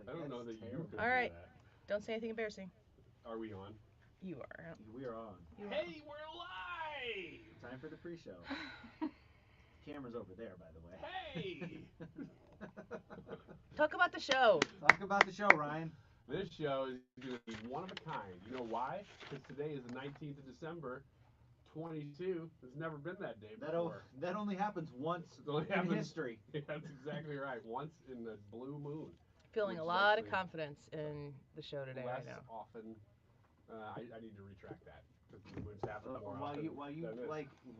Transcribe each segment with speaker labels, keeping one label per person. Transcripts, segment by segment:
Speaker 1: I don't know that you could
Speaker 2: All right.
Speaker 1: do that.
Speaker 2: Don't say anything embarrassing.
Speaker 1: Are we on?
Speaker 2: You are.
Speaker 3: We are on.
Speaker 1: Hey, we're live!
Speaker 3: Time for the pre-show. Camera's over there, by the way.
Speaker 1: Hey!
Speaker 2: Talk about the show.
Speaker 3: Talk about the show, Ryan.
Speaker 1: This show is going to be one of a kind. You know why? Because today is the 19th of December, 22. There's never been that day before.
Speaker 3: That only happens once in history.
Speaker 1: That's exactly right. Once in the blue moon.
Speaker 2: Feeling a lot of confidence in the show today right now.
Speaker 1: Often. I need to retract that. Because the moons happen more often.
Speaker 3: While you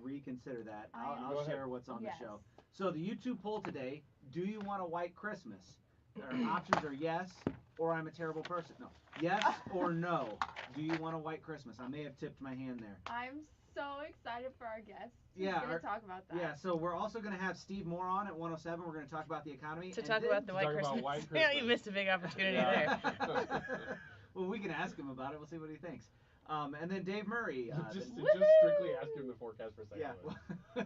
Speaker 3: reconsider that, I'll share what's on
Speaker 4: Yes.
Speaker 3: the show. So the YouTube poll today: do you want a white Christmas? Our options are yes, or I'm a terrible person. No, yes or no. Do you want a white Christmas? I may have tipped my hand there.
Speaker 4: I'm so excited for our guests.
Speaker 3: Yeah,
Speaker 4: He's gonna talk about that.
Speaker 3: Yeah, so we're also going to have Steve Moore on at 107. We're going to talk about the economy.
Speaker 2: To talk about the white Christmas. Yeah, you missed a big opportunity there.
Speaker 3: Well, we can ask him about it. We'll see what he thinks. And then Dave Murray.
Speaker 1: Just strictly ask him the forecast for a second.
Speaker 3: Yeah.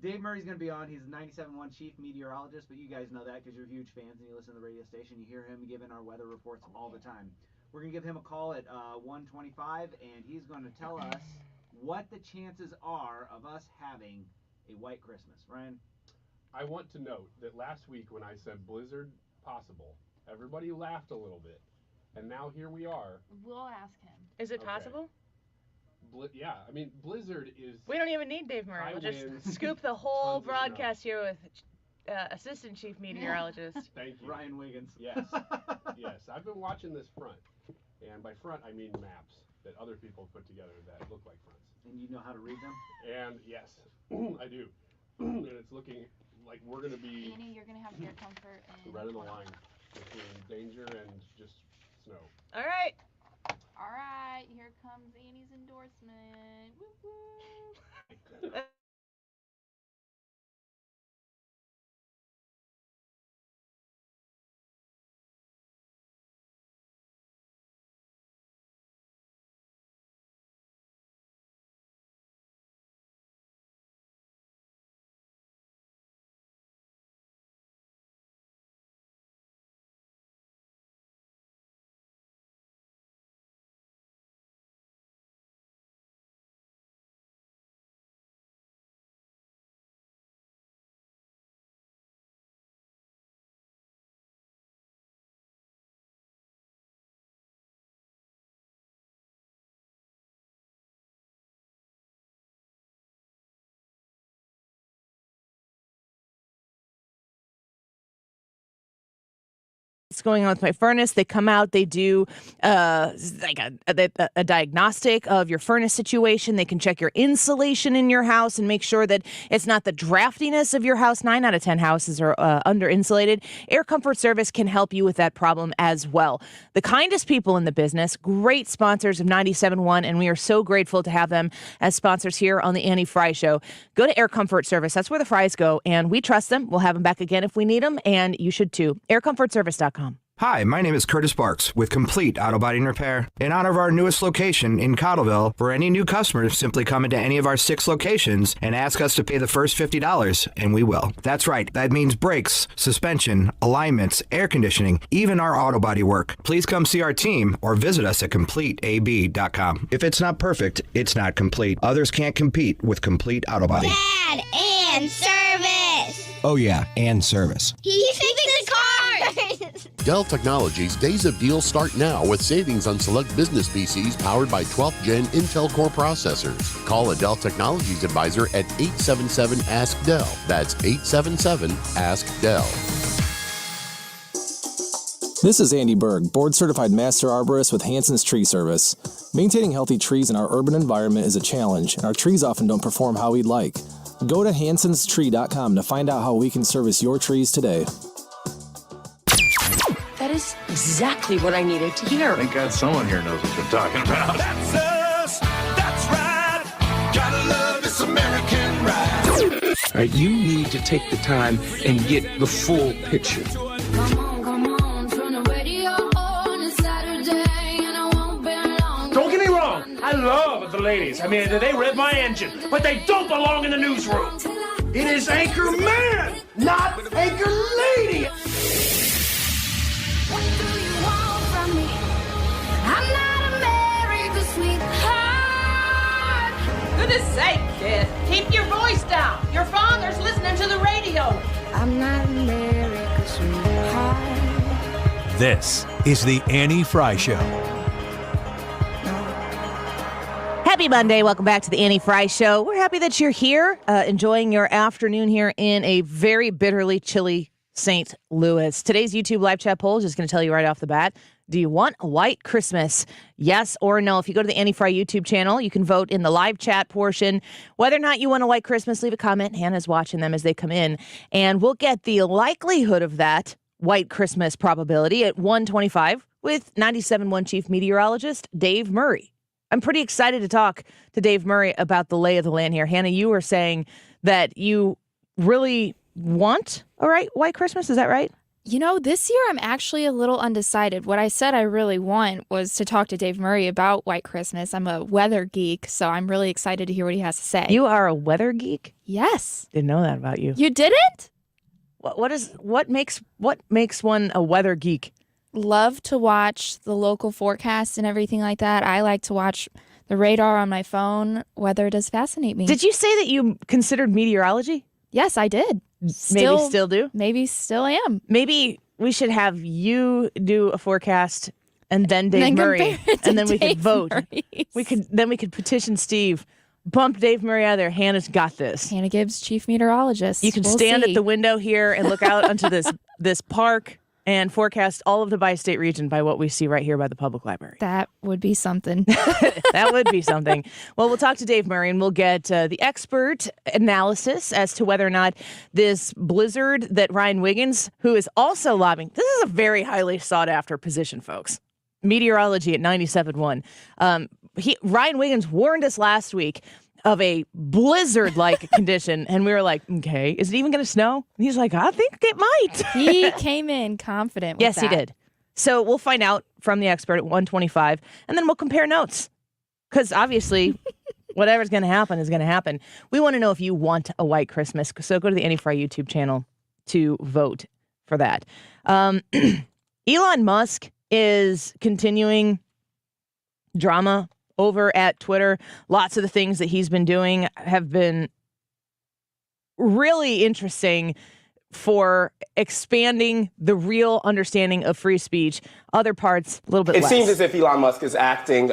Speaker 3: Dave Murray's going to be on. He's a 97.1 chief meteorologist, but you guys know that because you're huge fans and you listen to the radio station. You hear him giving our weather reports all the time. We're going to give him a call at 1:25, and he's going to tell us what the chances are of us having a white Christmas. Ryan?
Speaker 1: I want to note that last week when I said blizzard possible, everybody laughed a little bit. And now here we are.
Speaker 4: We'll ask him.
Speaker 2: Is it possible?
Speaker 1: Yeah, I mean, blizzard is...
Speaker 2: We don't even need Dave Murray. We'll just scoop the whole broadcast here with Assistant Chief Meteorologist.
Speaker 1: Thank you.
Speaker 3: Ryan Wiggins.
Speaker 1: Yes. Yes, I've been watching this front. And by front, I mean maps that other people put together that look like fronts.
Speaker 3: And you know how to read them?
Speaker 1: And yes, I do. And it's looking like we're going to be...
Speaker 4: Annie, you're going to have your comfort and...
Speaker 1: right on the line between danger and just snow.
Speaker 2: All right.
Speaker 4: All right, here comes Annie's endorsement. Woo woo.
Speaker 2: What's going on with my furnace? They come out, they do like a diagnostic of your furnace situation. They can check your insulation in your house and make sure that it's not the draftiness of your house. 9 out of 10 houses are under insulated. Air Comfort Service can help you with that problem as well. The kindest people in the business, great sponsors of 97.1, and we are so grateful to have them as sponsors here on the Annie Fry Show. Go to Air Comfort Service. That's where the fries go, and we trust them. We'll have them back again if we need them, and you should too. AirComfortService.com.
Speaker 5: Hi, my name is Curtis Barks with Complete Auto Body and Repair. In honor of our newest location in Cottleville, for any new customers, simply come into any of our 6 locations and ask us to pay the first $50, and we will. That's right. That means brakes, suspension, alignments, air conditioning, even our auto body work. Please come see our team or visit us at CompleteAB.com. If it's not perfect, it's not complete. Others can't compete with Complete Auto Body.
Speaker 6: Dad, and service.
Speaker 5: Oh yeah, and service.
Speaker 6: He fixes cars.
Speaker 7: Dell Technologies Days of Deals start now with savings on select business PCs powered by 12th Gen Intel Core processors. Call a Dell Technologies advisor at 877-ASK-DELL. That's 877-ASK-DELL.
Speaker 8: This is Andy Berg, board-certified master arborist with Hanson's Tree Service. Maintaining healthy trees in our urban environment is a challenge, and our trees often don't perform how we'd like. Go to hansonstree.com to find out how we can service your trees today.
Speaker 9: That is exactly what I needed to hear.
Speaker 10: Thank God someone here knows what they're talking about.
Speaker 11: That's us. That's right. Gotta love this American ride.
Speaker 12: All right, you need to take the time and get the full picture.
Speaker 13: Come on, turn the radio on. It's Saturday and I won't be long.
Speaker 14: Don't get me wrong. I love the ladies. I mean, they rev my engine, but they don't belong in the newsroom. It is Anchor Man, not Anchor Lady.
Speaker 15: Keep your voice down. Your father's listening to the radio.
Speaker 13: I'm not America's sweetheart.
Speaker 16: This is the Annie Fry Show.
Speaker 2: Happy Monday. Welcome back to the Annie Fry Show. We're happy that you're here, enjoying your afternoon here in a very bitterly chilly St. Louis. Today's YouTube live chat poll is just going to tell you right off the bat, do you want a white Christmas? Yes or no? If you go to the Annie Fry YouTube channel, you can vote in the live chat portion. Whether or not you want a white Christmas, leave a comment. Hannah's watching them as they come in. And we'll get the likelihood of that white Christmas probability at 125 with 97.1 Chief Meteorologist Dave Murray. I'm pretty excited to talk to Dave Murray about the lay of the land here. Hannah, you were saying that you really want a white Christmas. Is that right?
Speaker 17: You know, this year I'm actually a little undecided. What I said I really want was to talk to Dave Murray about white Christmas. I'm a weather geek, so I'm really excited to hear what he has to say.
Speaker 2: You are a weather geek?
Speaker 17: Yes.
Speaker 2: Didn't know that about you.
Speaker 17: You didn't?
Speaker 2: What makes one a weather geek?
Speaker 17: Love to watch the local forecasts and everything like that. I like to watch the radar on my phone. Weather does fascinate me.
Speaker 2: Did you say that you considered meteorology?
Speaker 17: Yes, I did.
Speaker 2: Maybe still do?
Speaker 17: Maybe still am.
Speaker 2: Maybe we should have you do a forecast and then Dave Murray, and then we could vote. We could petition Steve. Bump Dave Murray out of there. Hannah's got this.
Speaker 17: Hannah Gibbs, Chief Meteorologist.
Speaker 2: You can stand at the window here and look out onto this park and forecast all of the bi-state region by what we see right here by the public library.
Speaker 17: That would be something.
Speaker 2: That would be something. Well, we'll talk to Dave Murray and we'll get the expert analysis as to whether or not this blizzard that Ryan Wiggins, who is also lobbying, this is a very highly sought after position, folks. Meteorology at 97.1. Ryan Wiggins warned us last week of a blizzard-like condition, and we were like, okay, is it even going to snow? And he's like, I think it might.
Speaker 17: He came in confident with
Speaker 2: Yes,
Speaker 17: that.
Speaker 2: he did. So we'll find out from the expert at 125, and then we'll compare notes. Because obviously, whatever's going to happen is going to happen. We want to know if you want a white Christmas, so go to the Annie Fry YouTube channel to vote for that. Elon Musk is continuing drama over at Twitter. Lots of the things that he's been doing have been really interesting for expanding the real understanding of free speech. Other parts, a little bit less.
Speaker 18: It seems as if Elon Musk is acting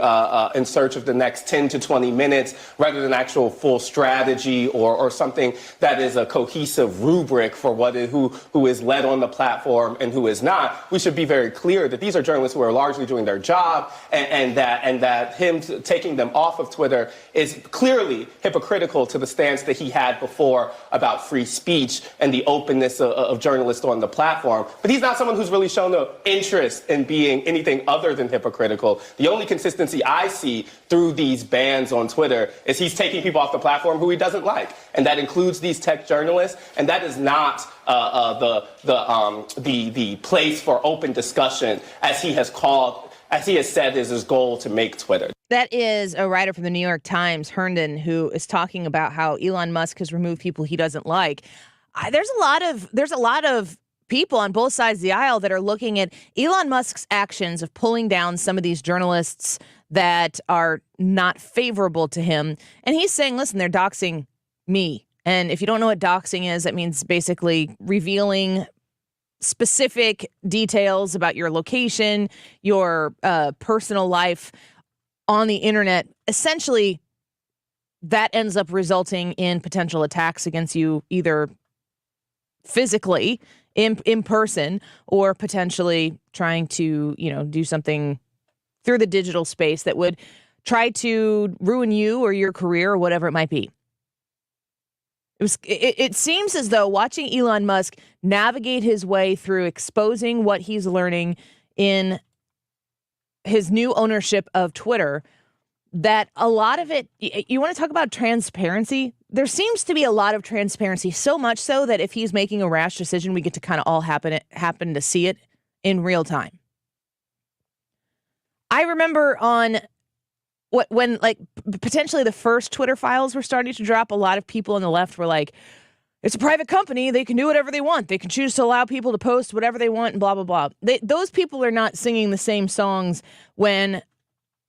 Speaker 18: in search of the next 10 to 20 minutes rather than actual full strategy or something that is a cohesive rubric for who is led on the platform and who is not. We should be very clear that these are journalists who are largely doing their job and that him taking them off of Twitter is clearly hypocritical to the stance that he had before about free speech and the openness of journalists on the platform. But he's not someone who's really shown an interest in being anything other than hypocritical. The only consistency I see through these bans on Twitter is he's taking people off the platform who he doesn't like. And that includes these tech journalists. And that is not the place for open discussion as he has said is his goal to make Twitter.
Speaker 2: That is a writer from the New York Times, Herndon, who is talking about how Elon Musk has removed people he doesn't like. There's a lot of people on both sides of the aisle that are looking at Elon Musk's actions of pulling down some of these journalists that are not favorable to him. And he's saying, listen, they're doxing me. And if you don't know what doxing is, that means basically revealing specific details about your location, your personal life on the internet. Essentially, that ends up resulting in potential attacks against you, either physically in person or potentially trying to, do something through the digital space that would try to ruin you or your career or whatever it might be. It seems as though watching Elon Musk navigate his way through exposing what he's learning in his new ownership of Twitter, that a lot of it, you want to talk about transparency? There seems to be a lot of transparency, so much so that if he's making a rash decision, we get to kind of all happen to see it in real time. I remember when potentially the first Twitter files were starting to drop, a lot of people on the left were like, it's a private company. They can do whatever they want. They can choose to allow people to post whatever they want and blah, blah, blah. Those people are not singing the same songs when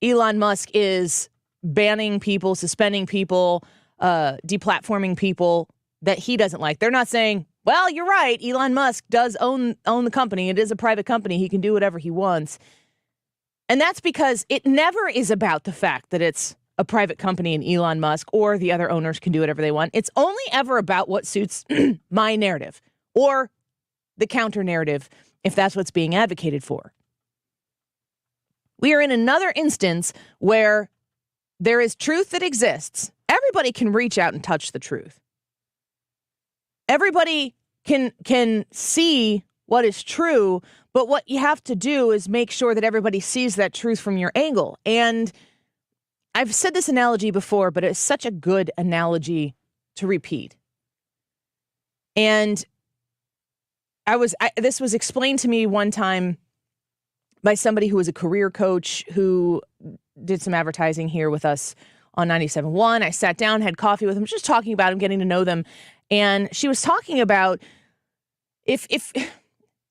Speaker 2: Elon Musk is banning people, suspending people, deplatforming people that he doesn't like. They're not saying, well, you're right, Elon Musk does own the company. It is a private company. He can do whatever he wants. And that's because it never is about the fact that it's a private company and Elon Musk or the other owners can do whatever they want. It's only ever about what suits my narrative or the counter narrative, if that's what's being advocated for. We are in another instance where there is truth that exists. Everybody can reach out and touch the truth. Everybody can see what is true, but what you have to do is make sure that everybody sees that truth from your angle. And I've said this analogy before, but it's such a good analogy to repeat. And this was explained to me one time by somebody who was a career coach who did some advertising here with us on 97.1. I sat down, had coffee with them, just talking about them, getting to know them. And she was talking about if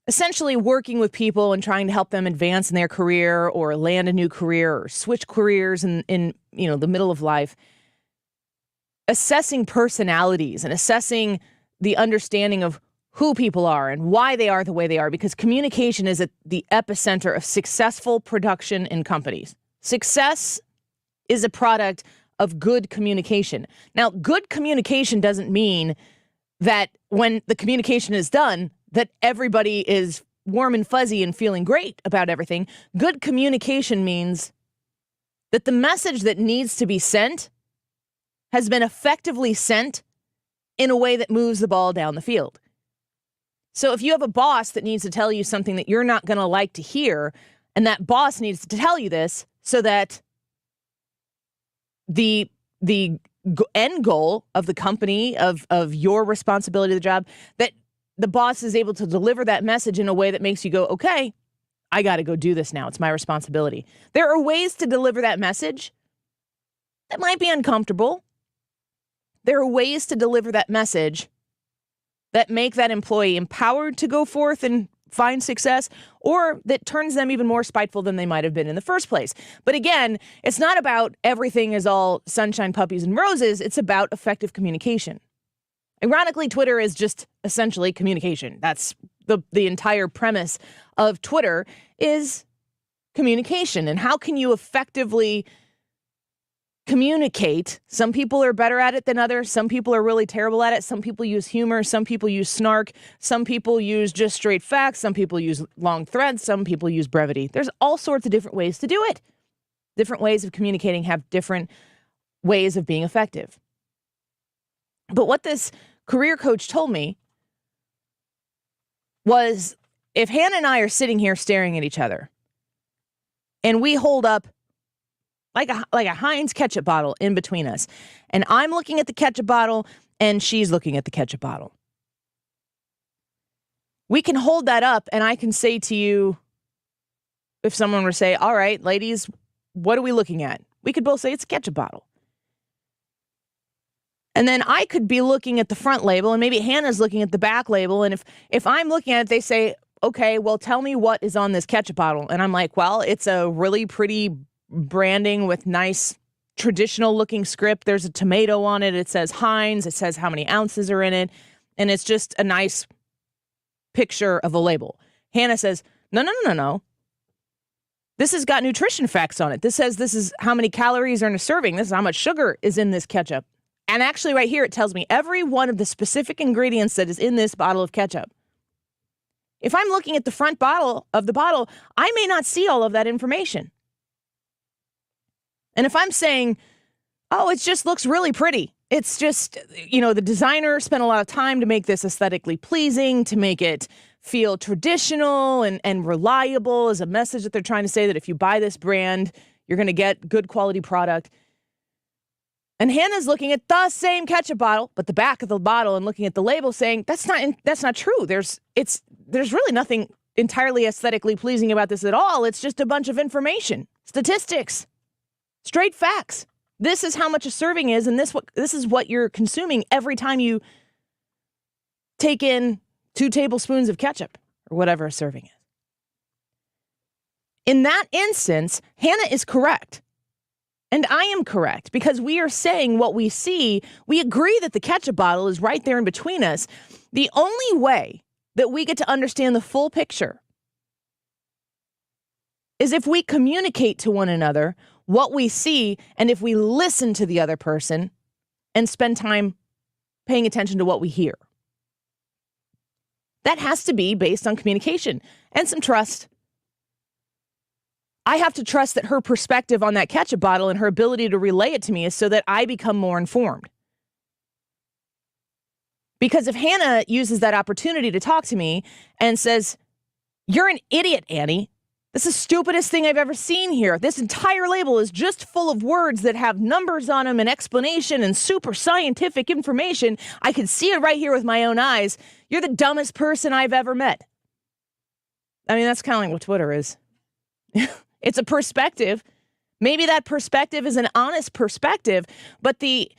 Speaker 2: essentially working with people and trying to help them advance in their career or land a new career or switch careers in the middle of life, assessing personalities and assessing the understanding of who people are and why they are the way they are, because communication is at the epicenter of successful production in companies. Success is a product of good communication. Now, good communication doesn't mean that when the communication is done, that everybody is warm and fuzzy and feeling great about everything. Good communication means that the message that needs to be sent has been effectively sent in a way that moves the ball down the field. So if you have a boss that needs to tell you something that you're not going to like to hear, and that boss needs to tell you this so that the end goal of the company, of your responsibility of the job, that the boss is able to deliver that message in a way that makes you go, okay, I got to go do this now. It's my responsibility. There are ways to deliver that message that might be uncomfortable. There are ways to deliver that message that make that employee empowered to go forth and find success, or that turns them even more spiteful than they might have been in the first place. But again, it's not about everything is all sunshine, puppies, and roses. It's about effective communication. Ironically, Twitter is just essentially communication. That's the entire premise of Twitter is communication. And how can you effectively communicate? Some people are better at it than others. Some people are really terrible at it. Some people use humor. Some people use snark. Some people use just straight facts. Some people use long threads. Some people use brevity. There's all sorts of different ways to do it. Different ways of communicating have different ways of being effective. But what this career coach told me was, if Hannah and I are sitting here staring at each other and we hold up like a Heinz ketchup bottle in between us, and I'm looking at the ketchup bottle and she's looking at the ketchup bottle, we can hold that up and I can say to you, if someone were to say, all right, ladies, what are we looking at? We could both say it's a ketchup bottle. And then I could be looking at the front label and maybe Hannah's looking at the back label. And if I'm looking at it, they say, okay, well, tell me what is on this ketchup bottle. And I'm like, well, it's a really pretty branding with nice traditional looking script. There's a tomato on it. It says Heinz. It says how many ounces are in it. And it's just a nice picture of a label. Hannah says, no. This has got nutrition facts on it. This says this is how many calories are in a serving. This is how much sugar is in this ketchup. And actually right here, it tells me every one of the specific ingredients that is in this bottle of ketchup. If I'm looking at the front bottle of the bottle, I may not see all of that information. And if I'm saying, oh, it just looks really pretty. It's just, the designer spent a lot of time to make this aesthetically pleasing, to make it feel traditional and reliable as a message that they're trying to say that if you buy this brand, you're going to get good quality product. And Hannah's looking at the same ketchup bottle, but the back of the bottle, and looking at the label saying, that's not true. There's really nothing entirely aesthetically pleasing about this at all. It's just a bunch of information, statistics, straight facts. This is how much a serving is, and this is what you're consuming every time you take in 2 tablespoons of ketchup or whatever a serving is. In that instance, Hannah is correct. And I am correct because we are saying what we see. We agree that the ketchup bottle is right there in between us. The only way that we get to understand the full picture is if we communicate to one another what we see and if we listen to the other person and spend time paying attention to what we hear. That has to be based on communication and some trust. I have to trust that her perspective on that ketchup bottle and her ability to relay it to me is so that I become more informed. Because if Hannah uses that opportunity to talk to me and says, "You're an idiot, Annie. This is the stupidest thing I've ever seen here. This entire label is just full of words that have numbers on them and explanation and super scientific information. I can see it right here with my own eyes. You're the dumbest person I've ever met." I mean, that's kind of like what Twitter is. It's a perspective. Maybe that perspective is an honest perspective, but the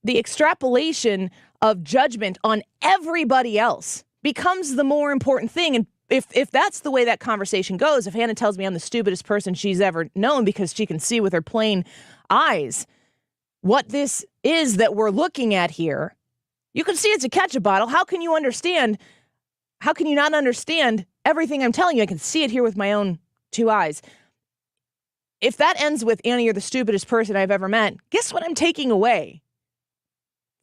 Speaker 2: extrapolation of judgment on everybody else becomes the more important thing. And if that's the way that conversation goes, if Hannah tells me I'm the stupidest person she's ever known because she can see with her plain eyes what this is that we're looking at here, you can see it's a ketchup bottle. How can you understand? How can you not understand everything I'm telling you? I can see it here with my own two eyes. If that ends with, "Annie, you're the stupidest person I've ever met," guess what I'm taking away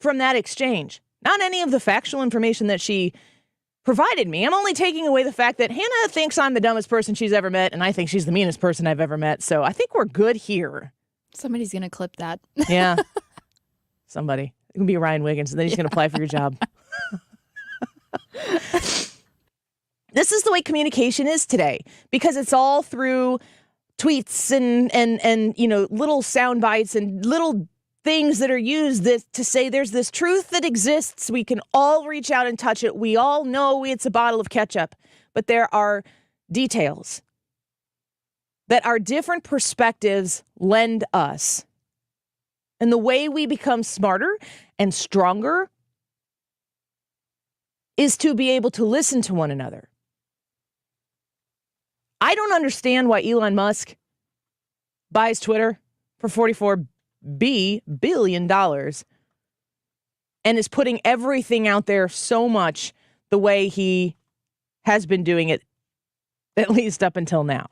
Speaker 2: from that exchange? Not any of the factual information that she provided me. I'm only taking away the fact that Hannah thinks I'm the dumbest person she's ever met, and I think she's the meanest person I've ever met. So I think we're good here.
Speaker 17: Somebody's going to clip that.
Speaker 2: Yeah. Somebody. It can be Ryan Wiggins, and then he's going to apply for your job. This is the way communication is today, because it's all through tweets and you know, little sound bites and little things that are used to say there's this truth that exists. We can all reach out and touch it. We all know it's a bottle of ketchup, but there are details that our different perspectives lend us. And the way we become smarter and stronger is to be able to listen to one another. I don't understand why Elon Musk buys Twitter for $44 billion and is putting everything out there so much the way he has been doing it, at least up until now.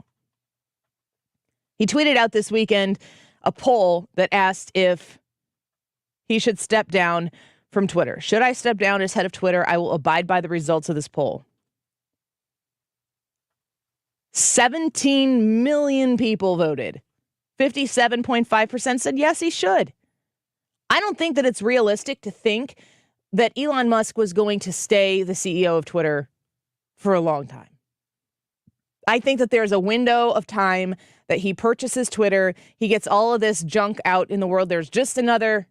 Speaker 2: He tweeted out this weekend a poll that asked if he should step down from Twitter. Should I step down as head of Twitter? I will abide by the results of this poll. 17 million people voted. 57.5% said yes, he should. I don't think that it's realistic to think that Elon Musk was going to stay the CEO of Twitter for a long time. I think that there's a window of time that he purchases Twitter. He gets all of this junk out in the world. There's just another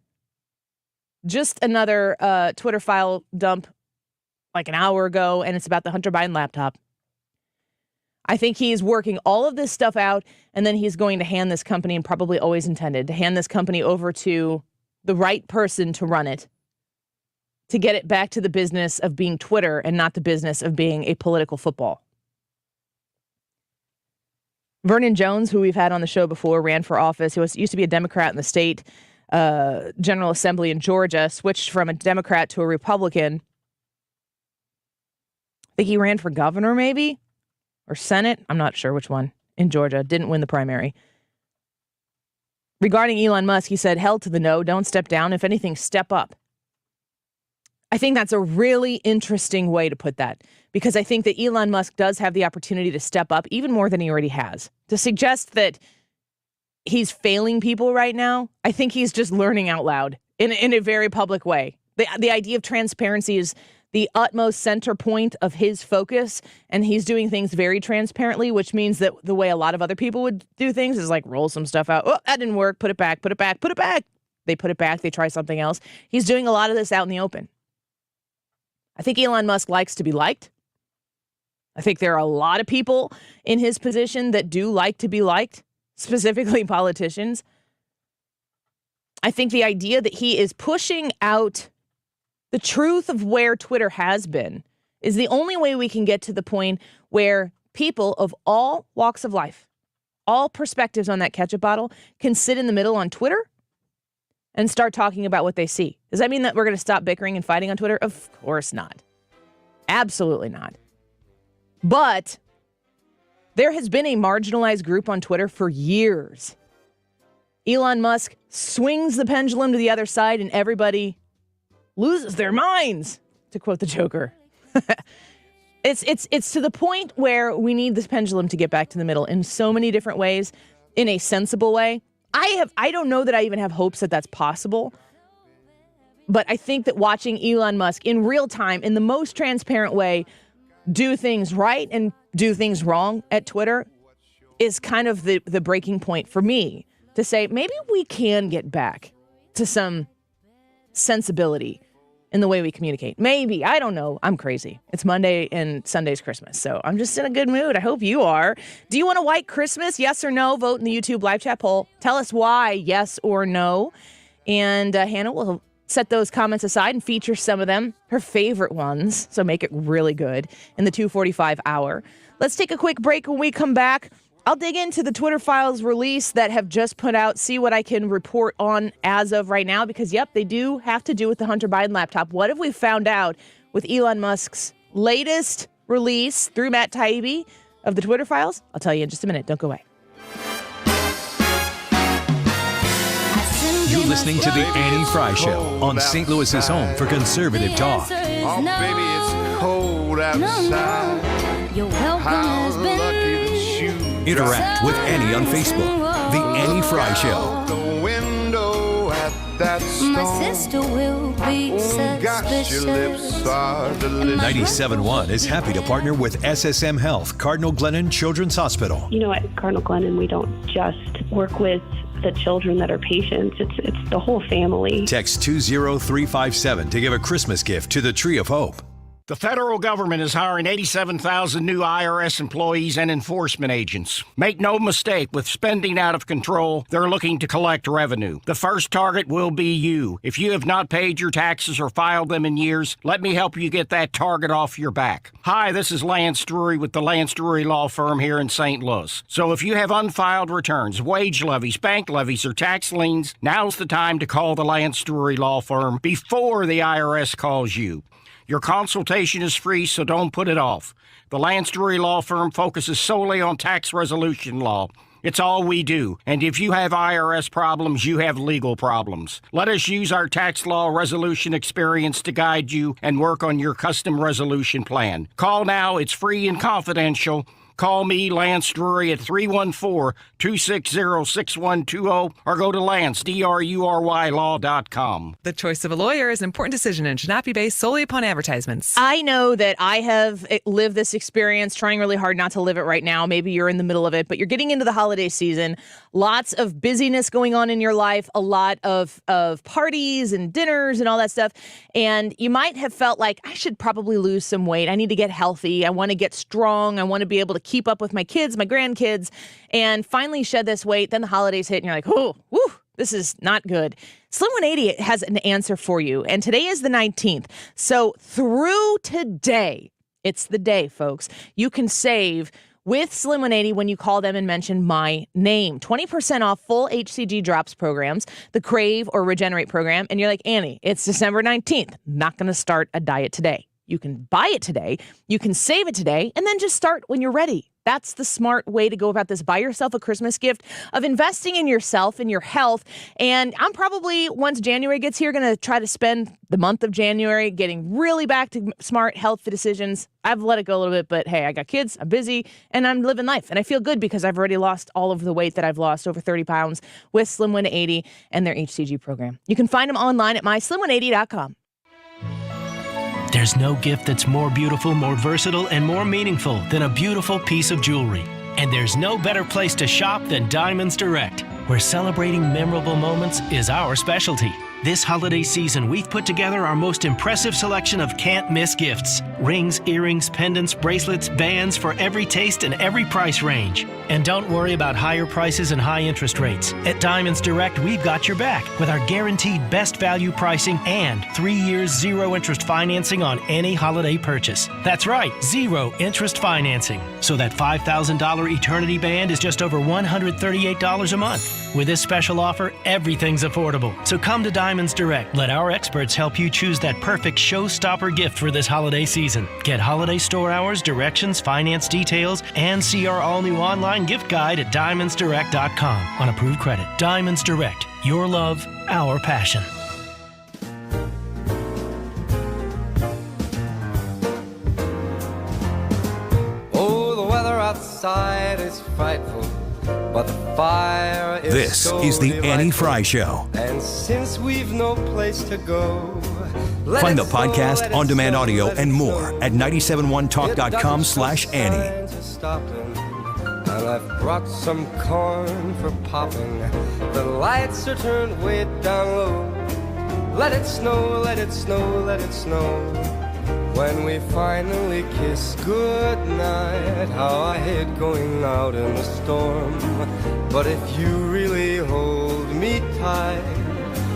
Speaker 2: Twitter file dump like an hour ago, and it's about the Hunter Biden laptop. I think he's working all of this stuff out, and then he's going to hand this company, and probably always intended, to hand this company over to the right person to run it, to get it back to the business of being Twitter and not the business of being a political football. Vernon Jones, who we've had on the show before, ran for office. He used to be a Democrat in the state General Assembly in Georgia, switched from a Democrat to a Republican. I think he ran for governor, maybe? Or Senate, I'm not sure which one, in Georgia, didn't win the primary. Regarding Elon Musk, he said, hell to the no, don't step down. If anything, step up. I think that's a really interesting way to put that, because I think that Elon Musk does have the opportunity to step up even more than he already has. To suggest that he's failing people right now, I think he's just learning out loud in a very public way. The idea of transparency is the utmost center point of his focus, and he's doing things very transparently, which means that the way a lot of other people would do things is like roll some stuff out. Oh, that didn't work. Put it back, put it back, put it back. They put it back. They try something else. He's doing a lot of this out in the open. I think Elon Musk likes to be liked. I think there are a lot of people in his position that do like to be liked, specifically politicians. I think the idea that he is pushing out the truth of where Twitter has been is the only way we can get to the point where people of all walks of life, all perspectives on that ketchup bottle can sit in the middle on Twitter and start talking about what they see. Does that mean that we're going to stop bickering and fighting on Twitter? Of course not. Absolutely not. But there has been a marginalized group on Twitter for years. Elon Musk swings the pendulum to the other side and everybody loses their minds, to quote the Joker. It's to the point where we need this pendulum to get back to the middle in so many different ways, in a sensible way. I don't know that I even have hopes that that's possible, but I think that watching Elon Musk in real time, in the most transparent way, do things right and do things wrong at Twitter is kind of the breaking point for me to say maybe we can get back to some sensibility in the way we communicate. Maybe. I don't know. I'm crazy. It's Monday and Sunday's Christmas, so I'm just in a good mood. I hope you are. Do you want a white Christmas? Yes or no? Vote in the YouTube live chat poll. Tell us why, yes or no. And Hannah will set those comments aside and feature some of them, her favorite ones, so make it really good, in the 2:45 hour. Let's take a quick break. When we come back, I'll dig into the Twitter files release that have just put out, see what I can report on as of right now, because, yep, they do have to do with the Hunter Biden laptop. What have we found out with Elon Musk's latest release through Matt Taibbi of the Twitter files? I'll tell you in just a minute. Don't go away.
Speaker 16: You're listening to The Annie Fry Show on St. Louis's home for conservative talk.
Speaker 11: Oh, baby, it's cold outside. How lucky that you
Speaker 16: Interact with Annie on Facebook. The Annie Fry Show.
Speaker 11: the window at that storm.
Speaker 13: My sister will be
Speaker 11: Oh, gosh, your lips are delicious.
Speaker 16: 97.1 is happy to partner with SSM Health, Cardinal Glennon Children's Hospital.
Speaker 19: You know, at Cardinal Glennon, we don't just work with the children that are patients. It's the whole family.
Speaker 16: Text 20357 to give a Christmas gift to the Tree of Hope.
Speaker 20: The federal government is hiring 87,000 new IRS employees and enforcement agents. Make no mistake, with spending out of control, they're looking to collect revenue. The first target will be you. If you have not paid your taxes or filed them in years, let me help you get that target off your back. Hi, this is Lance Drury with the Lance Drury Law Firm here in St. Louis. So if you have unfiled returns, wage levies, bank levies, or tax liens, now's the time to call the Lance Drury Law Firm before the IRS calls you. Your consultation is free, so don't put it off. The Lance Drury Law Firm focuses solely on tax resolution law. It's all we do. And if you have IRS problems, you have legal problems. Let us use our tax law resolution experience to guide you and work on your custom resolution plan. Call now. It's free and confidential. Call me, Lance Drury, at 314-260-6120 or go to lance.drurylaw.com.
Speaker 21: The choice of a lawyer is an important decision and should not be based solely upon advertisements.
Speaker 2: I know that I have lived this experience, trying really hard not to live it right now. Maybe you're in the middle of it, but you're getting into the holiday season. Lots of busyness going on in your life, a lot of parties and dinners and all that stuff. And you might have felt like, I should probably lose some weight. I need to get healthy. I want to get strong. I want to be able to keep up with my kids, my grandkids, and finally shed this weight. Then the holidays hit and you're like, oh, woo, this is not good. Slim 180 has an answer for you. And today is the 19th. So through today, it's the day, folks, you can save with Slim 180 when you call them and mention my name. 20% off full HCG drops programs, the Crave or Regenerate program. And you're like, Annie, it's December 19th. Not going to start a diet today. You can buy it today, you can save it today, and then just start when you're ready. That's the smart way to go about this. Buy yourself a Christmas gift of investing in yourself and your health. And I'm probably, once January gets here, going to try to spend the month of January getting really back to smart, healthy decisions. I've let it go a little bit, but hey, I got kids, I'm busy, and I'm living life. And I feel good because I've already lost all of the weight that I've lost, over 30 pounds, with Slim 180 and their HCG program. You can find them online at myslim180.com.
Speaker 22: There's no gift that's more beautiful, more versatile, and more meaningful than a beautiful piece of jewelry. And there's no better place to shop than Diamonds Direct, where celebrating memorable moments is our specialty. This holiday season, we've put together our most impressive selection of can't-miss gifts. Rings, earrings, pendants, bracelets, bands for every taste and every price range. And don't worry about higher prices and high interest rates. At Diamonds Direct, we've got your back with our guaranteed best value pricing and 3 years zero interest financing on any holiday purchase. That's right, zero interest financing. So that $5,000 Eternity Band is just over $138 a month. With this special offer, everything's affordable. So come to Diamonds Direct. Let our experts help you choose that perfect showstopper gift for this holiday season. Get holiday store hours, directions, finance details, and see our all-new online gift guide at diamondsdirect.com on approved credit. Diamonds Direct. Your love, our passion.
Speaker 1: Oh, the weather outside is frightful, but the fire is
Speaker 16: This
Speaker 1: so
Speaker 16: is the
Speaker 1: delightful.
Speaker 16: Annie Fry Show.
Speaker 1: And since we've no place to go,
Speaker 16: Find the podcast, on-demand audio, and more at 971talk.com/Annie.
Speaker 1: And I've brought some corn for popping. The lights are turned way down low. Let it snow, let it snow, let it snow. When we finally kiss goodnight, how I hate going out in the storm. But if you really hold me tight,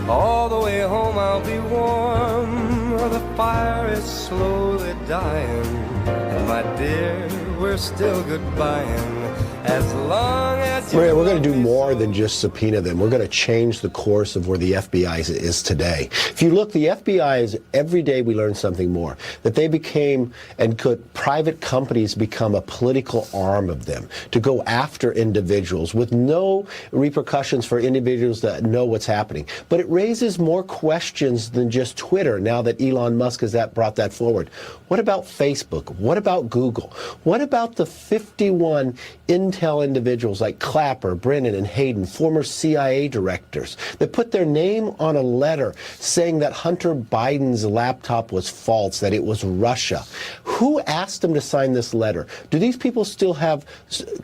Speaker 1: all the way home I'll be warm. The fire is slowly dying, and my dear, we're still goodbying. As long as
Speaker 3: Maria, we're going to do more than just subpoena them. We're going to change the course of where the FBI is today. If you look, the FBI is, every day we learn something more. That they became, and could private companies become a political arm of them to go after individuals with no repercussions for individuals that know what's happening. But it raises more questions than just Twitter now that Elon Musk has brought that forward. What about Facebook? What about Google? What about the 51 Intel individuals like Clapper, Brennan, and Hayden, former CIA directors, that put their name on a letter saying that Hunter Biden's laptop was false, that it was Russia? Who asked them to sign this letter? Do these people still have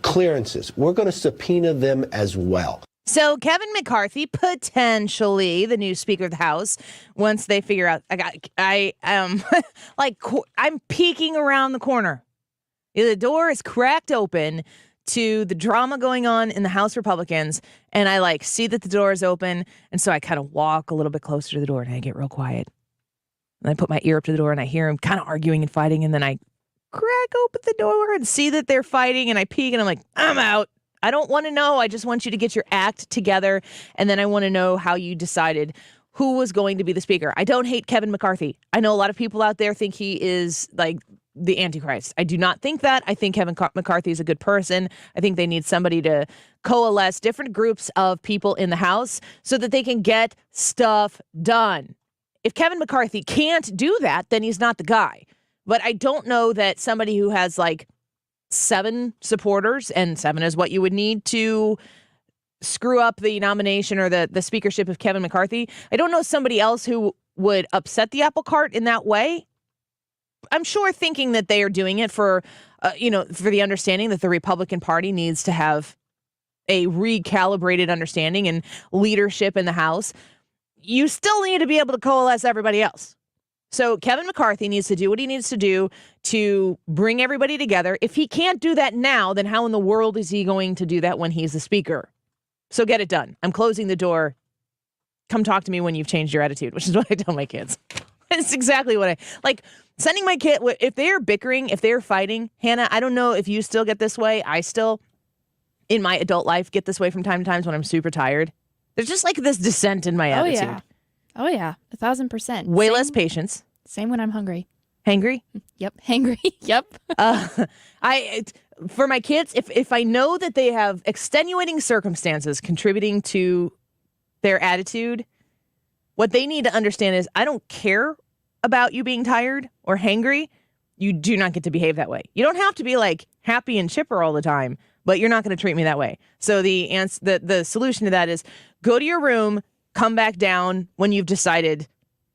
Speaker 3: clearances? We're going to subpoena them as well.
Speaker 2: So Kevin McCarthy, potentially the new Speaker of the House, once they figure out, I'm peeking around the corner. The door is cracked open to the drama going on in the House Republicans, and I see that the door is open, and so I kind of walk a little bit closer to the door, and I get real quiet. And I put my ear up to the door, and I hear them kind of arguing and fighting, and then I crack open the door and see that they're fighting, and I peek, and I'm like, I'm out. I don't want to know. I just want you to get your act together, and then I want to know how you decided who was going to be the Speaker. I don't hate Kevin McCarthy. I know a lot of people out there think he is the Antichrist. I do not think that. I think Kevin McCarthy is a good person. I think they need somebody to coalesce different groups of people in the House so that they can get stuff done. If Kevin McCarthy can't do that, then he's not the guy. But I don't know that somebody who has 7 supporters, and 7 is what you would need to screw up the nomination or the speakership of Kevin McCarthy. I don't know somebody else who would upset the apple cart in that way. I'm sure thinking that they are doing it for the understanding that the Republican Party needs to have a recalibrated understanding and leadership in the House. You still need to be able to coalesce everybody else. So Kevin McCarthy needs to do what he needs to do to bring everybody together. If he can't do that now, then how in the world is he going to do that when he's the Speaker? So get it done. I'm closing the door. Come talk to me when you've changed your attitude, which is what I tell my kids. It's exactly what I like. Sending my kid, if they are bickering, if they're fighting, Hannah, I don't know if you still get this way. I still, in my adult life, get this way from time to time when I'm super tired. There's just this dissent in my attitude.
Speaker 17: Oh, yeah. 1,000%.
Speaker 2: Way less patience.
Speaker 17: Same when I'm hungry.
Speaker 2: Hangry?
Speaker 17: Yep. Hangry. Yep.
Speaker 2: For my kids, if I know that they have extenuating circumstances contributing to their attitude, what they need to understand is I don't care about you being tired or hangry. You do not get to behave that way. You don't have to be happy and chipper all the time, but you're not going to treat me that way. So the solution to that is go to your room, come back down when you've decided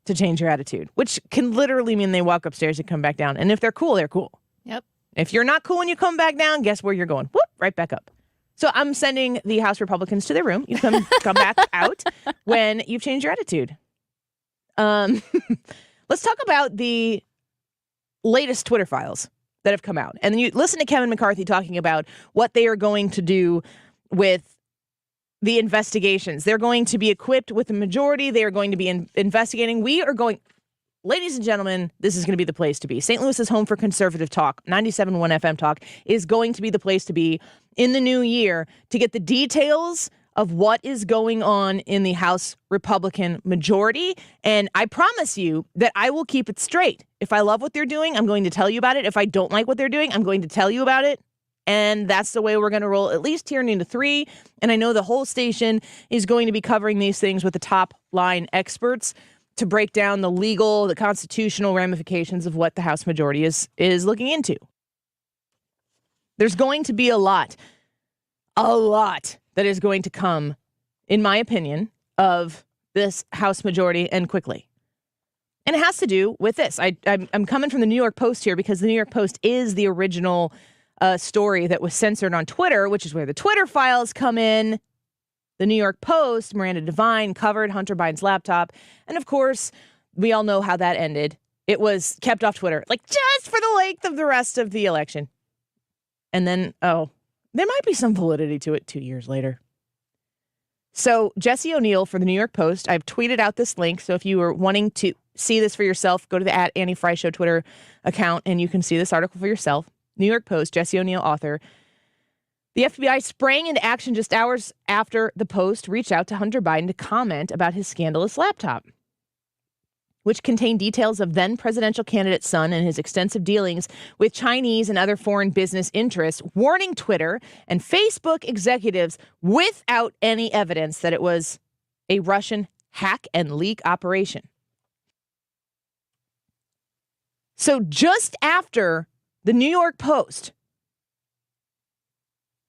Speaker 2: to change your attitude, which can literally mean they walk upstairs and come back down. And if they're cool, they're cool.
Speaker 17: Yep.
Speaker 2: If you're not cool when you come back down, guess where you're going? Whoop, right back up. So I'm sending the House Republicans to their room. You come back out when you've changed your attitude. Let's talk about the latest Twitter files that have come out. And then you listen to Kevin McCarthy talking about what they are going to do with the investigations. They're going to be equipped with a majority. They are going to be investigating. Ladies and gentlemen, this is going to be the place to be. St. Louis is home for conservative talk. 97.1 FM talk is going to be the place to be in the new year to get the details of what is going on in the House Republican majority. And I promise you that I will keep it straight. If I love what they're doing, I'm going to tell you about it. If I don't like what they're doing, I'm going to tell you about it. And that's the way we're going to roll, at least here into 3. And I know the whole station is going to be covering these things with the top line experts to break down the legal, the constitutional ramifications of what the House majority is looking into. There's going to be a lot that is going to come, in my opinion, of this House majority, and quickly. And it has to do with this. I'm coming from the New York Post here because the New York Post is the original story that was censored on Twitter, which is where the Twitter files come in. The New York Post, Miranda Devine covered Hunter Biden's laptop. And of course, we all know how that ended. It was kept off Twitter, like just for the length of the rest of the election. And then, there might be some validity to it 2 years later. So Jesse O'Neill for the New York Post, I've tweeted out this link. So if you are wanting to see this for yourself, go to the @AnnieFry Show Twitter account and you can see this article for yourself. New York Post, Jesse O'Neill, author. The FBI sprang into action just hours after the Post reached out to Hunter Biden to comment about his scandalous laptop, which contained details of then presidential candidate's son and his extensive dealings with Chinese and other foreign business interests, warning Twitter and Facebook executives without any evidence that it was a Russian hack and leak operation. So just after the New York Post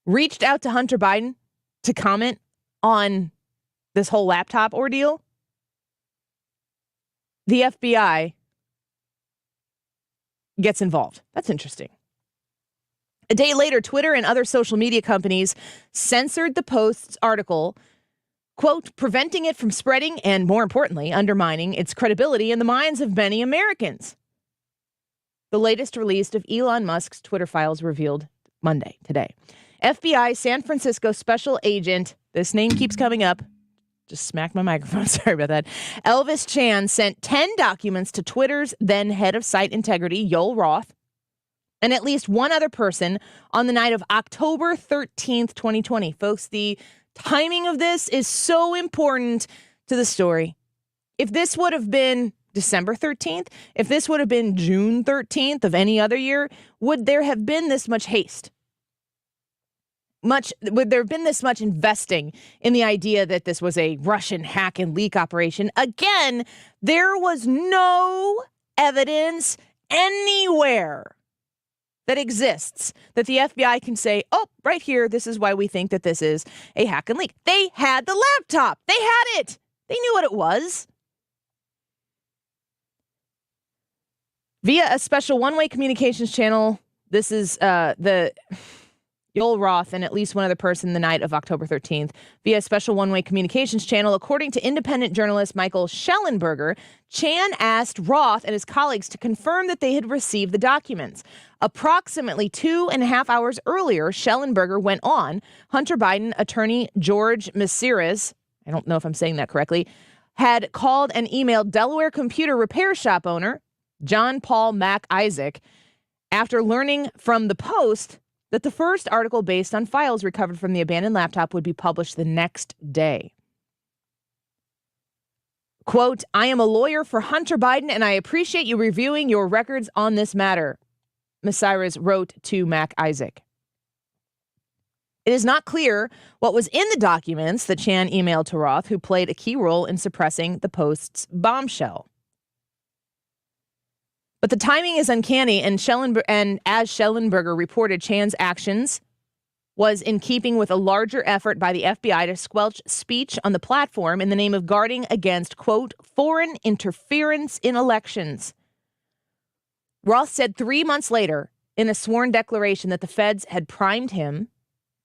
Speaker 2: reached out to Hunter Biden to comment on this whole laptop ordeal, the FBI gets involved. That's interesting. A day later, Twitter and other social media companies censored the Post's article, quote, preventing it from spreading and, more importantly, undermining its credibility in the minds of many Americans. The latest release of Elon Musk's Twitter files revealed Monday, today. FBI San Francisco special agent, this name keeps coming up, just smacked my microphone, sorry about that. Elvis Chan sent 10 documents to Twitter's then head of site integrity, Yoel Roth, and at least one other person on the night of October 13th, 2020. Folks, the timing of this is so important to the story. If this would have been December 13th, if this would have been June 13th of any other year, would there have been this much haste? Would there have been this much investing in the idea that this was a Russian hack and leak operation? Again, there was no evidence anywhere that exists that the FBI can say, oh, right here, this is why we think that this is a hack and leak. They had the laptop. They had it. They knew what it was. Via a special one-way communications channel, this is the Yoel Roth and at least one other person the night of October 13th. Via a special one-way communications channel, according to independent journalist Michael Schellenberger, Chan asked Roth and his colleagues to confirm that they had received the documents. Approximately 2.5 hours earlier, Schellenberger went on. Hunter Biden attorney George Mesiris, I don't know if I'm saying that correctly, had called and emailed Delaware computer repair shop owner John Paul Mac Isaac after learning from the Post that the first article based on files recovered from the abandoned laptop would be published the next day. Quote, I am a lawyer for Hunter Biden, and I appreciate you reviewing your records on this matter, Mesiris wrote to Mac Isaac. It is not clear what was in the documents that Chan emailed to Roth, who played a key role in suppressing the Post's bombshell. But the timing is uncanny, and as Schellenberger reported, Chan's actions was in keeping with a larger effort by the FBI to squelch speech on the platform in the name of guarding against, quote, foreign interference in elections. Roth said 3 months later in a sworn declaration that the feds had primed him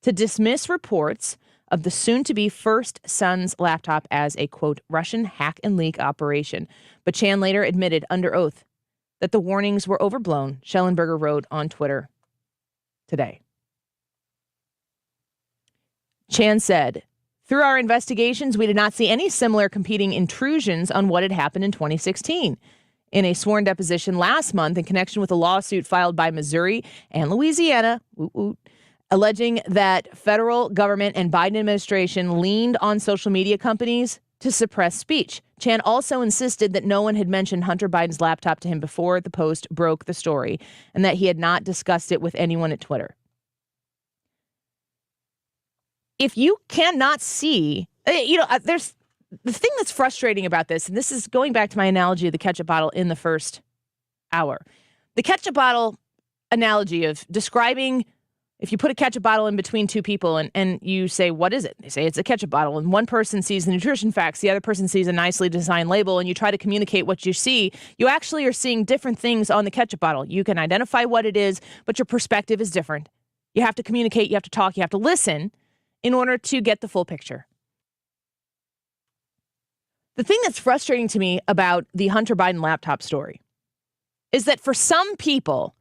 Speaker 2: to dismiss reports of the soon-to-be first son's laptop as a, quote, Russian hack and leak operation. But Chan later admitted under oath that the warnings were overblown, Schellenberger wrote on Twitter today. Chan said, through our investigations, we did not see any similar competing intrusions on what had happened in 2016. In a sworn deposition last month in connection with a lawsuit filed by Missouri and Louisiana, alleging that federal government and Biden administration leaned on social media companies to suppress speech. Chan also insisted that no one had mentioned Hunter Biden's laptop to him before the Post broke the story and that he had not discussed it with anyone at Twitter. If you cannot see, there's the thing that's frustrating about this, and this is going back to my analogy of the ketchup bottle in the first hour. The ketchup bottle analogy of describing if you put a ketchup bottle in between two people and you say, what is it? They say it's a ketchup bottle. And one person sees the nutrition facts, the other person sees a nicely designed label, and you try to communicate what you see. You actually are seeing different things on the ketchup bottle. You can identify what it is, but your perspective is different. You have to communicate, you have to talk, you have to listen in order to get the full picture. The thing that's frustrating to me about the Hunter Biden laptop story is that for some people,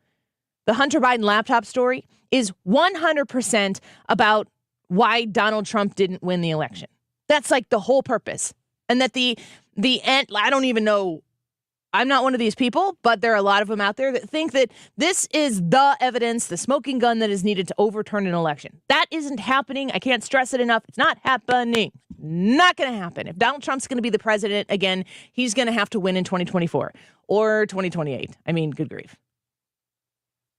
Speaker 2: the Hunter Biden laptop story is 100% about why Donald Trump didn't win the election. That's like the whole purpose. And that the end, I don't even know, I'm not one of these people, but there are a lot of them out there that think that this is the evidence, the smoking gun that is needed to overturn an election. That isn't happening. I can't stress it enough. It's not happening. Not going to happen. If Donald Trump's going to be the president again, he's going to have to win in 2024 or 2028. I mean, good grief.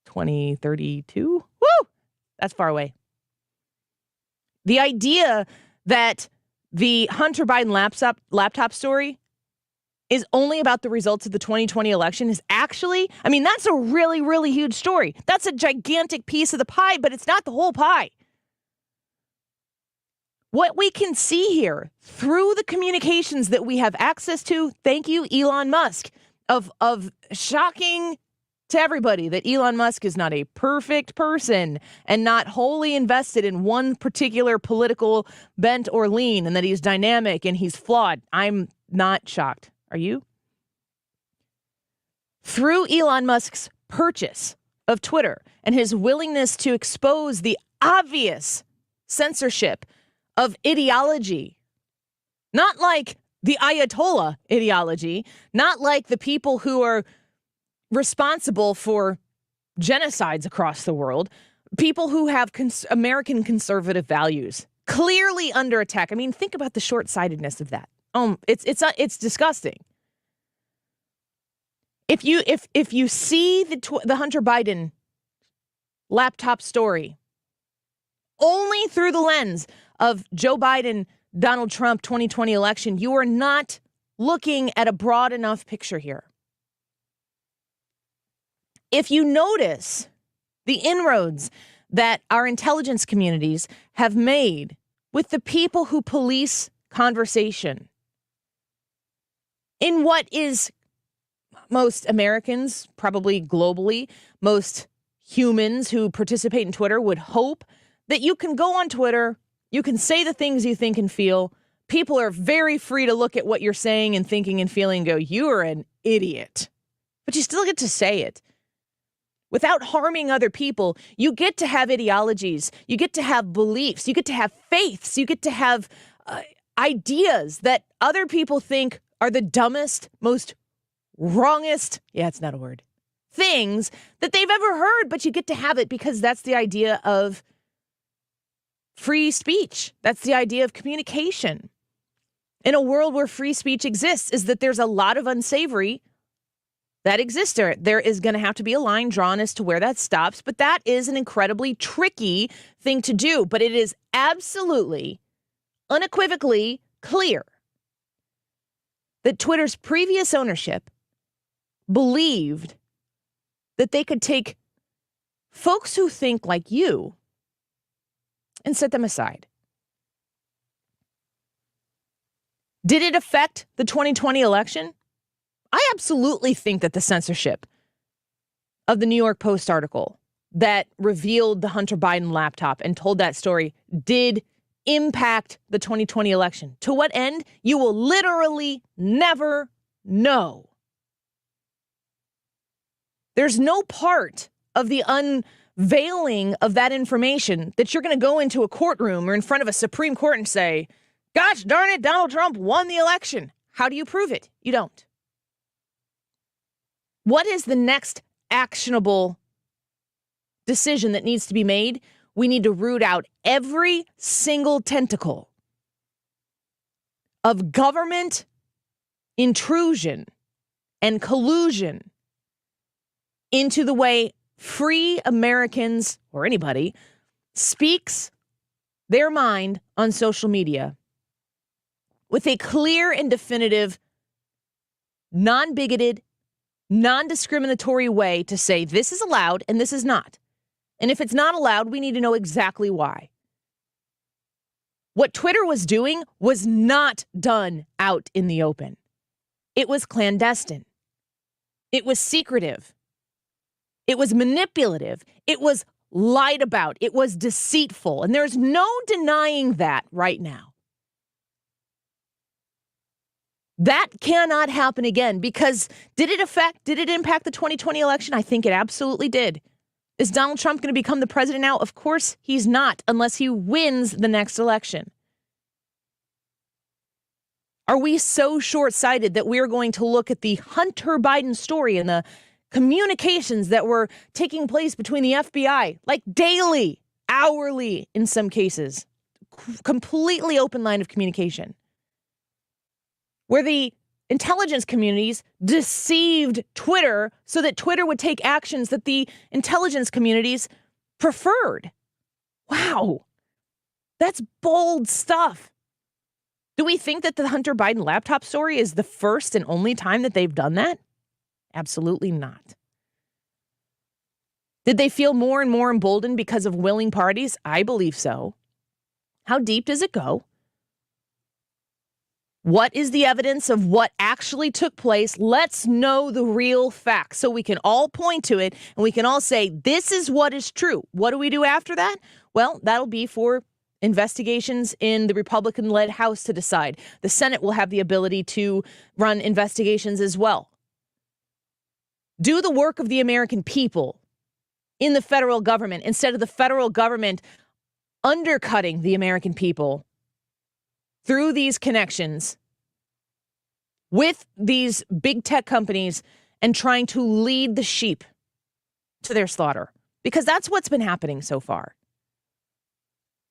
Speaker 2: 2032? Woo! That's far away. The idea that the Hunter Biden laptop story is only about the results of the 2020 election is actually, I mean, that's a really, really huge story. That's a gigantic piece of the pie, but it's not the whole pie. What we can see here through the communications that we have access to, thank you, Elon Musk, of shocking to everybody that Elon Musk is not a perfect person and not wholly invested in one particular political bent or lean, and that he's dynamic and he's flawed. I'm not shocked. Are you? Through Elon Musk's purchase of Twitter and his willingness to expose the obvious censorship of ideology, not like the Ayatollah ideology, not like the people who are responsible for genocides across the world, people who have American conservative values clearly under attack. I mean, think about the short-sightedness of that. It's disgusting. If you see the Hunter Biden laptop story only through the lens of Joe Biden, Donald Trump 2020 election, you are not looking at a broad enough picture here. If you notice the inroads that our intelligence communities have made with the people who police conversation, in what is most Americans, probably globally, most humans who participate in Twitter would hope that you can go on Twitter, you can say the things you think and feel. People are very free to look at what you're saying and thinking and feeling and go, you are an idiot. But you still get to say it. Without harming other people, you get to have ideologies, you get to have beliefs, you get to have faiths, you get to have ideas that other people think are the dumbest, most wrongest, it's not a word, things that they've ever heard, but you get to have it because that's the idea of free speech. That's the idea of communication. In a world where free speech exists, is that there's a lot of unsavory that exists there. There is going to have to be a line drawn as to where that stops, but that is an incredibly tricky thing to do. But it is absolutely, unequivocally clear that Twitter's previous ownership believed that they could take folks who think like you and set them aside. Did it affect the 2020 election? I absolutely think that the censorship of the New York Post article that revealed the Hunter Biden laptop and told that story did impact the 2020 election. To what end? You will literally never know. There's no part of the unveiling of that information that you're going to go into a courtroom or in front of a Supreme Court and say, gosh darn it, Donald Trump won the election. How do you prove it? You don't. What is the next actionable decision that needs to be made? We need to root out every single tentacle of government intrusion and collusion into the way free Americans, or anybody, speaks their mind on social media with a clear and definitive, non-bigoted, non-discriminatory way to say this is allowed and this is not. And if it's not allowed, we need to know exactly why. What Twitter was doing was not done out in the open. It was clandestine. It was secretive. It was manipulative. It was lied about. It was deceitful. And there's no denying that right now. That cannot happen again, because did it impact the 2020 election? I think it absolutely did. Is Donald Trump going to become the president now? Of course he's not, unless he wins the next election. Are we so short-sighted that we're going to look at the Hunter Biden story and the communications that were taking place between the FBI, like daily, hourly in some cases, completely open line of communication, where the intelligence communities deceived Twitter so that Twitter would take actions that the intelligence communities preferred? Wow, that's bold stuff. Do we think that the Hunter Biden laptop story is the first and only time that they've done that? Absolutely not. Did they feel more and more emboldened because of willing parties? I believe so. How deep does it go? What is the evidence of what actually took place? Let's know the real facts so we can all point to it and we can all say, this is what is true. What do we do after that? Well, that'll be for investigations in the Republican-led House to decide. The Senate will have the ability to run investigations as well. Do the work of the American people in the federal government instead of the federal government undercutting the American people through these connections with these big tech companies and trying to lead the sheep to their slaughter. Because that's what's been happening so far.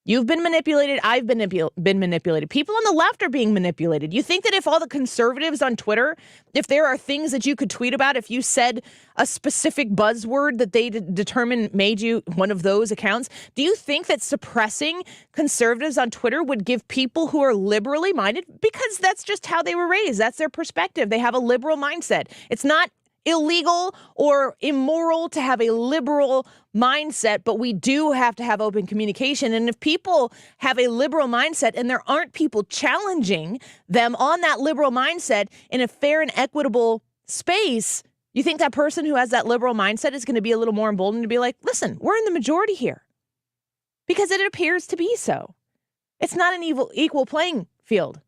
Speaker 2: You've been manipulated. I've been manipulated. People on the left are being manipulated. You think that if all the conservatives on Twitter, if there are things that you could tweet about, if you said a specific buzzword that they determined made you one of those accounts, do you think that suppressing conservatives on Twitter would give people who are liberally minded? Because that's just how they were raised. That's their perspective. They have a liberal mindset. It's not illegal or immoral to have a liberal mindset, but we do have to have open communication. And if people have a liberal mindset and there aren't people challenging them on that liberal mindset in a fair and equitable space, you think that person who has that liberal mindset is going to be a little more emboldened to be like, listen, we're in the majority here. Because it appears to be so. It's not an equal playing field.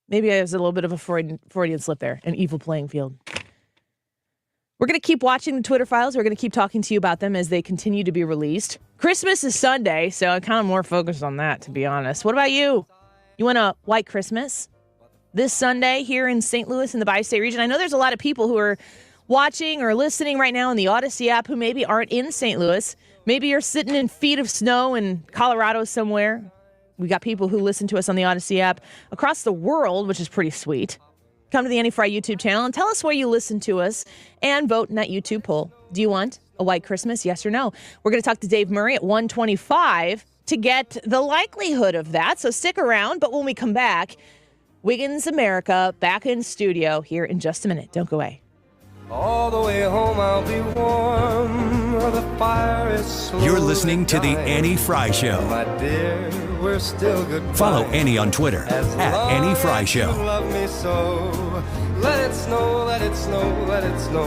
Speaker 2: Maybe I was a little bit of a Freudian slip there, an evil playing field. We're going to keep watching the Twitter files. We're going to keep talking to you about them as they continue to be released. Christmas is Sunday, so I'm kind of more focused on that, to be honest. What about you? You want a white Christmas this Sunday here in St. Louis in the bi-state region? I know there's a lot of people who are watching or listening right now in the Odyssey app who maybe aren't in St. Louis. Maybe you're sitting in feet of snow in Colorado somewhere. We got people who listen to us on the Odyssey app across the world, which is pretty sweet. Come to the Annie Fry YouTube channel and tell us where you listen to us and vote in that YouTube poll. Do you want a white Christmas? Yes or no? We're going to talk to Dave Murray at 1:25 to get the likelihood of that. So stick around. But when we come back, Wiggins America back in studio here in just a minute. Don't go away.
Speaker 1: All the way home I'll be warm. The fire is slow.
Speaker 16: You're listening to The Annie Fry Show.
Speaker 1: My dear, we're still good.
Speaker 16: Follow Annie on Twitter at Annie Fry Show.
Speaker 1: Love me so. Let it snow, let it snow, let it snow.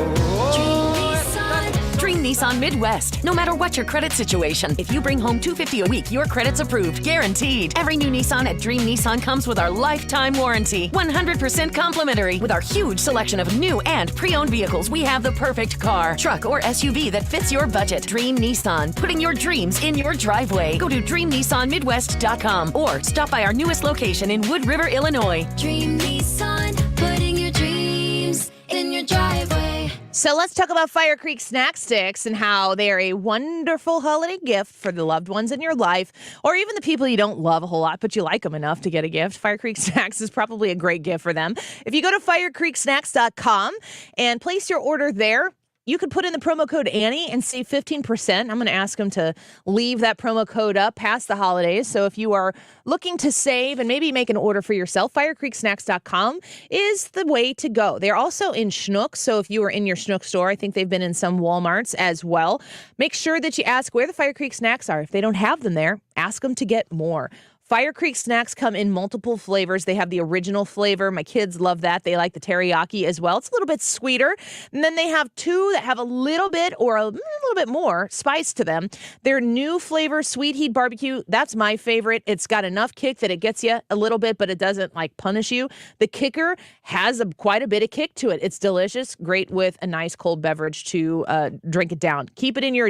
Speaker 4: Dream Nissan Midwest. No matter what your credit situation, if you bring home $250 a week, your credit's approved, guaranteed. Every new Nissan at Dream Nissan comes with our lifetime warranty, 100% complimentary. With our huge selection of new and pre-owned vehicles, we have the perfect car, truck, or SUV that fits your budget. Dream Nissan, putting your dreams in your driveway. Go to DreamNissanMidwest.com or stop by our newest location in Wood River, Illinois.
Speaker 13: Dream Nissan, putting your dreams in your driveway.
Speaker 2: So let's talk about Fire Creek Snack Sticks and how they're a wonderful holiday gift for the loved ones in your life, or even the people you don't love a whole lot, but you like them enough to get a gift. Fire Creek Snacks is probably a great gift for them. If you go to firecreeksnacks.com and place your order there, you could put in the promo code Annie and save 15%. I'm going to ask them to leave that promo code up past the holidays. So if you are looking to save and maybe make an order for yourself, firecreeksnacks.com is the way to go. They're also in Schnucks. So if you are in your Schnucks store, I think they've been in some Walmarts as well. Make sure that you ask where the Fire Creek Snacks are. If they don't have them there, ask them to get more. Fire Creek Snacks come in multiple flavors. They have the original flavor. My kids love that. They like the teriyaki as well. It's a little bit sweeter. And then they have two that have a little bit or a little bit more spice to them. Their new flavor, Sweet Heat Barbecue, that's my favorite. It's got enough kick that it gets you a little bit, but it doesn't like punish you. The kicker has quite a bit of kick to it. It's delicious. Great with a nice cold beverage to drink it down. Keep it in your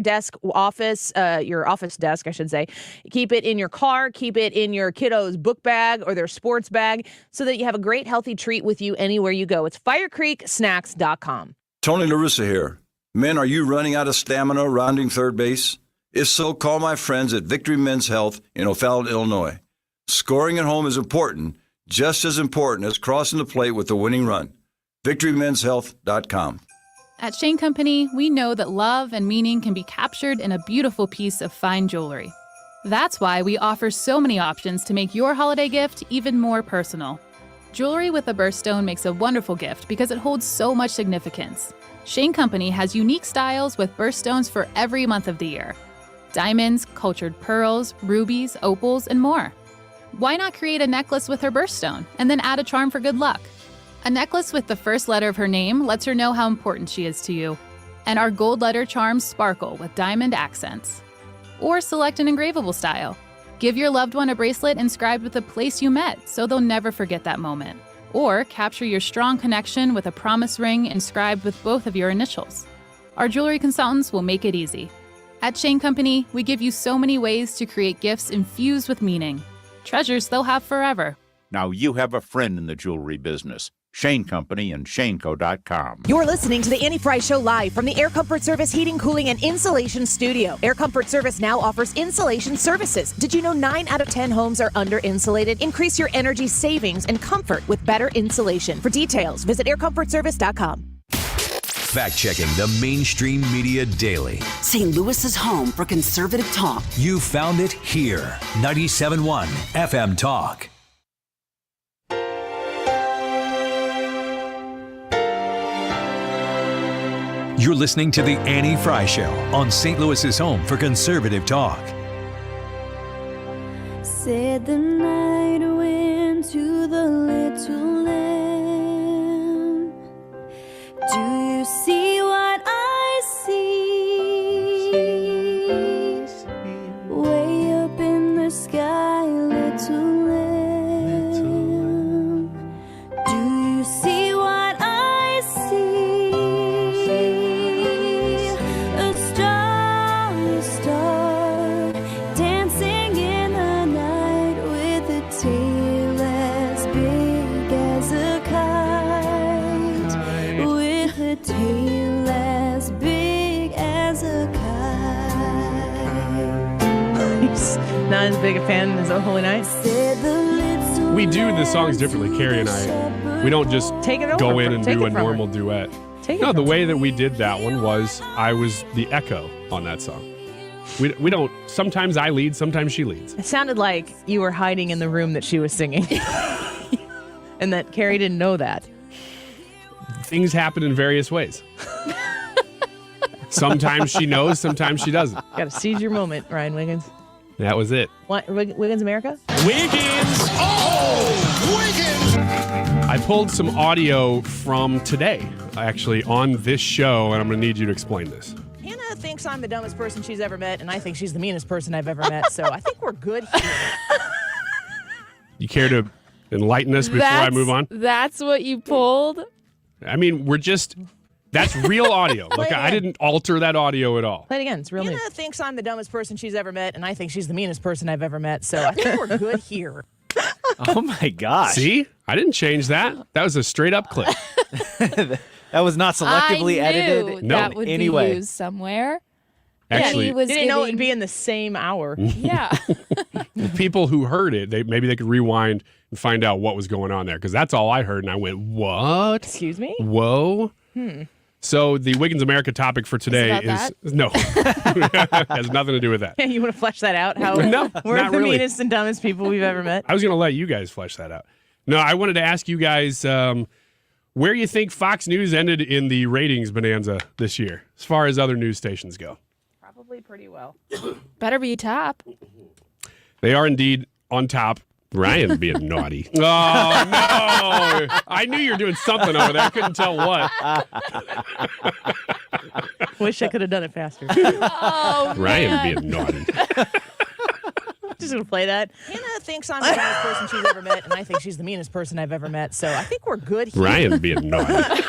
Speaker 2: office desk, I should say. Keep it in your car. Keep it in your kiddo's book bag or their sports bag so that you have a great healthy treat with you anywhere you go. It's firecreeksnacks.com.
Speaker 5: Tony LaRussa here. Men, are you running out of stamina rounding third base? If so, call my friends at Victory Men's Health in O'Fallon, Illinois. Scoring at home is important, just as important as crossing the plate with the winning run. VictoryMen'sHealth.com.
Speaker 23: At Shane Company, we know that love and meaning can be captured in a beautiful piece of fine jewelry. That's why we offer so many options to make your holiday gift even more personal. Jewelry with a birthstone makes a wonderful gift because it holds so much significance. Shane Company has unique styles with birthstones for every month of the year. Diamonds, cultured pearls, rubies, opals, and more. Why not create a necklace with her birthstone and then add a charm for good luck? A necklace with the first letter of her name lets her know how important she is to you. And our gold letter charms sparkle with diamond accents. Or select an engravable style. Give your loved one a bracelet inscribed with the place you met so they'll never forget that moment. Or capture your strong connection with a promise ring inscribed with both of your initials. Our jewelry consultants will make it easy. At Shane Company, we give you so many ways to create gifts infused with meaning. Treasures they'll have forever.
Speaker 10: Now you have a friend in the jewelry business. Shane Company and ShaneCo.com.
Speaker 2: You're listening to the Annie Fry Show live from the Air Comfort Service Heating, Cooling, and Insulation Studio. Air Comfort Service now offers insulation services. Did you know 9 out of 10 homes are under-insulated? Increase your energy savings and comfort with better insulation. For details, visit aircomfortservice.com.
Speaker 16: Fact-checking the mainstream media daily.
Speaker 24: St. Louis's home for conservative talk.
Speaker 16: You found it here. 97.1 FM Talk. You're listening to The Annie Fry Show on St. Louis's home for conservative talk.
Speaker 13: Said the night went to the little lamb. Do you see what I see? Way up in the sky, little lamb. Do you see what I see? A star, dancing in the night with a tail as big as a kite. With a tail as big as a kite.
Speaker 2: He's not as big a fan as Oh Holy Night.
Speaker 25: We do the songs differently, Carrie and I. We don't just go in and do a normal duet. No, the way that we did that one was I was the echo on that song. We don't, sometimes I lead, sometimes she leads.
Speaker 2: It sounded like you were hiding in the room that she was singing. And that Carrie didn't know that.
Speaker 25: Things happen in various ways. Sometimes she knows, sometimes she doesn't.
Speaker 2: Got to seize your moment, Ryan Wiggins.
Speaker 25: That was it.
Speaker 2: What, Wiggins America?
Speaker 25: Wiggins! Oh, Wiggins! I pulled some audio from today, actually, on this show, and I'm going to need you to explain this.
Speaker 2: Hannah thinks I'm the dumbest person she's ever met, and I think she's the meanest person I've ever met. So I think we're good here.
Speaker 25: You care to enlighten us before I move on?
Speaker 17: That's what you pulled?
Speaker 25: I mean, that's real audio. Like, I didn't alter that audio at all.
Speaker 2: Play it again. It's real news. Hannah thinks I'm the dumbest person she's ever met, and I think she's the meanest person I've ever met. So I think we're good here.
Speaker 6: Oh, my gosh.
Speaker 25: See? I didn't change that. That was a straight-up clip.
Speaker 6: That was not selectively edited
Speaker 17: No, that would be used somewhere.
Speaker 25: Actually,
Speaker 17: he was
Speaker 2: didn't know it would be in the same hour.
Speaker 17: Yeah.
Speaker 25: The people who heard it, maybe they could rewind and find out what was going on there, because that's all I heard, and I went, what?
Speaker 2: Excuse me?
Speaker 25: Whoa. So the Wiggins America topic for today is no. Has nothing to do with that.
Speaker 2: You want to flesh that out? How
Speaker 25: No,
Speaker 2: we're
Speaker 25: not
Speaker 2: the
Speaker 25: really.
Speaker 2: meanest and dumbest people we've ever met?
Speaker 25: I was going to let you guys flesh that out. No, I wanted to ask you guys where you think Fox News ended in the ratings bonanza this year, as far as other news stations go.
Speaker 2: Probably pretty well.
Speaker 17: Better be top.
Speaker 25: They are indeed on top. Ryan being naughty. Oh, no. I knew you were doing something over there. I couldn't tell what.
Speaker 2: Wish I could have done it faster.
Speaker 17: Oh,
Speaker 25: Ryan being naughty.
Speaker 2: Just going to play that. Hannah thinks I'm the dumbest person she's ever met, and I think she's the meanest person I've ever met. So I think we're good here.
Speaker 25: Ryan being naughty.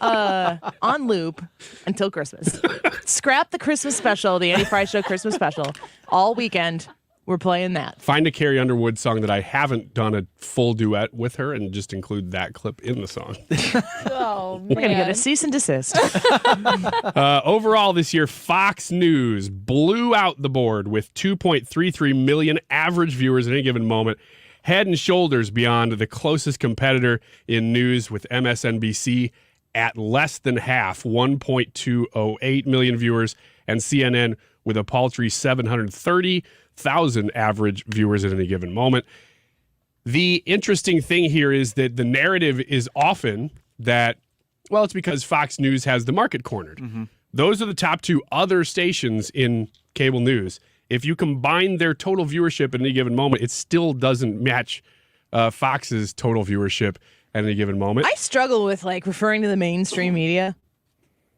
Speaker 2: On loop until Christmas. Scrap the Christmas special, the Annie Fry Show Christmas special. All weekend, we're playing that.
Speaker 25: Find a Carrie Underwood song that I haven't done a full duet with her and just include that clip in the song.
Speaker 17: Oh, man.
Speaker 2: We're going to get a cease and desist.
Speaker 25: Overall this year, Fox News blew out the board with 2.33 million average viewers at any given moment, head and shoulders beyond the closest competitor in news with MSNBC at less than half, 1.208 million viewers, and CNN with a paltry 730,000 average viewers at any given moment. The interesting thing here is that the narrative is often that, well, it's because Fox News has the market cornered.
Speaker 6: Mm-hmm.
Speaker 25: Those are the top two other stations in cable news. If you combine their total viewership at any given moment, it still doesn't match Fox's total viewership at any given moment.
Speaker 2: I struggle with referring to the mainstream media.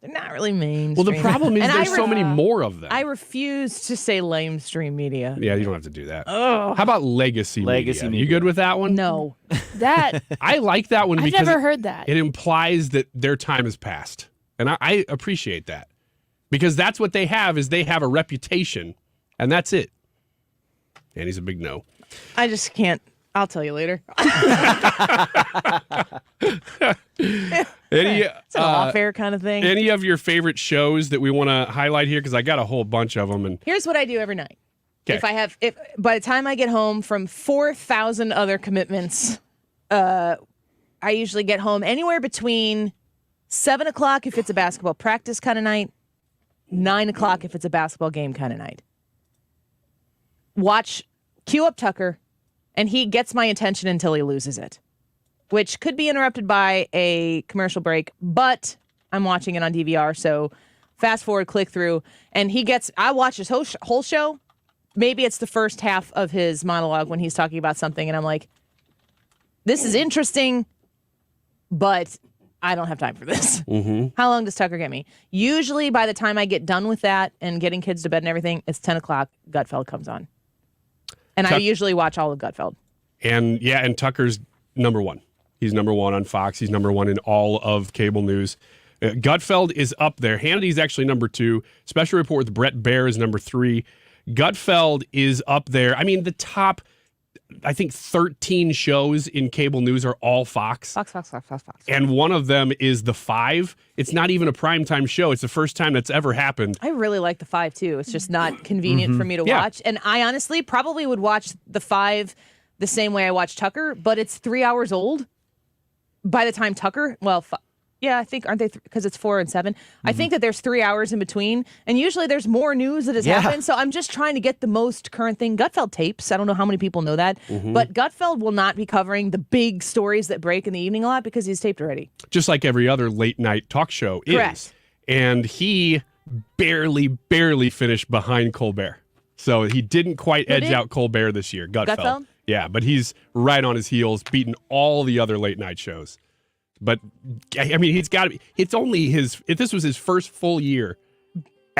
Speaker 2: They're not really mainstream.
Speaker 25: Well, the problem is
Speaker 2: And
Speaker 25: there's so many more of them.
Speaker 2: I refuse to say lamestream media.
Speaker 25: Yeah, you don't have to do that.
Speaker 2: Oh.
Speaker 25: How about legacy media? You good with that one?
Speaker 2: No.
Speaker 17: That
Speaker 25: I like that one
Speaker 17: I've
Speaker 25: because
Speaker 17: never heard that.
Speaker 25: It implies that their time has passed. And I appreciate that. Because that's what they have, is they have a reputation, and that's it. And he's a big no.
Speaker 2: I just can't. I'll tell you later. It's an off-air kind of thing.
Speaker 25: Any of your favorite shows that we want to highlight here? Because I got a whole bunch of them. And
Speaker 2: Here's what I do every night.
Speaker 25: 'Kay.
Speaker 2: If by the time I get home from 4,000 other commitments, I usually get home anywhere between 7 o'clock if it's a basketball practice kind of night, 9 o'clock if it's a basketball game kind of night. Cue up Tucker, and he gets my attention until he loses it, which could be interrupted by a commercial break, but I'm watching it on DVR, so fast forward, click through, and I watch his whole show. Maybe it's the first half of his monologue when he's talking about something, and I'm like, this is interesting, but I don't have time for this.
Speaker 25: Mm-hmm.
Speaker 2: How long does Tucker get me? Usually by the time I get done with that and getting kids to bed and everything, it's 10 o'clock, Gutfeld comes on. And I usually watch all of Gutfeld.
Speaker 25: And Tucker's number one. He's number one on Fox. He's number one in all of cable news. Gutfeld is up there. Hannity's actually number 2. Special Report with Brett Baer is number 3. Gutfeld is up there. I mean, the top, I think, 13 shows in cable news are all Fox.
Speaker 2: Fox.
Speaker 25: And one of them is The Five. It's not even a primetime show. It's the first time that's ever happened.
Speaker 2: I really like The Five, too. It's just not convenient for me to watch. And I honestly probably would watch The Five the same way I watch Tucker, but it's 3 hours old by the time Tucker, I think, aren't they, because it's 4 and 7. I think that there's 3 hours in between, and usually there's more news that has happened, so I'm just trying to get the most current thing. Gutfeld tapes, I don't know how many people know that, but Gutfeld will not be covering the big stories that break in the evening a lot because he's taped already.
Speaker 25: Just like every other late night talk show
Speaker 2: Correct.
Speaker 25: is. And he barely finished behind Colbert. So he didn't quite edge out Colbert this year, Gutfeld. Yeah, but he's right on his heels, beating all the other late night shows. But I mean, he's got to be. It's only if this was his first full year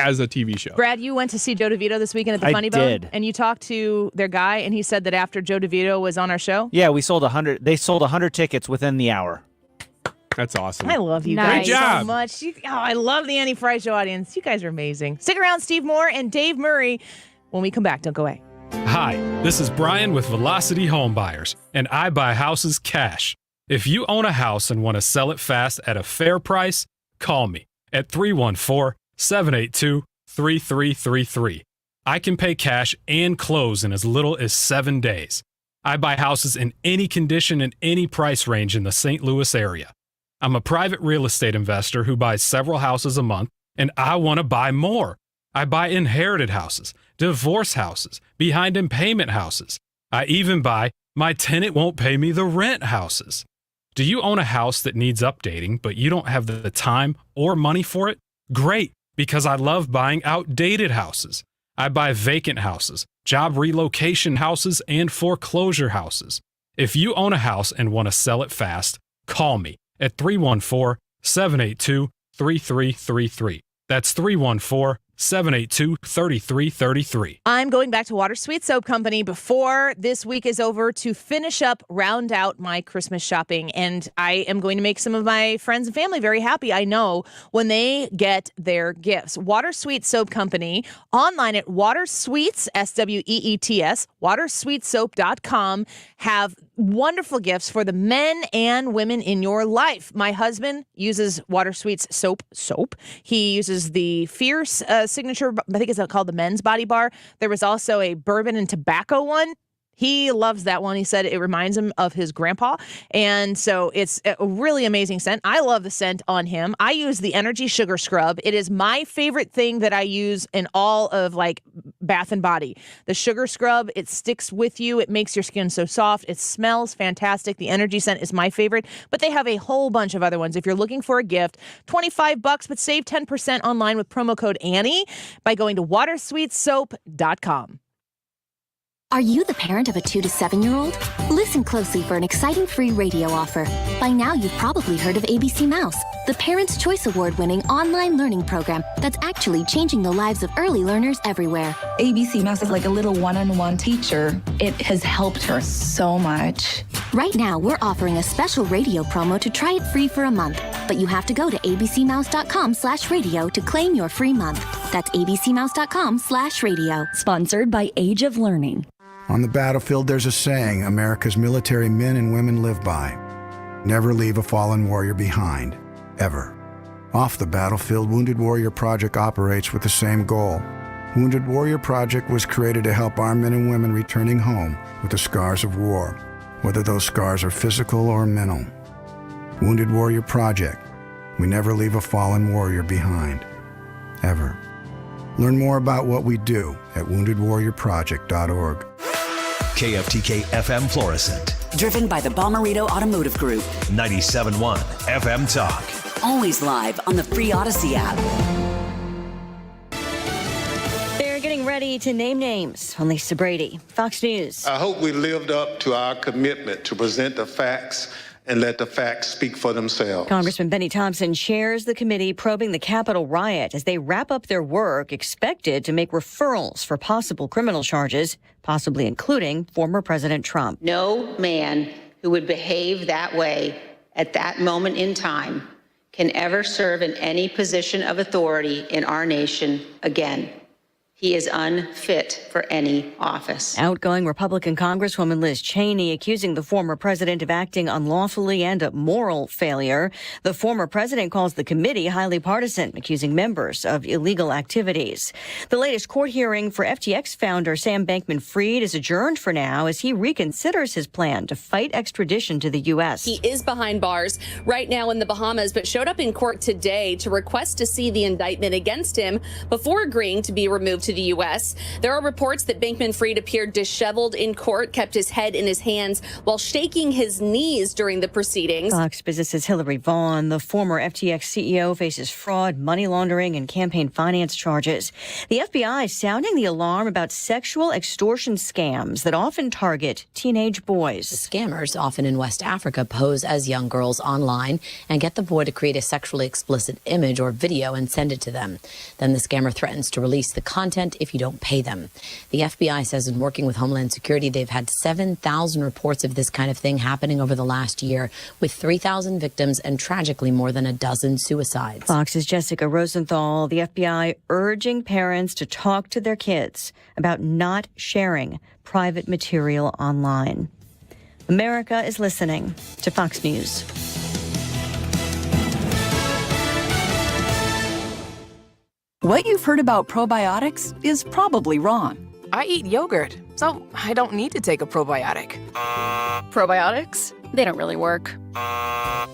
Speaker 25: as a TV show.
Speaker 2: Brad, you went to see Joe DeVito this weekend at the
Speaker 6: I
Speaker 2: Funny Bone,
Speaker 6: did.
Speaker 2: and you talked to their guy, and he said that after Joe DeVito was on our show.
Speaker 6: Yeah, we sold 100. They sold 100 tickets within the hour.
Speaker 25: That's awesome.
Speaker 2: I love you
Speaker 6: Nice.
Speaker 2: guys
Speaker 6: Great job.
Speaker 2: so much. I love the Annie Fry Show audience. You guys are amazing. Stick around, Steve Moore and Dave Murray. When we come back, don't go away.
Speaker 7: Hi, this is Brian with Velocity Home Buyers, and I buy houses cash. If you own a house and want to sell it fast at a fair price, call me at 314-782-3333. I can pay cash and close in as little as 7 days. I buy houses in any condition and any price range in the St. Louis area. I'm a private real estate investor who buys several houses a month, and I want to buy more. I buy inherited houses, divorce houses, behind in payment houses. I even buy my tenant won't pay me the rent houses. Do you own a house that needs updating, but you don't have the time or money for it? Great, because I love buying outdated houses. I buy vacant houses, job relocation houses, and foreclosure houses. If you own a house and want to sell it fast, call me at 314-782-3333. That's 314-782-3333.
Speaker 2: I'm going back to Water Sweet Soap Company before this week is over to finish up, round out my Christmas shopping. And I am going to make some of my friends and family very happy, I know, when they get their gifts. Water Sweet Soap Company, online at Watersweets, S-W-E-E-T-S, watersweetsoap.com, have wonderful gifts for the men and women in your life. My husband uses Water Sweets soap. He uses the Fierce signature, I think it's called the men's body bar. There was also a bourbon and tobacco one. He loves that one. He said it reminds him of his grandpa. And so it's a really amazing scent. I love the scent on him. I use the Energy Sugar Scrub. It is my favorite thing that I use in all of like Bath and Body. The Sugar Scrub, it sticks with you. It makes your skin so soft. It smells fantastic. The Energy scent is my favorite, but they have a whole bunch of other ones. If you're looking for a gift, $25, but save 10% online with promo code Annie by going to watersweetsoap.com.
Speaker 8: Are you the parent of a 2 to 7-year-old? Listen closely for an exciting free radio offer. By now, you've probably heard of ABC Mouse, the Parents' Choice Award-winning online learning program that's actually changing the lives of early learners everywhere.
Speaker 9: ABC Mouse is like a little one-on-one teacher. It has helped her so much.
Speaker 8: Right now, we're offering a special radio promo to try it free for a month. But you have to go to abcmouse.com/radio to claim your free month. That's abcmouse.com/radio.
Speaker 12: Sponsored by Age of Learning.
Speaker 14: On the battlefield, there's a saying America's military men and women live by. Never leave a fallen warrior behind, ever. Off the battlefield, Wounded Warrior Project operates with the same goal. Wounded Warrior Project was created to help our men and women returning home with the scars of war, whether those scars are physical or mental. Wounded Warrior Project. We never leave a fallen warrior behind, ever. Learn more about what we do at woundedwarriorproject.org.
Speaker 26: KFTK FM Florissant.
Speaker 24: Driven by the Bommarito Automotive Group.
Speaker 26: 97.1 FM Talk.
Speaker 24: Always live on the free Odyssey app.
Speaker 12: They're getting ready to name names. On Lisa Brady, Fox News.
Speaker 27: I hope we lived up to our commitment to present the facts and let the facts speak for themselves.
Speaker 12: Congressman Benny Thompson chairs the committee probing the Capitol riot as they wrap up their work, expected to make referrals for possible criminal charges, possibly including former President Trump.
Speaker 28: No man who would behave that way at that moment in time can ever serve in any position of authority in our nation again. He is unfit for any office.
Speaker 12: Outgoing Republican Congresswoman Liz Cheney accusing the former president of acting unlawfully and a moral failure. The former president calls the committee highly partisan, accusing members of illegal activities. The latest court hearing for FTX founder Sam Bankman-Fried is adjourned for now as he reconsiders his plan to fight extradition to the U.S.
Speaker 29: He is behind bars right now in the Bahamas, but showed up in court today to request to see the indictment against him before agreeing to be removed to to the U.S. There are reports that Bankman-Fried appeared disheveled in court, kept his head in his hands while shaking his knees during the proceedings.
Speaker 12: Fox Business's Hillary Vaughn, the former FTX CEO, faces fraud, money laundering, and campaign finance charges. The FBI is sounding the alarm about sexual extortion scams that often target teenage boys.
Speaker 1: The scammers, often in West Africa, pose as young girls online and get the boy to create a sexually explicit image or video and send it to them. Then the scammer threatens to release the content if you don't pay them. The FBI says in working with Homeland Security, they've had 7,000 reports of this kind of thing happening over the last year, with 3,000 victims and tragically more than a dozen suicides.
Speaker 12: Fox's Jessica Rosenthal, the FBI urging parents to talk to their kids about not sharing private material online. America is listening to Fox News.
Speaker 3: What you've heard about probiotics is probably wrong.
Speaker 11: I eat yogurt, so I don't need to take a probiotic. Probiotics? They don't really work.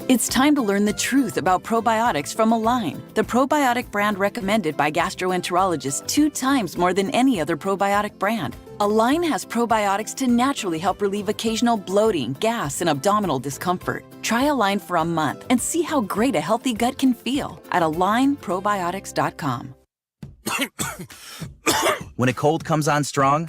Speaker 3: It's time to learn the truth about probiotics from Align, the probiotic brand recommended by gastroenterologists 2 times more than any other probiotic brand. Align has probiotics to naturally help relieve occasional bloating, gas, and abdominal discomfort. Try Align for a month and see how great a healthy gut can feel at AlignProbiotics.com.
Speaker 15: When a cold comes on strong,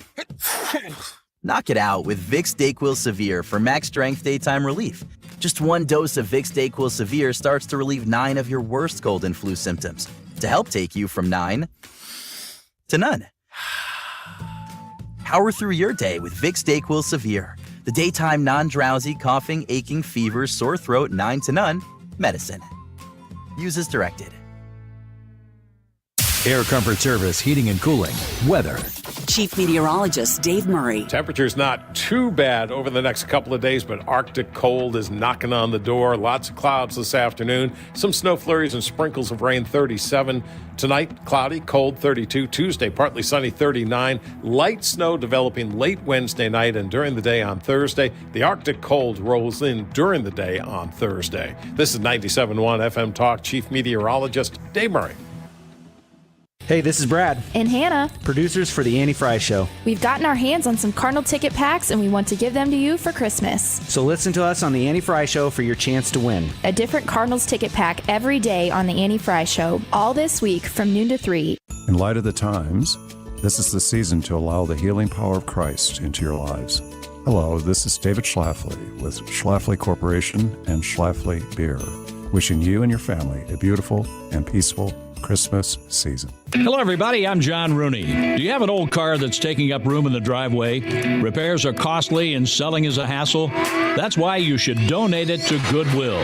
Speaker 15: knock it out with Vicks DayQuil Severe for max strength daytime relief. Just 1 dose of Vicks DayQuil Severe starts to relieve 9 of your worst cold and flu symptoms to help take you from 9 to none. Power through your day with Vicks DayQuil Severe, the daytime non-drowsy, coughing, aching, fever, sore throat, 9 to none medicine. Use as directed.
Speaker 16: Air Comfort Service, heating and cooling, weather.
Speaker 24: Chief Meteorologist Dave Murray.
Speaker 18: Temperature's not too bad over the next couple of days, but Arctic cold is knocking on the door. Lots of clouds this afternoon. Some snow flurries and sprinkles of rain, 37. Tonight, cloudy, cold, 32. Tuesday, partly sunny, 39. Light snow developing late Wednesday night and during the day on Thursday. The Arctic cold rolls in during the day on Thursday. This is 97.1 FM Talk. Chief Meteorologist Dave Murray.
Speaker 6: Hey, this is Brad.
Speaker 17: And Hannah.
Speaker 6: Producers for the Annie Fry Show.
Speaker 17: We've gotten our hands on some Cardinal ticket packs and we want to give them to you for Christmas.
Speaker 6: So listen to us on the Annie Fry Show for your chance to win.
Speaker 17: A different Cardinals ticket pack every day on the Annie Fry Show, all this week from noon to 3.
Speaker 19: In light of the times, this is the season to allow the healing power of Christ into your lives. Hello, this is David Schlafly with Schlafly Corporation and Schlafly Beer, wishing you and your family a beautiful and peaceful Christmas season.
Speaker 20: Hello, everybody. I'm John Rooney. Do you have an old car that's taking up room in the driveway? Repairs are costly and selling is a hassle? That's why you should donate it to Goodwill.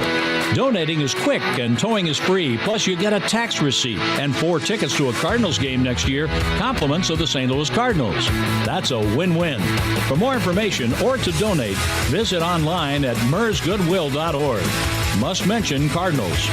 Speaker 20: Donating is quick and towing is free. Plus, you get a tax receipt and 4 tickets to a Cardinals game next year, compliments of the St. Louis Cardinals. That's a win-win. For more information or to donate, visit online at mersgoodwill.org. Must mention Cardinals.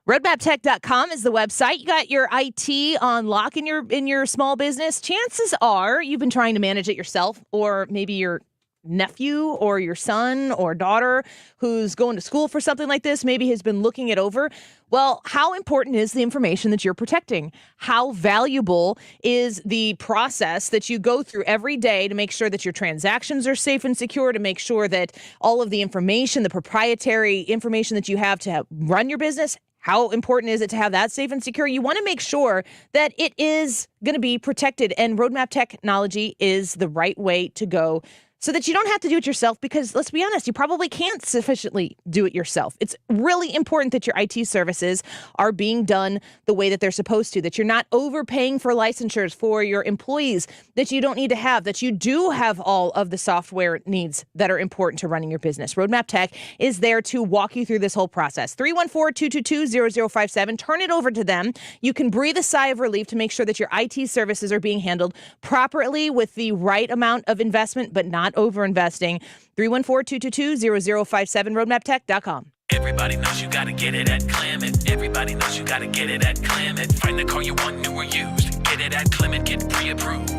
Speaker 2: Roadmaptech.com is the website. You got your IT on lock in your small business. Chances are you've been trying to manage it yourself, or maybe your nephew or your son or daughter who's going to school for something like this maybe has been looking it over. Well, how important is the information that you're protecting? How valuable is the process that you go through every day to make sure that your transactions are safe and secure, to make sure that all of the information, the proprietary information that you have to run your business, how important is it to have that safe and secure? You want to make sure that it is going to be protected, and Roadmap Technology is the right way to go so that you don't have to do it yourself, because let's be honest, you probably can't sufficiently do it yourself. It's really important that your IT services are being done the way that they're supposed to, that you're not overpaying for licensures for your employees that you don't need to have, that you do have all of the software needs that are important to running your business. Roadmap Tech is there to walk you through this whole process. 314-222-0057. Turn it over to them. You can breathe a sigh of relief to make sure that your IT services are being handled properly with the right amount of investment, but not over-investing. 314-222-0057, roadmaptech.com.
Speaker 21: Everybody knows you gotta get it at Clement. Everybody knows you gotta get it at Clement. Find the car you want, new or used. Get it at Clement, get pre-approved.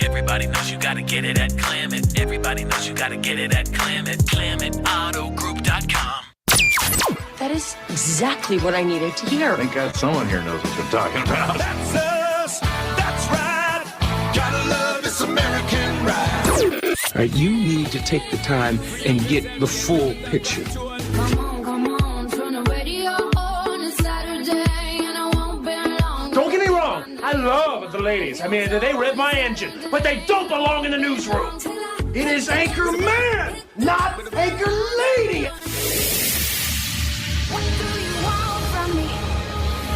Speaker 21: Everybody knows you gotta get it at Clement. Everybody knows you gotta get it at Clement. ClementAutoGroup.com.
Speaker 4: That is exactly what I needed to hear.
Speaker 5: Thank God someone here knows what they're talking about.
Speaker 7: That's us. That's right. Gotta love this American ride.
Speaker 9: All right, you need to take the time and get the full picture.
Speaker 5: Don't get me wrong. I love the ladies. I mean, they rev my engine, but they don't belong in the newsroom. It is Anchor Man, not Anchor Lady.
Speaker 10: What do you want from me?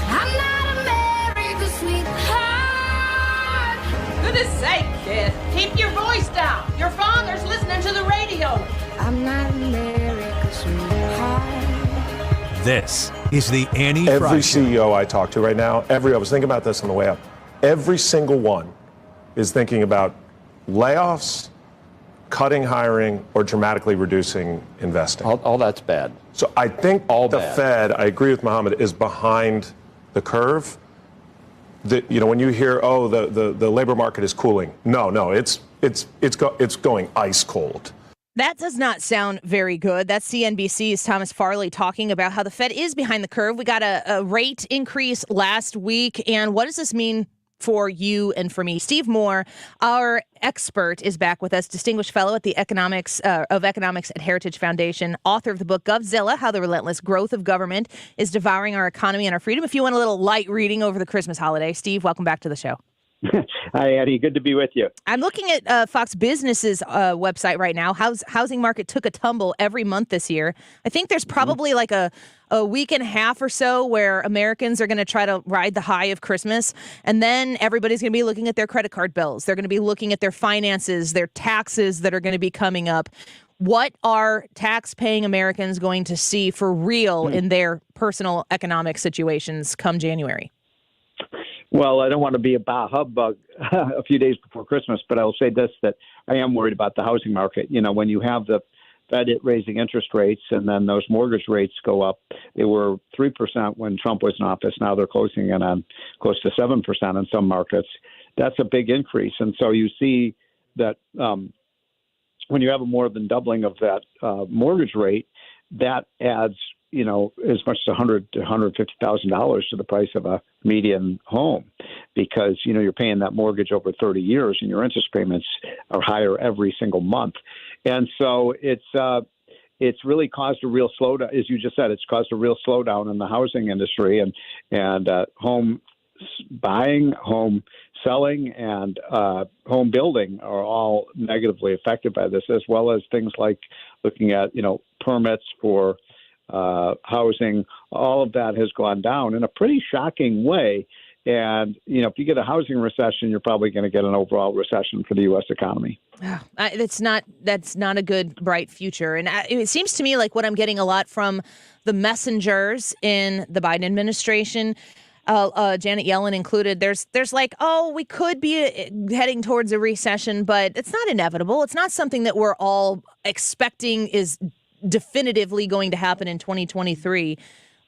Speaker 10: I'm not America's sweetheart.
Speaker 13: Goodness sake, kid. Keep your voice down. Your father's listening to the radio.
Speaker 10: I'm not America's sweetheart.
Speaker 26: This is the Annie
Speaker 22: Every
Speaker 26: Fry Show.
Speaker 22: CEO I talk to right now, I was thinking about this on the way up. Every single one is thinking about layoffs, cutting hiring, or dramatically reducing investing.
Speaker 23: All that's bad.
Speaker 22: So I think Fed, I agree with Mohammed, is behind the curve. When you hear, the labor market is cooling. No, it's going ice cold.
Speaker 2: That does not sound very good. That's CNBC's Thomas Farley talking about how the Fed is behind the curve. We got a rate increase last week. And what does this mean for you and for me? Steve Moore, our expert, is back with us, distinguished fellow at the Economics at Heritage Foundation, author of the book Govzilla, How the Relentless Growth of Government is Devouring Our Economy and Our Freedom. If you want a little light reading over the Christmas holiday, Steve, welcome back to the show.
Speaker 25: Hi, Eddie. Good to be with you.
Speaker 2: I'm looking at Fox Business's website right now. Housing market took a tumble every month this year. I think there's probably like a week and a half or so where Americans are going to try to ride the high of Christmas. And then everybody's going to be looking at their credit card bills. They're going to be looking at their finances, their taxes that are going to be coming up. What are tax-paying Americans going to see for real in their personal economic situations come January?
Speaker 25: Well, I don't want to be a bah humbug a few days before Christmas, but I will say this, that I am worried about the housing market. When you have the Fed raising interest rates and then those mortgage rates go up, they were 3% when Trump was in office. Now they're closing in on close to 7% in some markets. That's a big increase. And so you see that when you have a more than doubling of that mortgage rate, that adds as much as $100,000 to $150,000 to the price of a median home, because you're paying that mortgage over 30 years, and your interest payments are higher every single month, and so it's really caused a real slowdown. As you just said, it's caused a real slowdown in the housing industry, and home buying, home selling, and home building are all negatively affected by this, as well as things like looking at permits for housing. All of that has gone down in a pretty shocking way. And, if you get a housing recession, you're probably going to get an overall recession for the U.S. economy.
Speaker 2: That's not a good, bright future. And it seems to me like what I'm getting a lot from the messengers in the Biden administration, Janet Yellen included, there's like, we could be heading towards a recession, but it's not inevitable. It's not something that we're all expecting is definitively going to happen in 2023.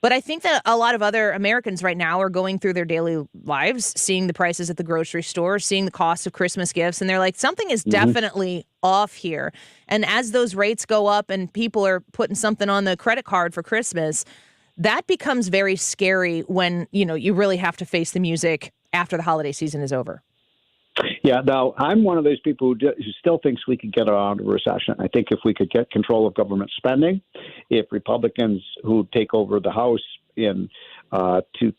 Speaker 2: But I think that a lot of other Americans right now are going through their daily lives, seeing the prices at the grocery store, seeing the cost of Christmas gifts, and they're like, something is definitely off here. And as those rates go up and people are putting something on the credit card for Christmas, that becomes very scary when, you really have to face the music after the holiday season is over.
Speaker 25: Yeah, now I'm one of those people who still thinks we could get around a recession. I think if we could get control of government spending, if Republicans who take over the House in 30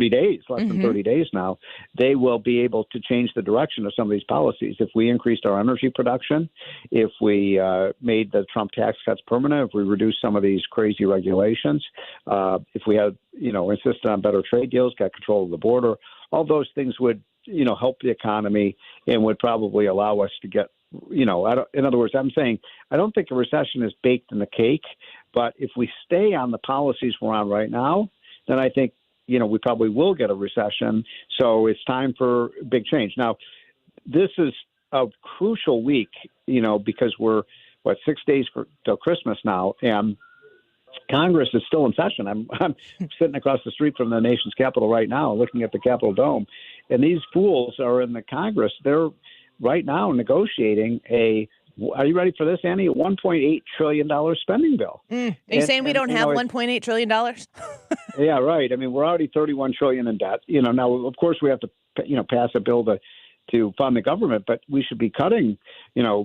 Speaker 25: days, less than 30 days now, they will be able to change the direction of some of these policies. If we increased our energy production, if we made the Trump tax cuts permanent, if we reduced some of these crazy regulations, if we had, insisted on better trade deals, got control of the border, all those things would help the economy and would probably allow us to get, in other words, I'm saying I don't think a recession is baked in the cake, but if we stay on the policies we're on right now, then I think, we probably will get a recession. So it's time for big change. Now, this is a crucial week, because we're, 6 days till Christmas now, and Congress is still in session. I'm sitting across the street from the nation's capital right now, looking at the Capitol Dome, and these fools are in the Congress. They're right now negotiating a Are you ready for this, Annie? $1.8 trillion spending bill.
Speaker 2: Are you saying we don't have $1.8 trillion?
Speaker 25: Yeah, right. I mean, we're already $31 trillion in debt. Now, of course, we have to, pass a bill to fund the government, but we should be cutting, a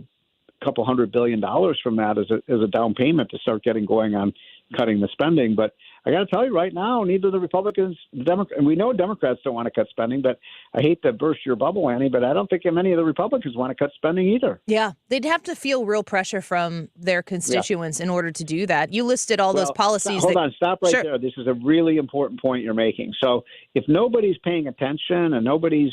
Speaker 25: couple $100 billion from that as a down payment to start getting going on cutting the spending. But I got to tell you right now, neither the Republicans, and we know Democrats don't want to cut spending, but I hate to burst your bubble, Annie, but I don't think many of the Republicans want to cut spending either.
Speaker 2: Yeah, they'd have to feel real pressure from their constituents in order to do that. You listed all those policies.
Speaker 25: Stop right there. This is a really important point you're making. So if nobody's paying attention and nobody's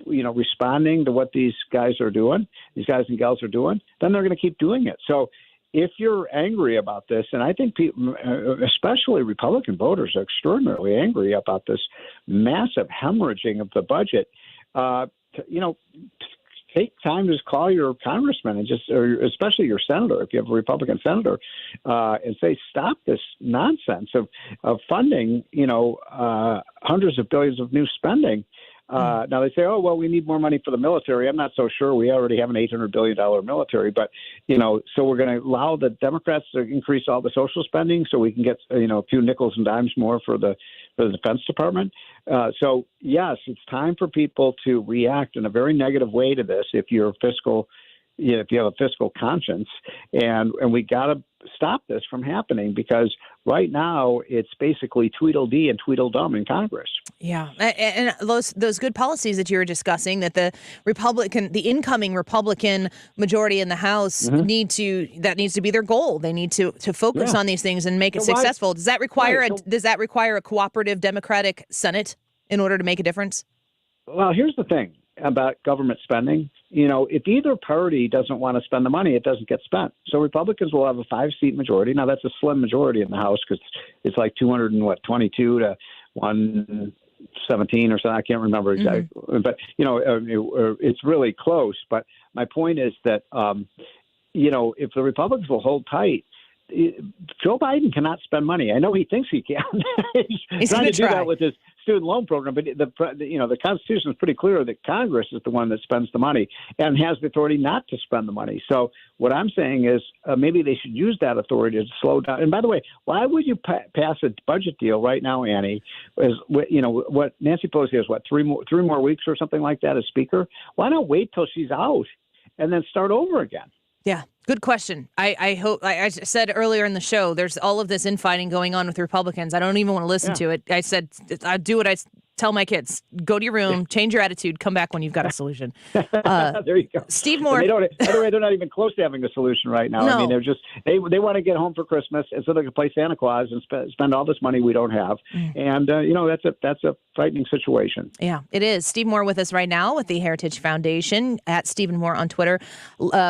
Speaker 25: responding to what these guys and gals are doing, then they're going to keep doing it. So if you're angry about this, and I think people, especially Republican voters, are extraordinarily angry about this massive hemorrhaging of the budget, take time to just call your congressman and or especially your senator, if you have a Republican senator, and say, stop this nonsense of funding, hundreds of billions of new spending. Now they say, oh, well, we need more money for the military. I'm not so sure. We already have an $800 billion military, but, so we're going to allow the Democrats to increase all the social spending so we can get, a few nickels and dimes more for the Defense Department. So yes, it's time for people to react in a very negative way to this. If you have a fiscal conscience, and we got to stop this from happening, because right now it's basically Tweedledee and Tweedledum in Congress.
Speaker 2: Yeah, and those good policies that you were discussing, that the incoming Republican majority in the House needs to be their goal. They need to focus on these things and make it successful. Does that require a cooperative Democratic Senate in order to make a difference?
Speaker 25: Well, here's the thing about government spending. If either party doesn't want to spend the money, it doesn't get spent. So Republicans will have a 5-seat majority. Now, that's a slim majority in the House because it's like 222 to 117 or something. I can't remember exactly. But, it's really close. But my point is that, if the Republicans will hold tight, Joe Biden cannot spend money. I know he thinks he can. He's trying to do that with his student loan program, but the Constitution is pretty clear that Congress is the one that spends the money and has the authority not to spend the money. So what I'm saying is maybe they should use that authority to slow down. And by the way, why would you pass a budget deal right now, Annie? What Nancy Pelosi has, three more weeks or something like that as Speaker? Why not wait till she's out and then start over again?
Speaker 2: Yeah, good question. I hope, I said earlier in the show, there's all of this infighting going on with Republicans. I don't even want to listen to it. I said, I do what I tell my kids. Go to your room, change your attitude, come back when you've got a solution.
Speaker 25: There you go.
Speaker 2: Steve Moore.
Speaker 25: By the way, they're not even close to having a solution right now.
Speaker 2: No.
Speaker 25: I mean, they're just, they want to get home for Christmas, and so they can play Santa Claus and spend all this money we don't have. And, that's a frightening situation.
Speaker 2: Yeah, it is. Steve Moore with us right now with the Heritage Foundation, at Stephen Moore on Twitter.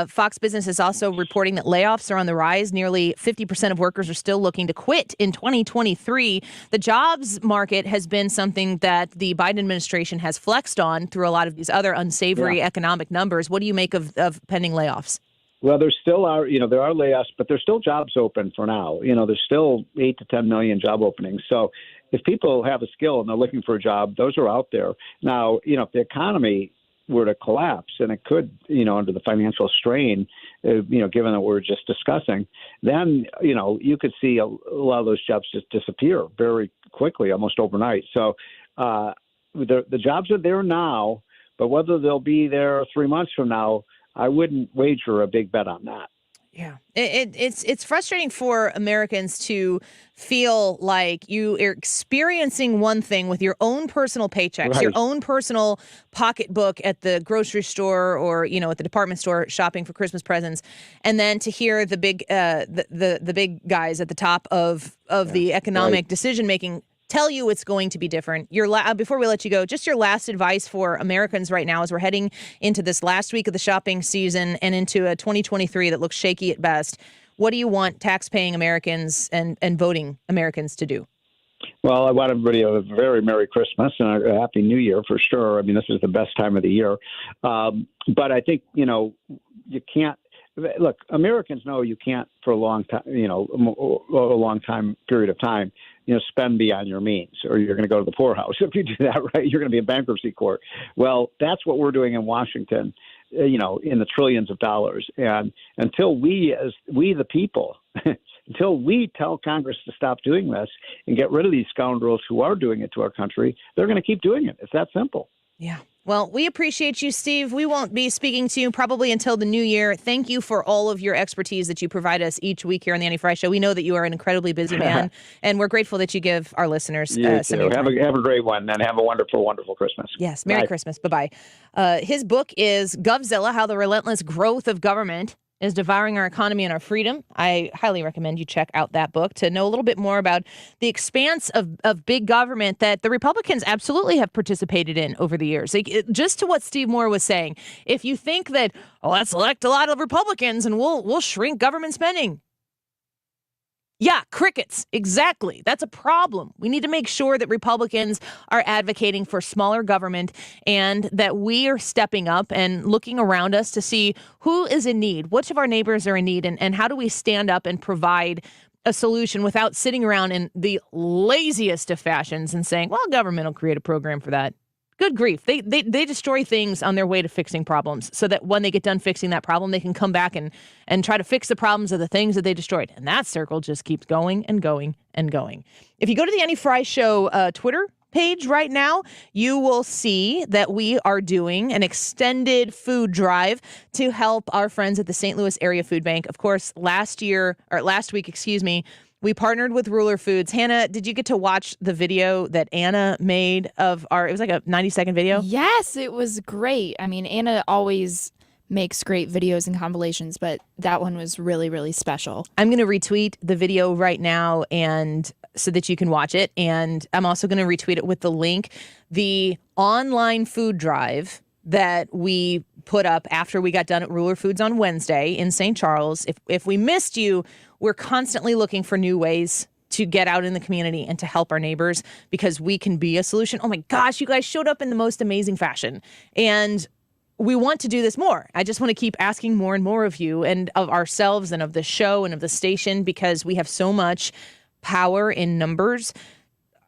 Speaker 2: Fox Business is also reporting that layoffs are on the rise. Nearly 50% of workers are still looking to quit in 2023. The jobs market has been something that the Biden administration has flexed on through a lot of these other unsavory economic numbers. What do you make of pending layoffs?
Speaker 25: Well, there still are, there are layoffs, but there's still jobs open for now. There's still 8 to 10 million job openings. So if people have a skill and they're looking for a job, those are out there. Now, if the economy were to collapse, and it could, under the financial strain, given that we're just discussing, then, you could see a lot of those jobs just disappear very quickly, almost overnight. So the jobs are there now, but whether they'll be there 3 months from now, I wouldn't wager a big bet on that.
Speaker 2: Yeah, it's frustrating for Americans to feel like you are experiencing one thing with your own personal paychecks, your own personal pocketbook at the grocery store or at the department store shopping for Christmas presents, and then to hear the big the big guys at the top of the economic decision making tell you it's going to be different. Before we let you go, just your last advice for Americans right now as we're heading into this last week of the shopping season and into a 2023 that looks shaky at best. What do you want tax-paying Americans and voting Americans to do?
Speaker 25: Well, I want everybody a very Merry Christmas and a Happy New Year for sure. I mean, this is the best time of the year. But I think, you can't. Look, Americans know you can't for a long time, a long time period of time, spend beyond your means, or you're going to go to the poorhouse. If you do that, right, you're going to be in bankruptcy court. Well, that's what we're doing in Washington. in the trillions of dollars. And until we the people, until we tell Congress to stop doing this and get rid of these scoundrels who are doing it to our country, they're going to keep doing it. It's that simple.
Speaker 2: Yeah. Well, we appreciate you, Steve. We won't be speaking to you probably until the new year. Thank you for all of your expertise that you provide us each week here on the Annie Fry Show. We know that you are an incredibly busy man, and we're grateful that you give our listeners some
Speaker 25: You
Speaker 2: of
Speaker 25: too.
Speaker 2: your
Speaker 25: Have
Speaker 2: time.
Speaker 25: a great one, and have a wonderful, wonderful Christmas.
Speaker 2: Yes. Merry
Speaker 25: Bye.
Speaker 2: Christmas. Bye-bye. His book is Govzilla, How the Relentless Growth of Government is Devouring Our Economy and Our Freedom. I highly recommend you check out that book to know a little bit more about the expanse of big government that the Republicans absolutely have participated in over the years. Just to what Steve Moore was saying, if you think that, let's elect a lot of Republicans and we'll shrink government spending. Yeah, crickets. Exactly. That's a problem. We need to make sure that Republicans are advocating for smaller government and that we are stepping up and looking around us to see who is in need, which of our neighbors are in need, and how do we stand up and provide a solution without sitting around in the laziest of fashions and saying, well, government will create a program for that. Good grief. They destroy things on their way to fixing problems so that when they get done fixing that problem, they can come back and try to fix the problems of the things that they destroyed. And that circle just keeps going and going and going. If you go to the Annie Fry Show Twitter page right now, you will see that we are doing an extended food drive to help our friends at the St. Louis Area Food Bank. Of course, last week, we partnered with Ruler Foods. Hannah, did you get to watch the video that Anna made of it was like a 90-second video?
Speaker 17: Yes, it was great. I mean, Anna always makes great videos and compilations, but that one was really, really special.
Speaker 2: I'm going to retweet the video right now and so that you can watch it. And I'm also going to retweet it with the link. The online food drive that we put up after we got done at Ruler Foods on Wednesday in St. Charles. If we missed you, we're constantly looking for new ways to get out in the community and to help our neighbors because we can be a solution. Oh my gosh, you guys showed up in the most amazing fashion. And we want to do this more. I just want to keep asking more and more of you and of ourselves and of the show and of the station because we have so much power in numbers.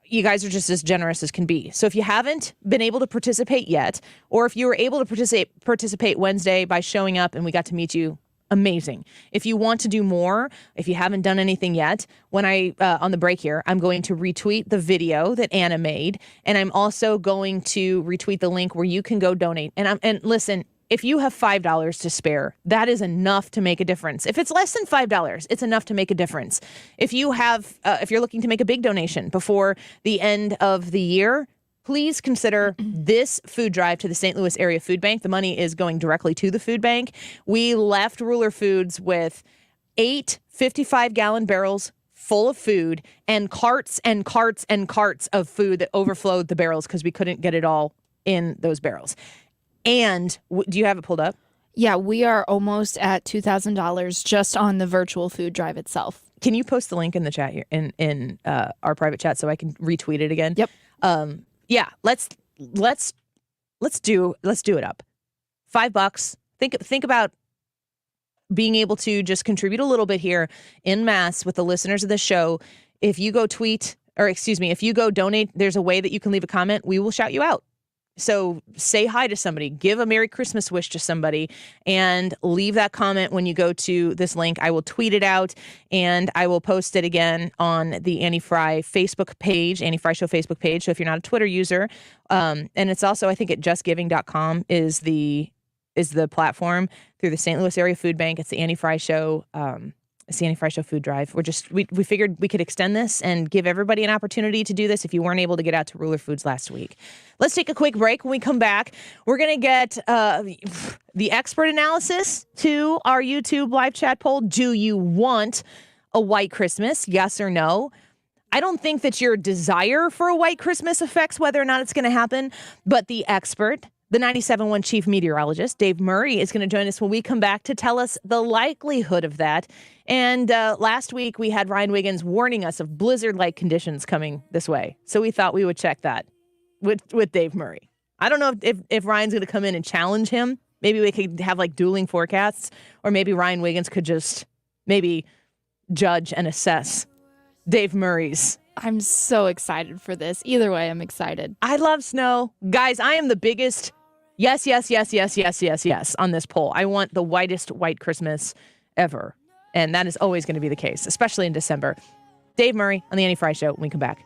Speaker 2: You guys are just as generous as can be. So if you haven't been able to participate yet, or if you were able to participate Wednesday by showing up and we got to meet you, amazing. If you want to do more, if you haven't done anything yet, when on the break here, I'm going to retweet the video that Anna made, and I'm also going to retweet the link where you can go donate. And listen, if you have $5 to spare, that is enough to make a difference. If it's less than $5, it's enough to make a difference. If you have, if you're looking to make a big donation before the end of the year, please consider this food drive to the St. Louis Area Food Bank. The money is going directly to the food bank. We left Ruler Foods with 8 55-gallon barrels full of food and carts and carts and carts of food that overflowed the barrels because we couldn't get it all in those barrels. And do you have it pulled up?
Speaker 17: Yeah, we are almost at $2,000 just on the virtual food drive itself.
Speaker 2: Can you post the link in the chat here in our private chat so I can retweet it again?
Speaker 17: Yep.
Speaker 2: Yeah, let's do it up. $5. Think about being able to just contribute a little bit here en masse with the listeners of the show. If you go if you go donate, there's a way that you can leave a comment. We will shout you out. So say hi to somebody, give a Merry Christmas wish to somebody, and leave that comment when you go to this link. I will tweet it out, and I will post it again on the Annie Fry Facebook page, Annie Fry Show Facebook page. So if you're not a Twitter user, and it's also, I think, at justgiving.com is the platform through the St. Louis Area Food Bank. It's the Annie Fry Show. It's the Annie Fry Show food drive. We figured we could extend this and give everybody an opportunity to do this if you weren't able to get out to Ruler Foods last week. Let's take a quick break. When we come back, we're going to get the expert analysis to our YouTube live chat poll. Do you want a white Christmas? Yes or no? I don't think that your desire for a white Christmas affects whether or not it's going to happen, but the expert, the 97.1 chief meteorologist, Dave Murray, is going to join us when we come back to tell us the likelihood of that. And last week, we had Ryan Wiggins warning us of blizzard-like conditions coming this way. So we thought we would check that with Dave Murray. I don't know if Ryan's going to come in and challenge him. Maybe we could have like dueling forecasts, or maybe Ryan Wiggins could just maybe judge and assess Dave Murray's.
Speaker 17: I'm so excited for this. Either way, I'm excited.
Speaker 2: I love snow. Guys, I am the biggest Yes, yes, yes, yes, yes, yes, yes on this poll. I want the whitest white Christmas ever. And that is always going to be the case, especially in December. Dave Murray on the Annie Fry Show when we come back.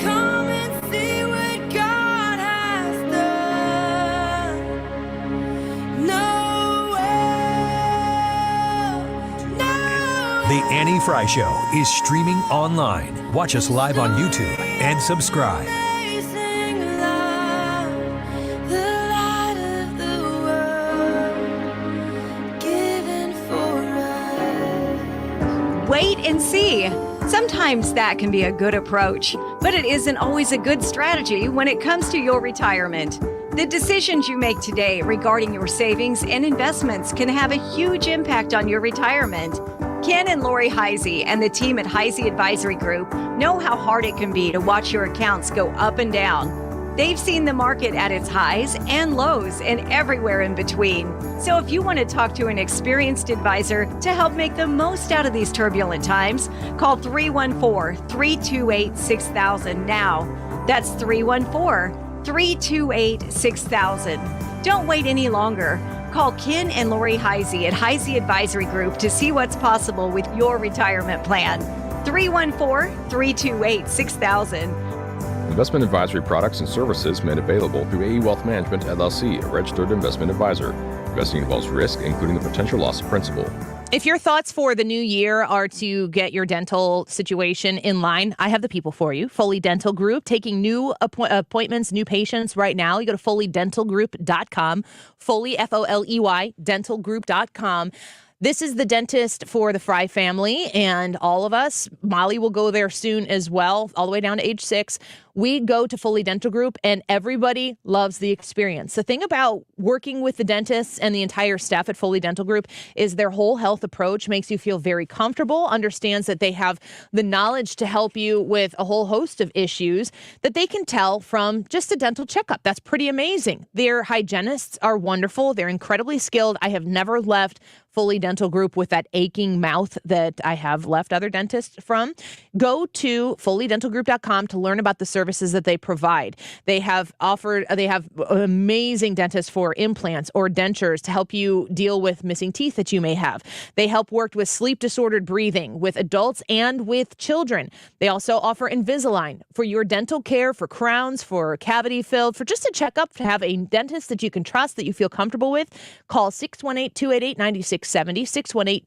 Speaker 10: Come and see what God has done. No
Speaker 16: The Annie Fry Show is streaming online. Watch us live on YouTube and subscribe.
Speaker 1: Wait and see. Sometimes that can be a good approach, but it isn't always a good strategy when it comes to your retirement. The decisions you make today regarding your savings and investments can have a huge impact on your retirement. Ken and Lori Heisey and the team at Heisey Advisory Group know how hard it can be to watch your accounts go up and down. They've seen the market at its highs and lows and everywhere in between. So if you want to talk to an experienced advisor to help make the most out of these turbulent times, call 314-328-6000 now. That's 314-328-6000. Don't wait any longer. Call Ken and Lori Heisey at Heisey Advisory Group to see what's possible with your retirement plan. 314-328-6000.
Speaker 8: Investment advisory products and services made available through AE Wealth Management, LLC, a registered investment advisor. Investing involves risk, including the potential loss of principal.
Speaker 2: If your thoughts for the new year are to get your dental situation in line, I have the people for you. Foley Dental Group, taking new appointments, new patients right now. You go to FoleyDentalGroup.com, Foley, F-O-L-E-Y, dentalgroup.com. This is the dentist for the Fry family and all of us. Molly will go there soon as well, all the way down to age 6. We go to Foley Dental Group and everybody loves the experience. The thing about working with the dentists and the entire staff at Foley Dental Group is their whole health approach makes you feel very comfortable, understands that they have the knowledge to help you with a whole host of issues that they can tell from just a dental checkup. That's pretty amazing. Their hygienists are wonderful. They're incredibly skilled. I have never left Foley Dental Group with that aching mouth that I have left other dentists from. Go to FoleyDentalGroup.com to learn about the services that they provide. They have amazing dentists for implants or dentures to help you deal with missing teeth that you may have. They help work with sleep disordered breathing with adults and with children. They also offer Invisalign for your dental care, for crowns, for cavity filled, for just a checkup, to have a dentist that you can trust, that you feel comfortable with. Call 618-288-9670,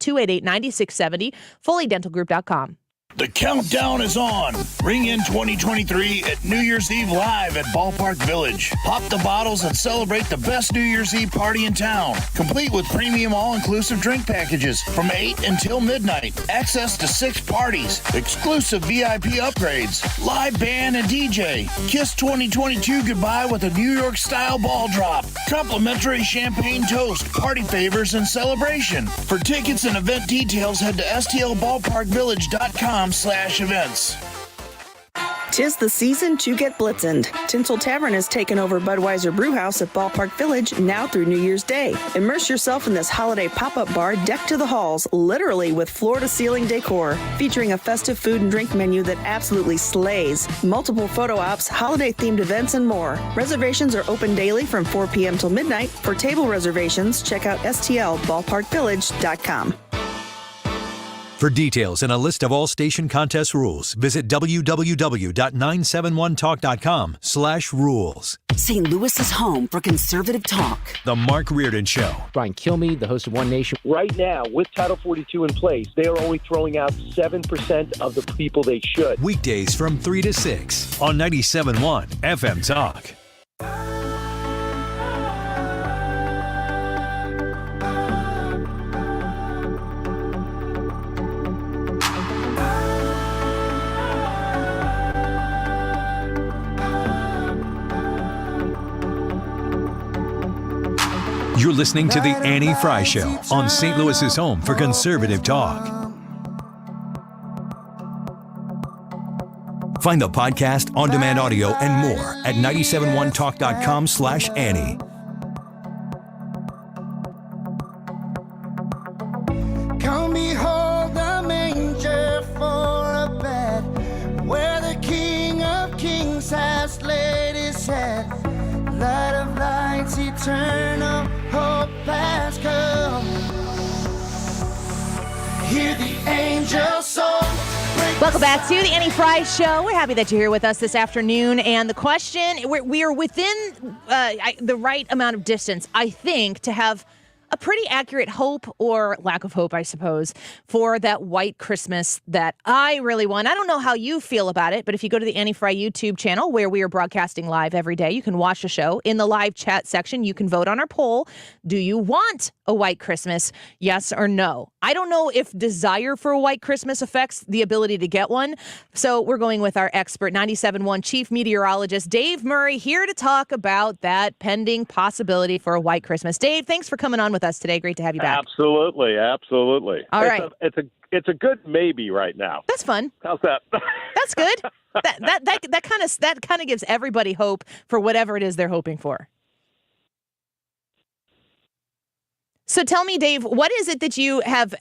Speaker 2: 618-288-9670, FoleyDentalGroup.com.
Speaker 11: The countdown is on. Ring in 2023 at New Year's Eve live at Ballpark Village. Pop the bottles and celebrate the best New Year's Eve party in town. Complete with premium all-inclusive drink packages from 8 until midnight. Access to 6 parties. Exclusive VIP upgrades. Live band and DJ. Kiss 2022 goodbye with a New York-style ball drop. Complimentary champagne toast, party favors, and celebration. For tickets and event details, head to stlballparkvillage.com/events.
Speaker 12: Tis the season to get blitzened. Tinsel Tavern has taken over Budweiser Brewhouse at Ballpark Village now through New Year's Day. Immerse yourself in this holiday pop-up bar decked to the halls, literally with floor-to-ceiling decor, featuring a festive food and drink menu that absolutely slays, multiple photo ops, holiday-themed events, and more. Reservations are open daily from 4 p.m. till midnight. For table reservations, check out stlballparkvillage.com.
Speaker 16: For details and a list of all station contest rules, visit www.971talk.com/rules.
Speaker 24: St. Louis's home for conservative talk.
Speaker 16: The Mark Reardon Show.
Speaker 14: Brian Kilmeade, the host of One Nation.
Speaker 23: Right now, with Title 42 in place, they are only throwing out 7% of the people they should.
Speaker 16: Weekdays from 3 to 6 on 97.1 FM Talk. You're listening to The Annie Fry Show on St. Louis's home for conservative talk. Find the podcast, on-demand audio, and more at 971talk.com/Annie.
Speaker 10: Come behold the manger for a bed, where the King of Kings has laid his said, light of lights, eternal hope has come. Hear the angel song.
Speaker 2: Welcome back to the Annie Fry Show. We're happy that you're here with us this afternoon. And the question, we are within the right amount of distance, I think, to have a pretty accurate hope or lack of hope, I suppose, for that white Christmas that I really want. I don't know how you feel about it, but if you go to the Annie Fry YouTube channel where we are broadcasting live every day, you can watch the show. In the live chat section, you can vote on our poll. Do you want a white Christmas? Yes or no? I don't know if desire for a white Christmas affects the ability to get one. So we're going with our expert, 97.1 Chief Meteorologist Dave Murray, here to talk about that pending possibility for a white Christmas. Dave, thanks for coming on with us today. Great to have you back.
Speaker 3: Absolutely.
Speaker 2: All right.
Speaker 3: It's a good maybe right now.
Speaker 2: That's fun.
Speaker 3: How's that?
Speaker 2: That's good. That kind of gives everybody hope for whatever it is they're hoping for. So tell me, Dave, what is it that you have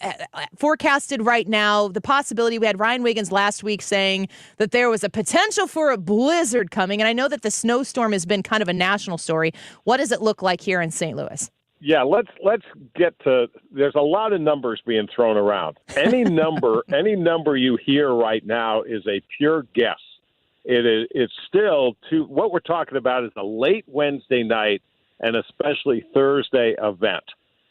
Speaker 2: forecasted right now? The possibility, we had Ryan Wiggins last week saying that there was a potential for a blizzard coming. And I know that the snowstorm has been kind of a national story. What does it look like here in St. Louis?
Speaker 3: Yeah, let's get to. There's a lot of numbers being thrown around. Any number you hear right now is a pure guess. It's still what we're talking about is a late Wednesday night and especially Thursday event.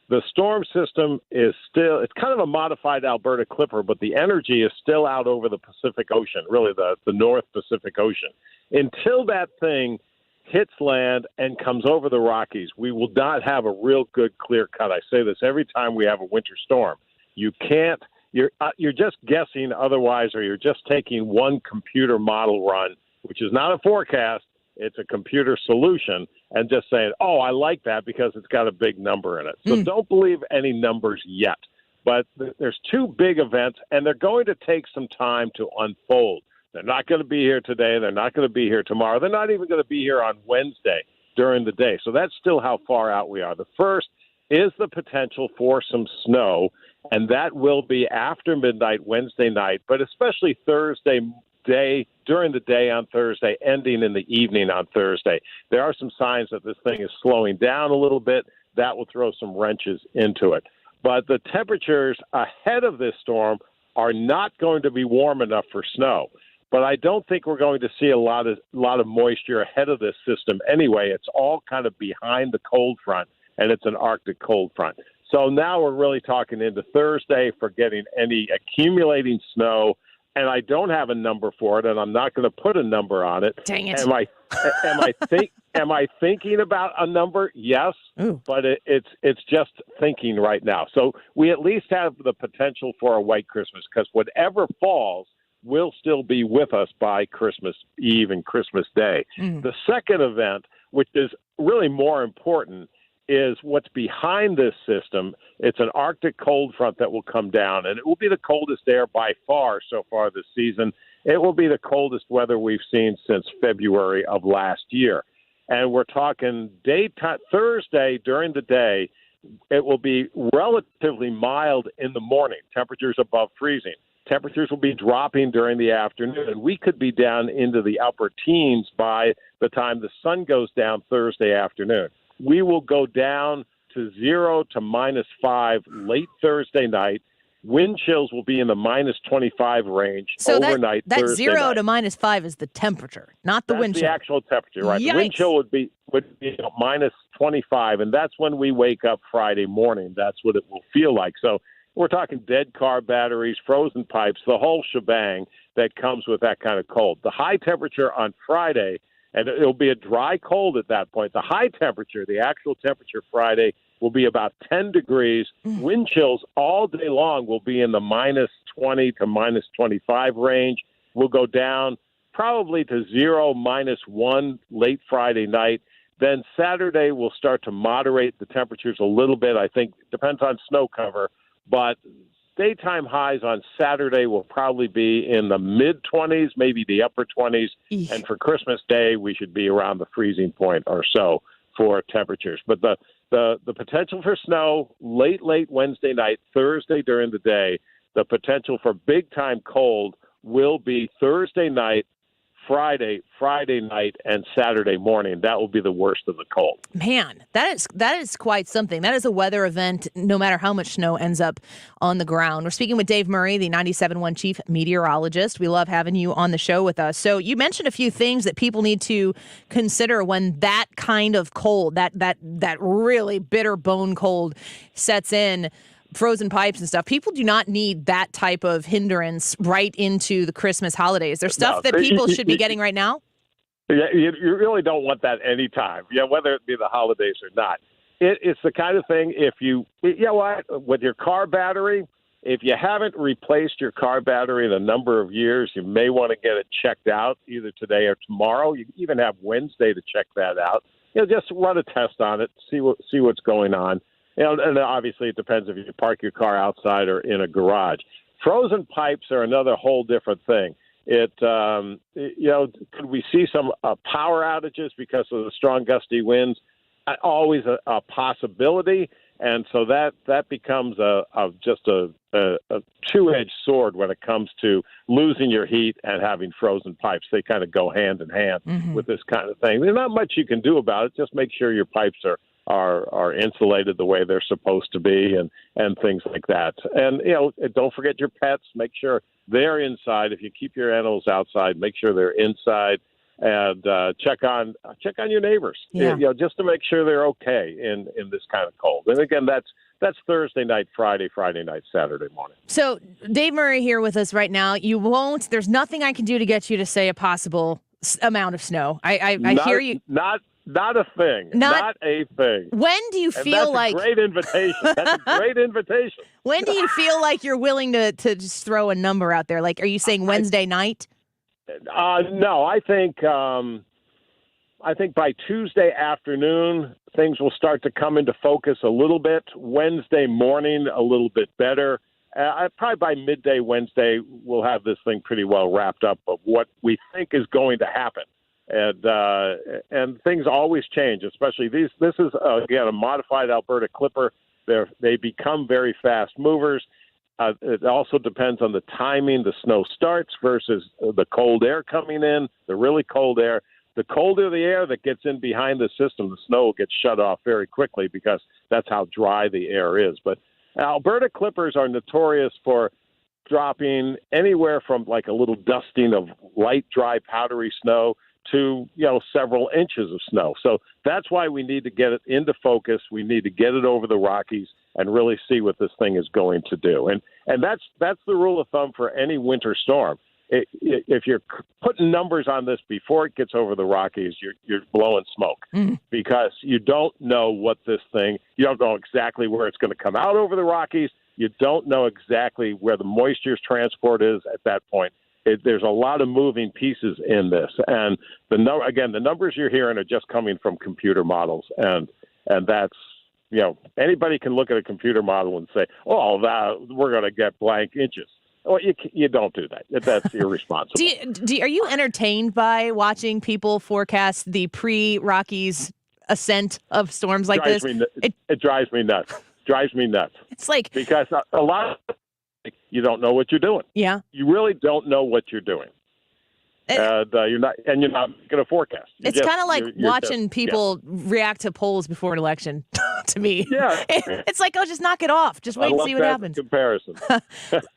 Speaker 3: The storm system is still, it's kind of a modified Alberta Clipper, but the energy is still out over the Pacific Ocean, really the North Pacific Ocean. Until that thing hits land and comes over the Rockies, we will not have a real good clear cut. I say this every time we have a winter storm. You can't, you're just guessing otherwise, or you're just taking one computer model run, which is not a forecast. It's a computer solution, and just saying, oh, I like that because it's got a big number in it. So don't believe any numbers yet. But there's two big events, and they're going to take some time to unfold. They're not going to be here today. They're not going to be here tomorrow. They're not even going to be here on Wednesday during the day. So that's still how far out we are. The first is the potential for some snow, and that will be after midnight Wednesday night, but especially Thursday day, during the day on Thursday, ending in the evening on Thursday. There are some signs that this thing is slowing down a little bit. That will throw some wrenches into it. But the temperatures ahead of this storm are not going to be warm enough for snow. But I don't think we're going to see a lot of moisture ahead of this system anyway. It's all kind of behind the cold front, and it's an Arctic cold front. So now we're really talking into Thursday for getting any accumulating snow. And I don't have a number for it, and I'm not going to put a number on it.
Speaker 2: Dang it!
Speaker 3: Am I thinking about a number? Yes, but it's just thinking right now. So we at least have the potential for a white Christmas, because whatever falls will still be with us by Christmas Eve and Christmas Day. The second event, which is really more important, is what's behind this system. It's an Arctic cold front that will come down, and it will be the coldest air by far so far this season. It will be the coldest weather we've seen since February of last year. And we're talking daytime, Thursday during the day, it will be relatively mild in the morning, temperatures above freezing. Temperatures will be dropping during the afternoon, and we could be down into the upper teens by the time the sun goes down Thursday afternoon. We will go down to 0 to -5 late Thursday night. Wind chills will be in the -25 range overnight.
Speaker 2: That
Speaker 3: Thursday
Speaker 2: 0
Speaker 3: night.
Speaker 2: to -5 is the temperature, not the wind chill.
Speaker 3: That's the actual temperature, right?
Speaker 2: Yikes.
Speaker 3: The wind chill would be -25, and that's when we wake up Friday morning. That's what it will feel like. So we're talking dead car batteries, frozen pipes, the whole shebang that comes with that kind of cold. The high temperature on Friday, and it'll be a dry cold at that point. The high temperature, the actual temperature Friday, will be about 10 degrees. Wind chills all day long will be in the -20 to -25 range. We'll go down probably to 0, -1 late Friday night. Then Saturday will start to moderate the temperatures a little bit. I think it depends on snow cover, but daytime highs on Saturday will probably be in the mid-20s, maybe the upper 20s. And for Christmas Day, we should be around the freezing point or so for temperatures. But the potential for snow late Wednesday night, Thursday during the day, the potential for big-time cold will be Thursday night, Friday night, and Saturday morning. That will be the worst of the cold.
Speaker 2: Man, that is quite something. That is a weather event, no matter how much snow ends up on the ground. We're speaking with Dave Murray, the 97.1 chief meteorologist. We love having you on the show with us. So you mentioned a few things that people need to consider when that kind of cold, that really bitter bone cold sets in. Frozen pipes and stuff. People do not need that type of hindrance right into the Christmas holidays. There's stuff that people should be getting right now.
Speaker 3: Yeah, you really don't want that anytime. Yeah, whether it be the holidays or not. It's the kind of thing with your car battery, if you haven't replaced your car battery in a number of years, you may want to get it checked out either today or tomorrow. You even have Wednesday to check that out. Just run a test on it, see what's going on. And obviously it depends if you park your car outside or in a garage. Frozen pipes are another whole different thing. Could we see some power outages because of the strong gusty winds? Always a possibility. And so that becomes just a two-edged sword when it comes to losing your heat and having frozen pipes. They kind of go hand in hand with this kind of thing. There's not much you can do about it. Just make sure your pipes are insulated the way they're supposed to be and things like that. And, don't forget your pets. Make sure they're inside. If you keep your animals outside, make sure they're inside and check on your neighbors, just to make sure they're okay in this kind of cold. And again, that's Thursday night, Friday night, Saturday morning.
Speaker 2: So Dave Murray here with us right now. There's nothing I can do to get you to say a possible amount of snow. I hear you.
Speaker 3: Not a thing. Not a thing.
Speaker 2: When do you feel like...
Speaker 3: That's a great invitation. That's a great invitation.
Speaker 2: When do you feel like you're willing to just throw a number out there? Like, are you saying Wednesday night?
Speaker 3: No, I think by Tuesday afternoon, things will start to come into focus a little bit. Wednesday morning, a little bit better. Probably by midday Wednesday, we'll have this thing pretty well wrapped up of what we think is going to happen. And things always change, especially these. This is again a modified Alberta Clipper. They become very fast movers. It also depends on the timing the snow starts versus the cold air coming in. The really cold air. The colder the air that gets in behind the system, the snow will get shut off very quickly because that's how dry the air is. But Alberta Clippers are notorious for dropping anywhere from like a little dusting of light, dry, powdery snow to several inches of snow. So that's why we need to get it into focus. We need to get it over the Rockies and really see what this thing is going to do. And that's the rule of thumb for any winter storm. If you're putting numbers on this before it gets over the Rockies, you're blowing smoke because you don't know you don't know exactly where it's going to come out over the Rockies. You don't know exactly where the moisture's transport is at that point. There's a lot of moving pieces in this, and the numbers you're hearing are just coming from computer models, and that's anybody can look at a computer model and say, "Oh, we're going to get blank inches." Well, you don't do that. That's irresponsible.
Speaker 2: Are you entertained by watching people forecast the pre-Rockies ascent of storms like this?
Speaker 3: It drives me nuts.
Speaker 2: It's like
Speaker 3: because a lot of you don't know what you're doing.
Speaker 2: Yeah.
Speaker 3: You really don't know what you're doing. And you're not going to forecast.
Speaker 2: It's kind of like watching people react to polls before an election to me.
Speaker 3: Yeah.
Speaker 2: It's like, just knock it off. Just wait and see what happens.
Speaker 3: Comparison.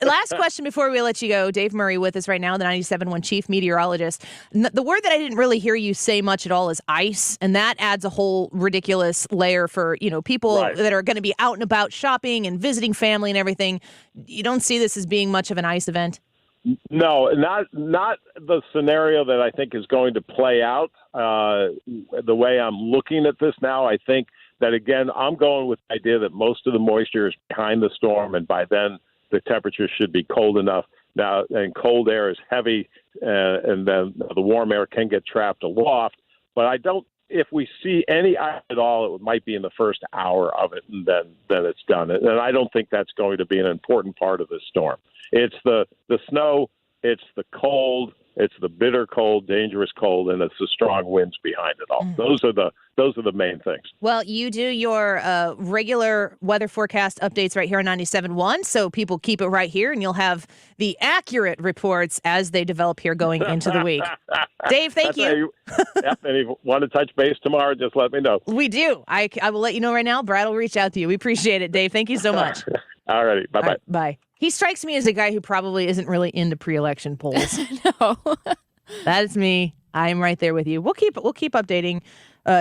Speaker 2: Last question before we let you go. Dave Murray with us right now, the 97.1 chief meteorologist. The word that I didn't really hear you say much at all is ice, and that adds a whole ridiculous layer for, people that are going to be out and about shopping and visiting family and everything. You don't see this as being much of an ice event?
Speaker 3: No, not the scenario that I think is going to play out. The way I'm looking at this now, I think that, again, I'm going with the idea that most of the moisture is behind the storm, and by then the temperature should be cold enough. Now, and cold air is heavy, and then the warm air can get trapped aloft. But if we see any ice at all, it might be in the first hour of it, and then it's done. And I don't think that's going to be an important part of this storm. It's the snow, it's the cold, It's the bitter cold, dangerous cold, and it's the strong winds behind it all. Those are the main things.
Speaker 2: Well, you do your regular weather forecast updates right here on 97.1, so people keep it right here, and you'll have the accurate reports as they develop here going into the week. Dave, thank you.
Speaker 3: And if you want to touch base tomorrow, just let me know.
Speaker 2: We do. I will let you know right now. Brad will reach out to you. We appreciate it, Dave. Thank you so much.
Speaker 3: All righty. Bye-bye.
Speaker 2: Right, bye. He strikes me as a guy who probably isn't really into pre-election polls.
Speaker 17: No.
Speaker 2: That is me. I'm right there with you. We'll keep updating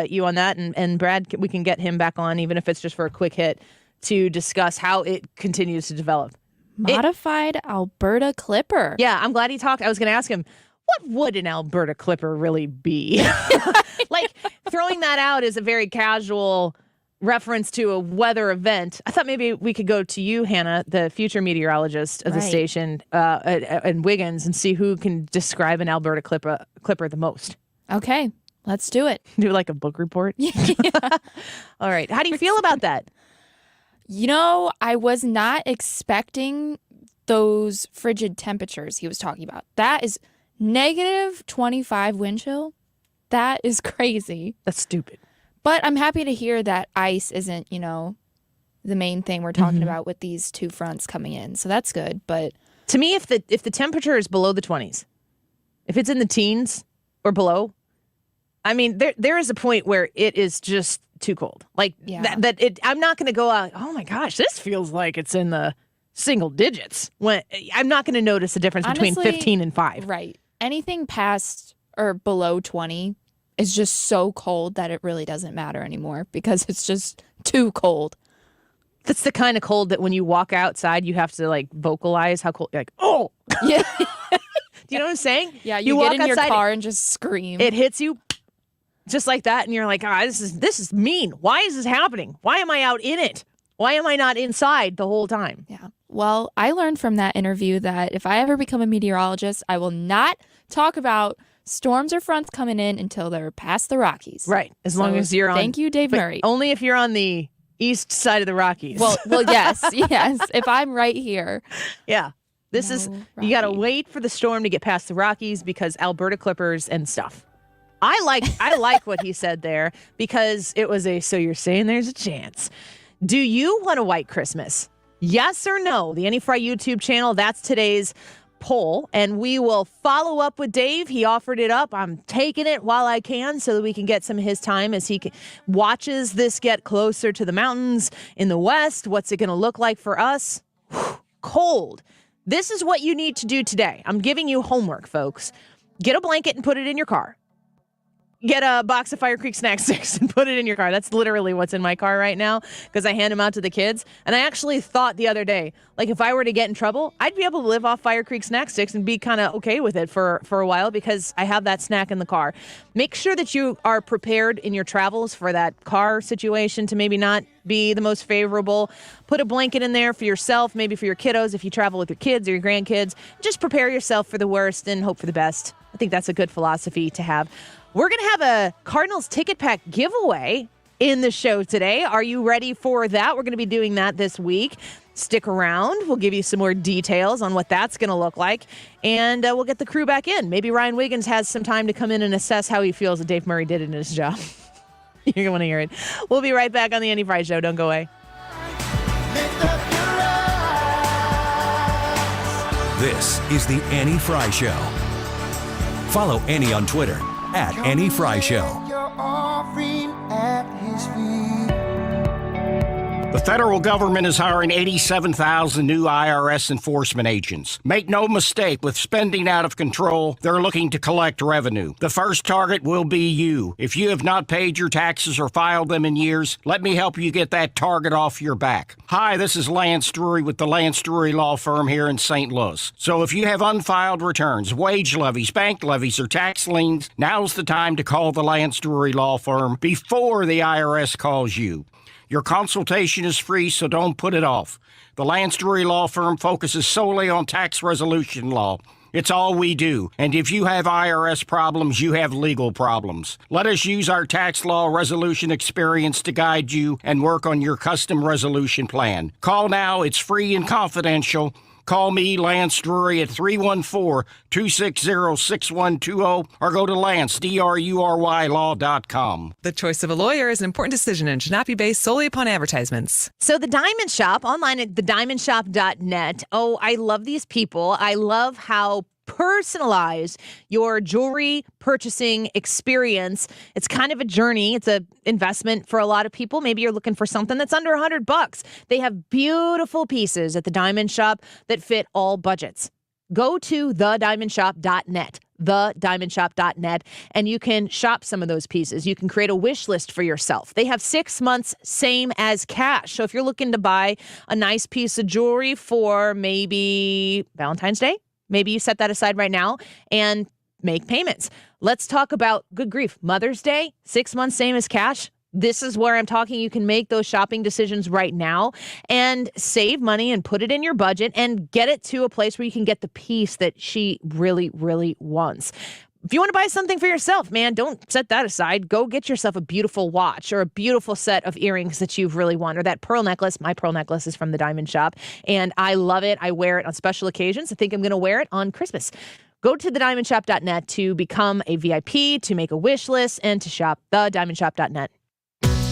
Speaker 2: you on that, and Brad, we can get him back on, even if it's just for a quick hit, to discuss how it continues to develop.
Speaker 17: Modified Alberta Clipper.
Speaker 2: Yeah, I'm glad he talked. I was going to ask him, what would an Alberta Clipper really be? Like, throwing that out is a very casual reference to a weather event. I thought maybe we could go to you, Hannah, the future meteorologist of the station, and Wiggins, and see who can describe an Alberta Clipper the most.
Speaker 17: Okay, let's do it.
Speaker 2: Do like a book report? Yeah. All right. How do you feel about that?
Speaker 17: You know, I was not expecting those frigid temperatures he was talking about. That is negative 25 wind chill. That is crazy.
Speaker 2: That's stupid.
Speaker 17: But I'm happy to hear that ice isn't, the main thing we're talking about with these two fronts coming in. So that's good. But
Speaker 2: to me, if the temperature is below the 20s, if it's in the teens or below, I mean, there is a point where it is just too cold. Like I'm not going to go out, oh my gosh, this feels like it's in the single digits. When I'm not going to notice the difference between 15 and 5.
Speaker 17: Right. Anything past or below 20 is just so cold that it really doesn't matter anymore because it's just too cold.
Speaker 2: That's the kind of cold that when you walk outside, you have to like vocalize how cold. You're like, oh,
Speaker 17: yeah.
Speaker 2: Do you know what I'm saying?
Speaker 17: Yeah, you
Speaker 2: walk
Speaker 17: get in
Speaker 2: outside,
Speaker 17: your car and just scream.
Speaker 2: It hits you just like that, and you're like, this is mean. Why is this happening? Why am I out in it? Why am I not inside the whole time?
Speaker 17: Yeah. Well, I learned from that interview that if I ever become a meteorologist, I will not talk about storms or fronts coming in until they're past the Rockies.
Speaker 2: Right. As long as you're on.
Speaker 17: Thank you, Dave Murray.
Speaker 2: Only if you're on the east side of the Rockies.
Speaker 17: Well, yes. If I'm right here.
Speaker 2: Yeah. You got to wait for the storm to get past the Rockies because Alberta Clippers and stuff. I like what he said there because it was so you're saying there's a chance. Do you want a white Christmas? Yes or no? The Annie Fry YouTube channel, that's today's poll, and we will follow up with Dave. He offered it up. I'm taking it while I can so that we can get some of his time as he watches this get closer to the mountains in the west. What's it going to look like for us? Cold. This is what you need to do today. I'm giving you homework, folks. Get a blanket and put it in your car. Get a box of Fire Creek snack sticks and put it in your car. That's literally what's in my car right now because I hand them out to the kids. And I actually thought the other day, like if I were to get in trouble, I'd be able to live off Fire Creek snack sticks and be kind of okay with it for a while because I have that snack in the car. Make sure that you are prepared in your travels for that car situation to maybe not be the most favorable. Put a blanket in there for yourself, maybe for your kiddos if you travel with your kids or your grandkids. Just prepare yourself for the worst and hope for the best. I think that's a good philosophy to have. We're going to have a Cardinals ticket pack giveaway in the show today. Are you ready for that? We're going to be doing that this week. Stick around. We'll give you some more details on what that's going to look like. And we'll get the crew back in. Maybe Ryan Wiggins has some time to come in and assess how he feels that Dave Murray did in his job. You're going to want to hear it. We'll be right back on the Annie Fry Show. Don't go away.
Speaker 16: This is the Annie Fry Show. Follow Annie on Twitter @Annie Fry Show.
Speaker 6: The federal government is hiring 87,000 new IRS enforcement agents. Make no mistake, with spending out of control, they're looking to collect revenue. The first target will be you. If you have not paid your taxes or filed them in years, let me help you get that target off your back. Hi, this is Lance Drury with the Lance Drury Law Firm here in St. Louis. So if you have unfiled returns, wage levies, bank levies, or tax liens, now's the time to call the Lance Drury Law Firm before the IRS calls you. Your consultation is free, so don't put it off. The Lance Drury Law Firm focuses solely on tax resolution law. It's all we do. And if you have IRS problems, you have legal problems. Let us use our tax law resolution experience to guide you and work on your custom resolution plan. Call now. It's free and confidential. Call me, Lance Drury, at 314-260-6120 or go to LanceDruryLaw.com.
Speaker 4: The choice of a lawyer is an important decision and should not be based solely upon advertisements.
Speaker 2: So the Diamond Shop, online at thediamondshop.net. Oh, I love these people. I love how personalize your jewelry purchasing experience. It's kind of a journey. It's an investment for a lot of people. Maybe you're looking for something that's under $100. They have beautiful pieces at the Diamond Shop that fit all budgets. Go to thediamondshop.net, thediamondshop.net, and you can shop some of those pieces. You can create a wish list for yourself. They have 6 months, same as cash. So if you're looking to buy a nice piece of jewelry for maybe Valentine's Day, maybe you set that aside right now and make payments. Let's talk about, good grief, Mother's Day, 6 months, same as cash. This is where I'm talking. You can make those shopping decisions right now and save money and put it in your budget and get it to a place where you can get the piece that she really, really wants. If you want to buy something for yourself, man, don't set that aside. Go get yourself a beautiful watch or a beautiful set of earrings that you've really wanted, or that pearl necklace. My pearl necklace is from the Diamond Shop, and I love it. I wear it on special occasions. I think I'm going to wear it on Christmas. Go to thediamondshop.net to become a VIP, to make a wish list, and to shop. Thediamondshop.net.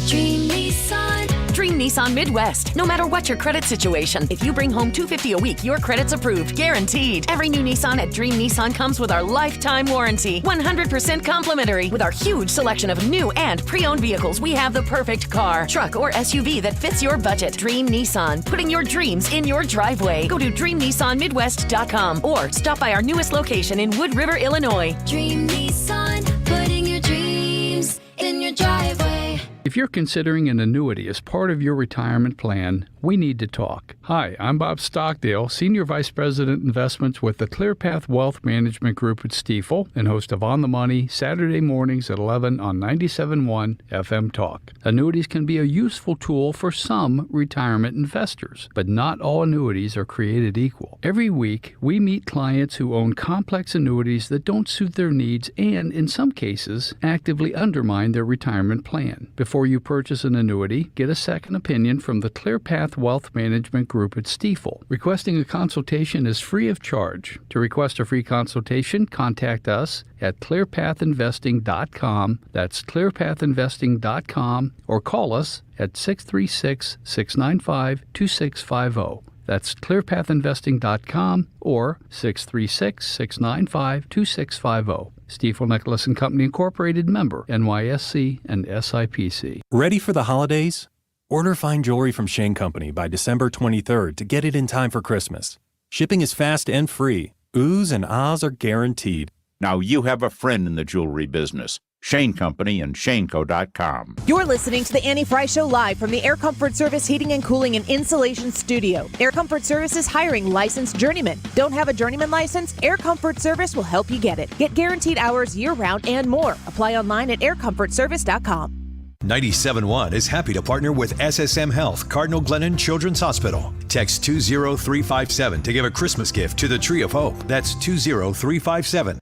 Speaker 24: Dream Nissan. Dream Nissan Midwest. No matter what your credit situation, if you bring home $250 a week, your credit's approved, guaranteed. Every new Nissan at Dream Nissan comes with our lifetime warranty, 100% complimentary. With our huge selection of new and pre-owned vehicles, we have the perfect car, truck, or SUV that fits your budget. Dream Nissan, putting your dreams in your driveway. Go to DreamNissanMidwest.com or stop by our newest location in Wood River, Illinois.
Speaker 10: Dream Nissan, putting your dreams in your driveway.
Speaker 15: If you're considering an annuity as part of your retirement plan, we need to talk. Hi, I'm Bob Stockdale, Senior Vice President Investments with the ClearPath Wealth Management Group at Stifel and host of On the Money, Saturday mornings at 11 on 97.1 FM Talk. Annuities can be a useful tool for some retirement investors, but not all annuities are created equal. Every week, we meet clients who own complex annuities that don't suit their needs and, in some cases, actively undermine their retirement plan. Before you purchase an annuity, get a second opinion from the ClearPath Wealth Management Group at Stifel. Requesting a consultation is free of charge. To request a free consultation, contact us at clearpathinvesting.com. That's clearpathinvesting.com, or call us at 636-695-2650. That's clearpathinvesting.com or 636-695-2650. Stifel Nicholas and Company Incorporated, member NYSE and SIPC.
Speaker 16: Ready for the holidays? Order fine jewelry from Shane Company by December 23rd to get it in time for Christmas. Shipping is fast and free. Oohs and ahs are guaranteed.
Speaker 18: Now you have a friend in the jewelry business. Shane Company and ShaneCo.com.
Speaker 2: You're listening to the Annie Fry Show live from the Air Comfort Service Heating and Cooling and Insulation Studio. Air Comfort Service is hiring licensed journeymen. Don't have a journeyman license? Air Comfort Service will help you get it. Get guaranteed hours year-round and more. Apply online at aircomfortservice.com.
Speaker 16: 97.1 is happy to partner with SSM Health Cardinal Glennon Children's Hospital. Text 20357 to give a Christmas gift to the Tree of Hope. That's 20357.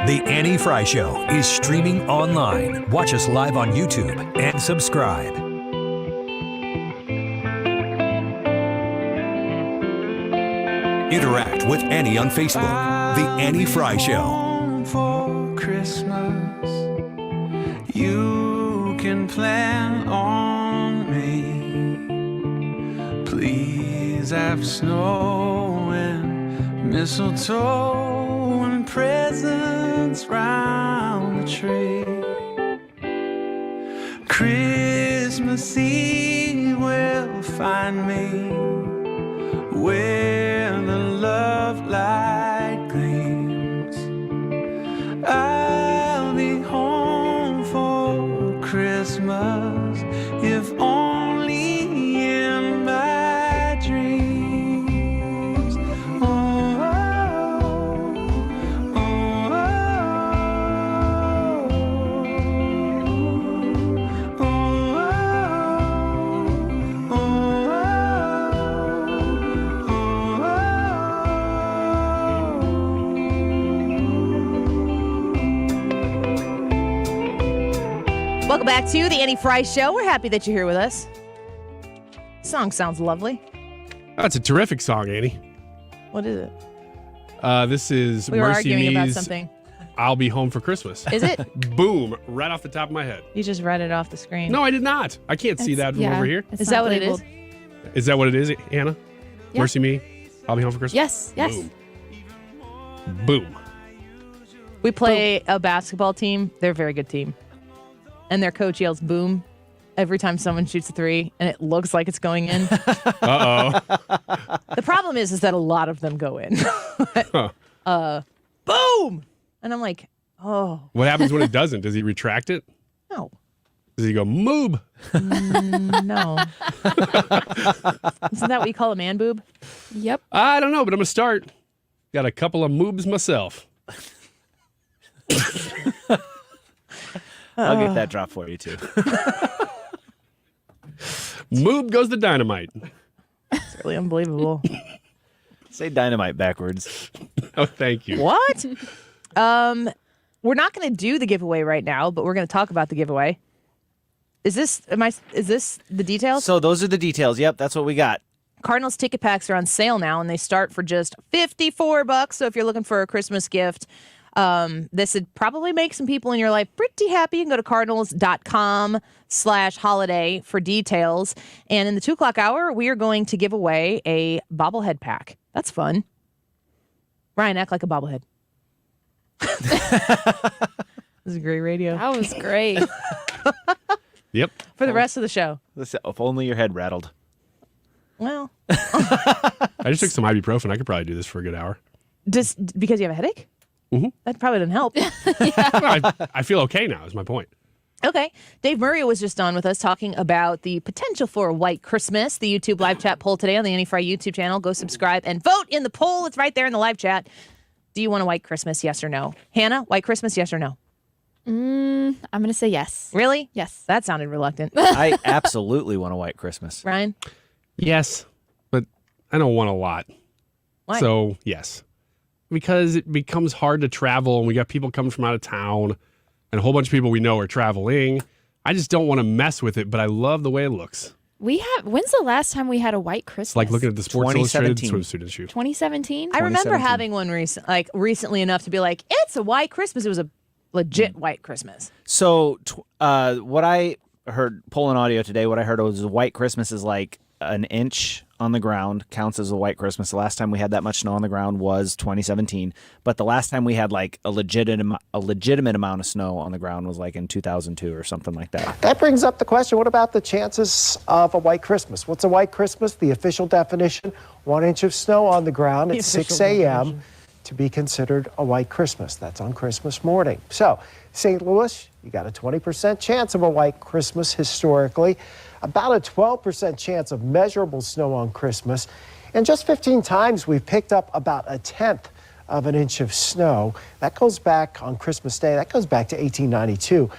Speaker 16: The Annie Fry Show is streaming online. Watch us live on YouTube and subscribe. Interact with Annie on Facebook. The Annie Fry Show.
Speaker 7: For Christmas, you can plan on me. Please have snow and mistletoe and presents round the tree. Christmas Eve will find me where the love light gleams. I'll be home for Christmas, if only in my dreams. Oh, oh, oh, oh, oh, oh, oh.
Speaker 2: Welcome back to the Annie Fry Show. We're happy that you're here with us. Song sounds lovely.
Speaker 5: That's a terrific song, Annie.
Speaker 2: What is it?
Speaker 5: This is
Speaker 2: We were
Speaker 5: Mercy
Speaker 2: arguing about
Speaker 5: Me's
Speaker 2: something.
Speaker 5: I'll Be Home for Christmas.
Speaker 2: Is it?
Speaker 5: Boom, right off the top of my head.
Speaker 2: You just read it off the screen.
Speaker 5: No, I did not. I can't see that from over here.
Speaker 2: Is that what it is?
Speaker 5: Is that what it is, Anna?
Speaker 17: Yeah.
Speaker 5: Mercy Me, I'll Be Home for Christmas?
Speaker 17: Yes.
Speaker 5: Boom. Boom.
Speaker 2: We play a basketball team. They're a very good team. And their coach yells boom every time someone shoots a three, and it looks like it's going in.
Speaker 5: Uh-oh.
Speaker 2: The problem is that a lot of them go in. Boom! And I'm like, oh.
Speaker 5: What happens when it doesn't? Does he retract it?
Speaker 2: No.
Speaker 5: Does he go, moob?
Speaker 2: No. Isn't that what you call a man boob?
Speaker 17: Yep.
Speaker 5: I don't know, but I'm going to start. Got a couple of moobs myself.
Speaker 9: I'll get that drop for you, too.
Speaker 5: Moob goes the dynamite.
Speaker 2: It's really unbelievable.
Speaker 9: Say dynamite backwards.
Speaker 5: Oh, thank you.
Speaker 2: What? We're not going to do the giveaway right now, but we're going to talk about the giveaway. Is this the details?
Speaker 9: So those are the details. Yep, that's what we got.
Speaker 2: Cardinals ticket packs are on sale now, and they start for just $54. So if you're looking for a Christmas gift, this would probably make some people in your life pretty happy. You can go to cardinals.com/holiday for details. And in the 2 o'clock hour, we are going to give away a bobblehead pack. That's fun. Ryan, act like a bobblehead. This is great radio.
Speaker 17: That was great.
Speaker 5: Yep.
Speaker 2: For the rest of the show.
Speaker 9: Listen, if only your head rattled.
Speaker 2: Well.
Speaker 5: I just took some ibuprofen. I could probably do this for a good hour.
Speaker 2: Just because you have a headache?
Speaker 5: Mm-hmm.
Speaker 2: That probably didn't help.
Speaker 5: I feel okay now, is my point.
Speaker 2: Okay. Dave Murray was just on with us talking about the potential for a white Christmas. The YouTube live chat poll today on the Annie Fry YouTube channel. Go subscribe and vote in the poll. It's right there in the live chat. Do you want a white Christmas, yes or no? Hannah, white Christmas, yes or no?
Speaker 17: I'm going to say yes.
Speaker 2: Really?
Speaker 17: Yes.
Speaker 2: That sounded reluctant.
Speaker 9: I absolutely want a white Christmas.
Speaker 2: Ryan?
Speaker 5: Yes, but I don't want a lot.
Speaker 2: Why?
Speaker 5: So, yes. Because it becomes hard to travel, and we got people coming from out of town, and a whole bunch of people we know are traveling. I just don't want to mess with it, but I love the way it looks.
Speaker 17: When's the last time we had a white Christmas?
Speaker 5: It's like looking at the Sports Illustrated swimsuit issue.
Speaker 17: 2017?
Speaker 2: I remember having one recently enough to be like, it's a white Christmas. It was a legit white Christmas.
Speaker 9: So what I heard, polling audio today, what I heard was a white Christmas is like an inch on the ground counts as a white Christmas. The last time we had that much snow on the ground was 2017. But the last time we had like a legitimate amount of snow on the ground was like in 2002 or something like that.
Speaker 13: That brings up the question, what about the chances of a white Christmas? What's a white Christmas? The official definition, 1 inch of snow on the ground at 6 a.m. to be considered a white Christmas. That's on Christmas morning. So, St. Louis, you got a 20% chance of a white Christmas historically, about a 12% chance of measurable snow on Christmas, and just 15 times we've picked up about a tenth of an inch of snow. That goes back on Christmas Day, that goes back to 1892.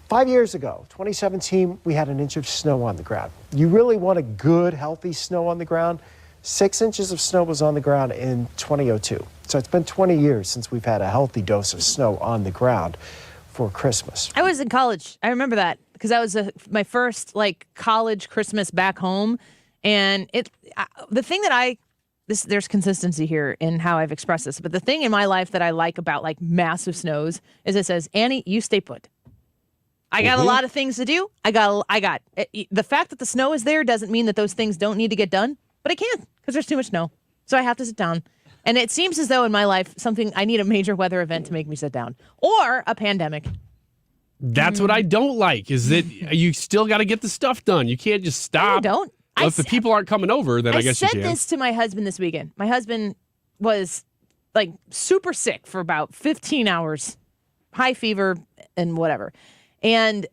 Speaker 13: 5 years ago, 2017, we had an inch of snow on the ground. You really want a good, healthy snow on the ground? 6 inches of snow was on the ground in 2002. So it's been 20 years since we've had a healthy dose of snow on the ground for Christmas.
Speaker 2: I was in college. I remember that because that was my first college Christmas back home. And the thing that there's consistency here in how I've expressed this, but the thing in my life that I like about massive snows is it says, Annie, you stay put. I got a lot of things to do. The fact that the snow is there doesn't mean that those things don't need to get done, but I can't because there's too much snow. So I have to sit down. And it seems as though in my life, I need a major weather event to make me sit down or a pandemic.
Speaker 5: That's what I don't like is that you still got to get the stuff done. You can't just stop.
Speaker 2: I don't.
Speaker 5: Well, if the people aren't coming over, then I guess you can.
Speaker 2: I said this to my husband this weekend. My husband was super sick for about 15 hours, high fever and whatever. And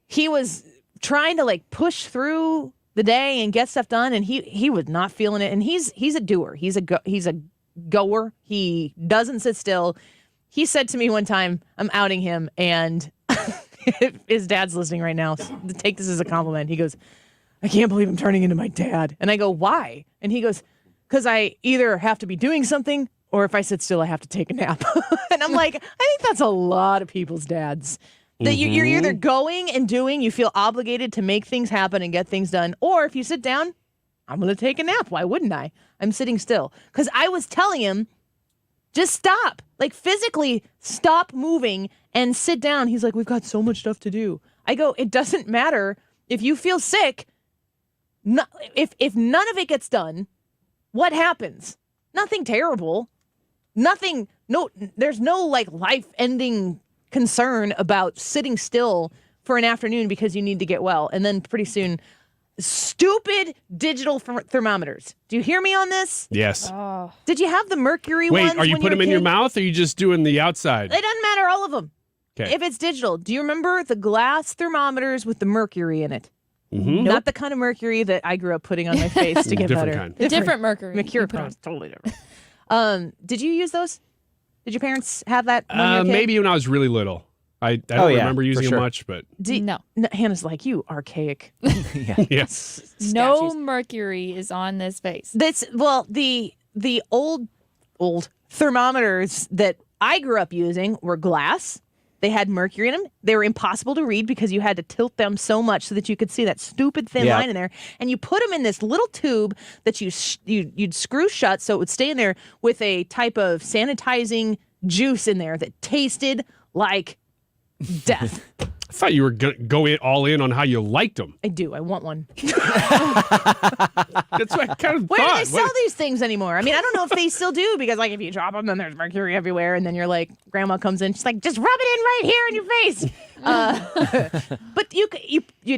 Speaker 2: he was trying to push through the day and get stuff done, and he was not feeling it. And he's a doer. He's a goer. He doesn't sit still. He said to me one time, I'm outing him, and his dad's listening right now. So take this as a compliment. He goes, I can't believe I'm turning into my dad. And I go, why? And he goes, because I either have to be doing something, or if I sit still, I have to take a nap. And I'm like, I think that's a lot of people's dads. That you're either going and doing, you feel obligated to make things happen and get things done, or if you sit down, I'm going to take a nap. Why wouldn't I? I'm sitting still. Because I was telling him, just stop. Like, physically stop moving and sit down. He's like, we've got so much stuff to do. I go, it doesn't matter. If you feel sick, if none of it gets done, what happens? Nothing terrible. Nothing, there's no like life-ending concern about sitting still for an afternoon because you need to get well. And then pretty soon, stupid digital thermometers. Do you hear me on this?
Speaker 5: Yes.
Speaker 2: Did you have the mercury ones?
Speaker 5: Wait, are you putting them in your mouth, or are you just doing the outside?
Speaker 2: It doesn't matter, all of them.
Speaker 5: Okay.
Speaker 2: If it's digital, do you remember the glass thermometers with the mercury in it?
Speaker 5: Mm-hmm.
Speaker 2: Not the kind of mercury that I grew up putting on my face to get
Speaker 5: Different
Speaker 2: better.
Speaker 5: kind.
Speaker 17: Different mercury.
Speaker 2: Mercury. Totally different. Did you use those? Did your parents have that when you were a kid?
Speaker 5: Maybe when I was really little. I don't remember using them much, but
Speaker 17: No.
Speaker 2: Hannah's like, you archaic.
Speaker 5: yes.
Speaker 17: No mercury is on this face.
Speaker 2: The old thermometers that I grew up using were glass. They had mercury in them. They were impossible to read because you had to tilt them so much so that you could see that stupid thin line in there. And you put them in this little tube that you'd screw shut so it would stay in there with a type of sanitizing juice in there that tasted like death.
Speaker 5: I thought you were going to go all in on how you liked them.
Speaker 2: I do. I want one.
Speaker 5: That's what I kind of
Speaker 2: Where
Speaker 5: thought.
Speaker 2: do they sell these things anymore? I mean, I don't know if they still do because, like, if you drop them, then there's mercury everywhere, and then you're like, Grandma comes in, she's like, just rub it in right here in your face. But you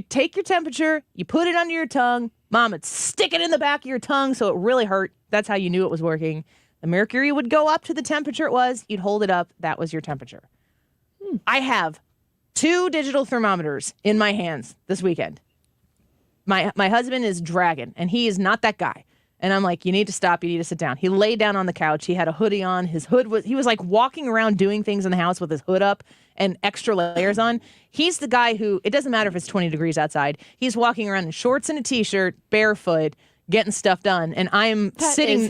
Speaker 2: take your temperature, you put it under your tongue. Mom would stick it in the back of your tongue so it really hurt. That's how you knew it was working. The mercury would go up to the temperature it was. You'd hold it up. That was your temperature. I have 2 digital thermometers in my hands this weekend. My husband is dragging, and he is not that guy. And I'm like, you need to stop. You need to sit down. He laid down on the couch. He had a hoodie on. He was like walking around doing things in the house with his hood up and extra layers on. He's the guy who, it doesn't matter if it's 20 degrees outside. He's walking around in shorts and a t-shirt, barefoot, getting stuff done. And I'm sitting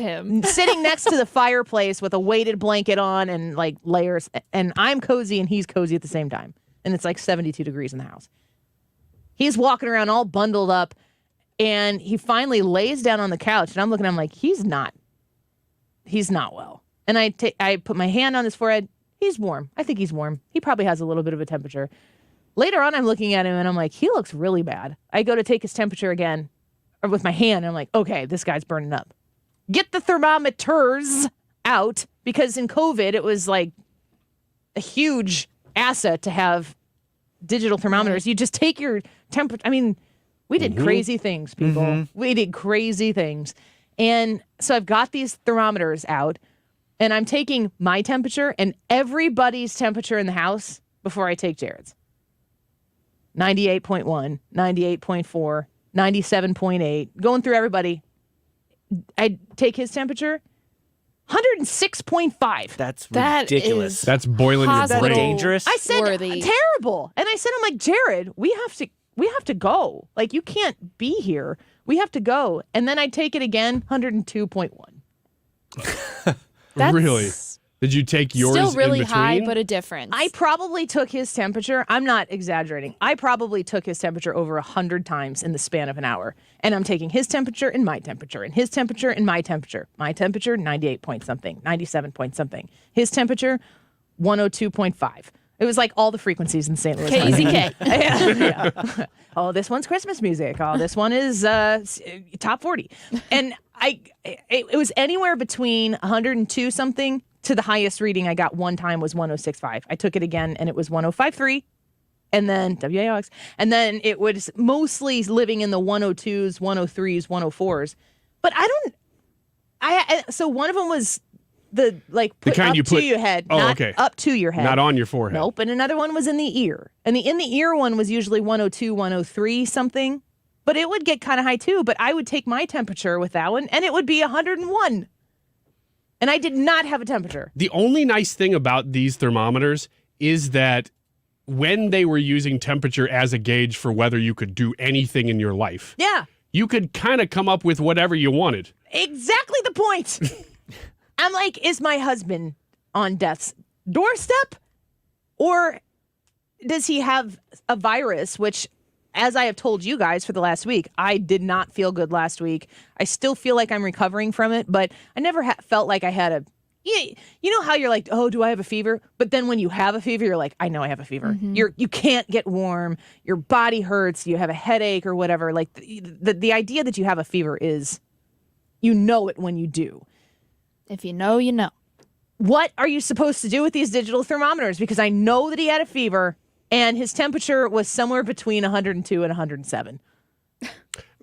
Speaker 2: next to the fireplace with a weighted blanket on and like layers. And I'm cozy and he's cozy at the same time. And it's like 72 degrees in the house. He's walking around all bundled up, and he finally lays down on the couch, and I'm looking at him like, he's not well. And I put my hand on his forehead. He's warm. I think he's warm. He probably has a little bit of a temperature. Later on, I'm looking at him, and I'm like, he looks really bad. I go to take his temperature again, or with my hand, and I'm like, okay, this guy's burning up. Get the thermometers out, because in COVID, it was like a huge asset to have digital thermometers. You just take your temperature. I mean, we did crazy things, people. We did crazy things. And so I've got these thermometers out, and I'm taking my temperature and everybody's temperature in the house before I take Jared's. 98.1, 98.4, 97.8, going through everybody. I take his temperature, 106.5.
Speaker 9: That's
Speaker 17: That
Speaker 9: ridiculous.
Speaker 17: is
Speaker 5: That's boiling your
Speaker 17: hospital
Speaker 5: brain.
Speaker 9: Dangerous.
Speaker 2: I said,
Speaker 17: worthy.
Speaker 2: terrible. And I said, I'm like, Jared, we have to go. Like, you can't be here. We have to go. And then I take it again, 102.1.
Speaker 17: That's
Speaker 5: Really? Did you take yours
Speaker 17: still really
Speaker 5: in between?
Speaker 17: high, but a difference.
Speaker 2: I probably took his temperature. I'm not exaggerating. I probably took his temperature over 100 times in the span of an hour. And I'm taking his temperature and my temperature and his temperature and my temperature. My temperature, 98 point something, 97 point something. His temperature, 102.5. It was like all the frequencies in St. Louis.
Speaker 17: KZK.
Speaker 2: Yeah. Oh, this one's Christmas music. Oh, this one is top 40. And it was anywhere between 102 something to the highest reading I got one time was 106.5. I took it again and it was 105.3. And then WAOX. And then it was mostly living in the 102s, 103s, 104s. But so one of them was the put
Speaker 5: kind
Speaker 2: up
Speaker 5: you
Speaker 2: to
Speaker 5: put-
Speaker 2: your head,
Speaker 5: Oh,
Speaker 2: not
Speaker 5: okay.
Speaker 2: up to your head.
Speaker 5: Not on your forehead.
Speaker 2: Nope. And another one was in the ear. And the in the ear one was usually 102, 103 something. But it would get kind of high too. But I would take my temperature with that one and it would be 101. And I did not have a temperature.
Speaker 5: The only nice thing about these thermometers is that when they were using temperature as a gauge for whether you could do anything in your life,
Speaker 2: Yeah.
Speaker 5: you could kind of come up with whatever you wanted.
Speaker 2: Exactly the point. I'm like, is my husband on death's doorstep? Or does he have a virus, which, as I have told you guys for the last week, I did not feel good last week. I still feel like I'm recovering from it, but I never felt like I had a... You know how you're like, oh, do I have a fever? But then when you have a fever, you're like, I know I have a fever.
Speaker 17: Mm-hmm.
Speaker 2: You can't get warm. Your body hurts. You have a headache or whatever. Like the idea that you have a fever is, you know it when you do.
Speaker 17: If you know, you know.
Speaker 2: What are you supposed to do with these digital thermometers? Because I know that he had a fever and his temperature was somewhere between 102 and 107.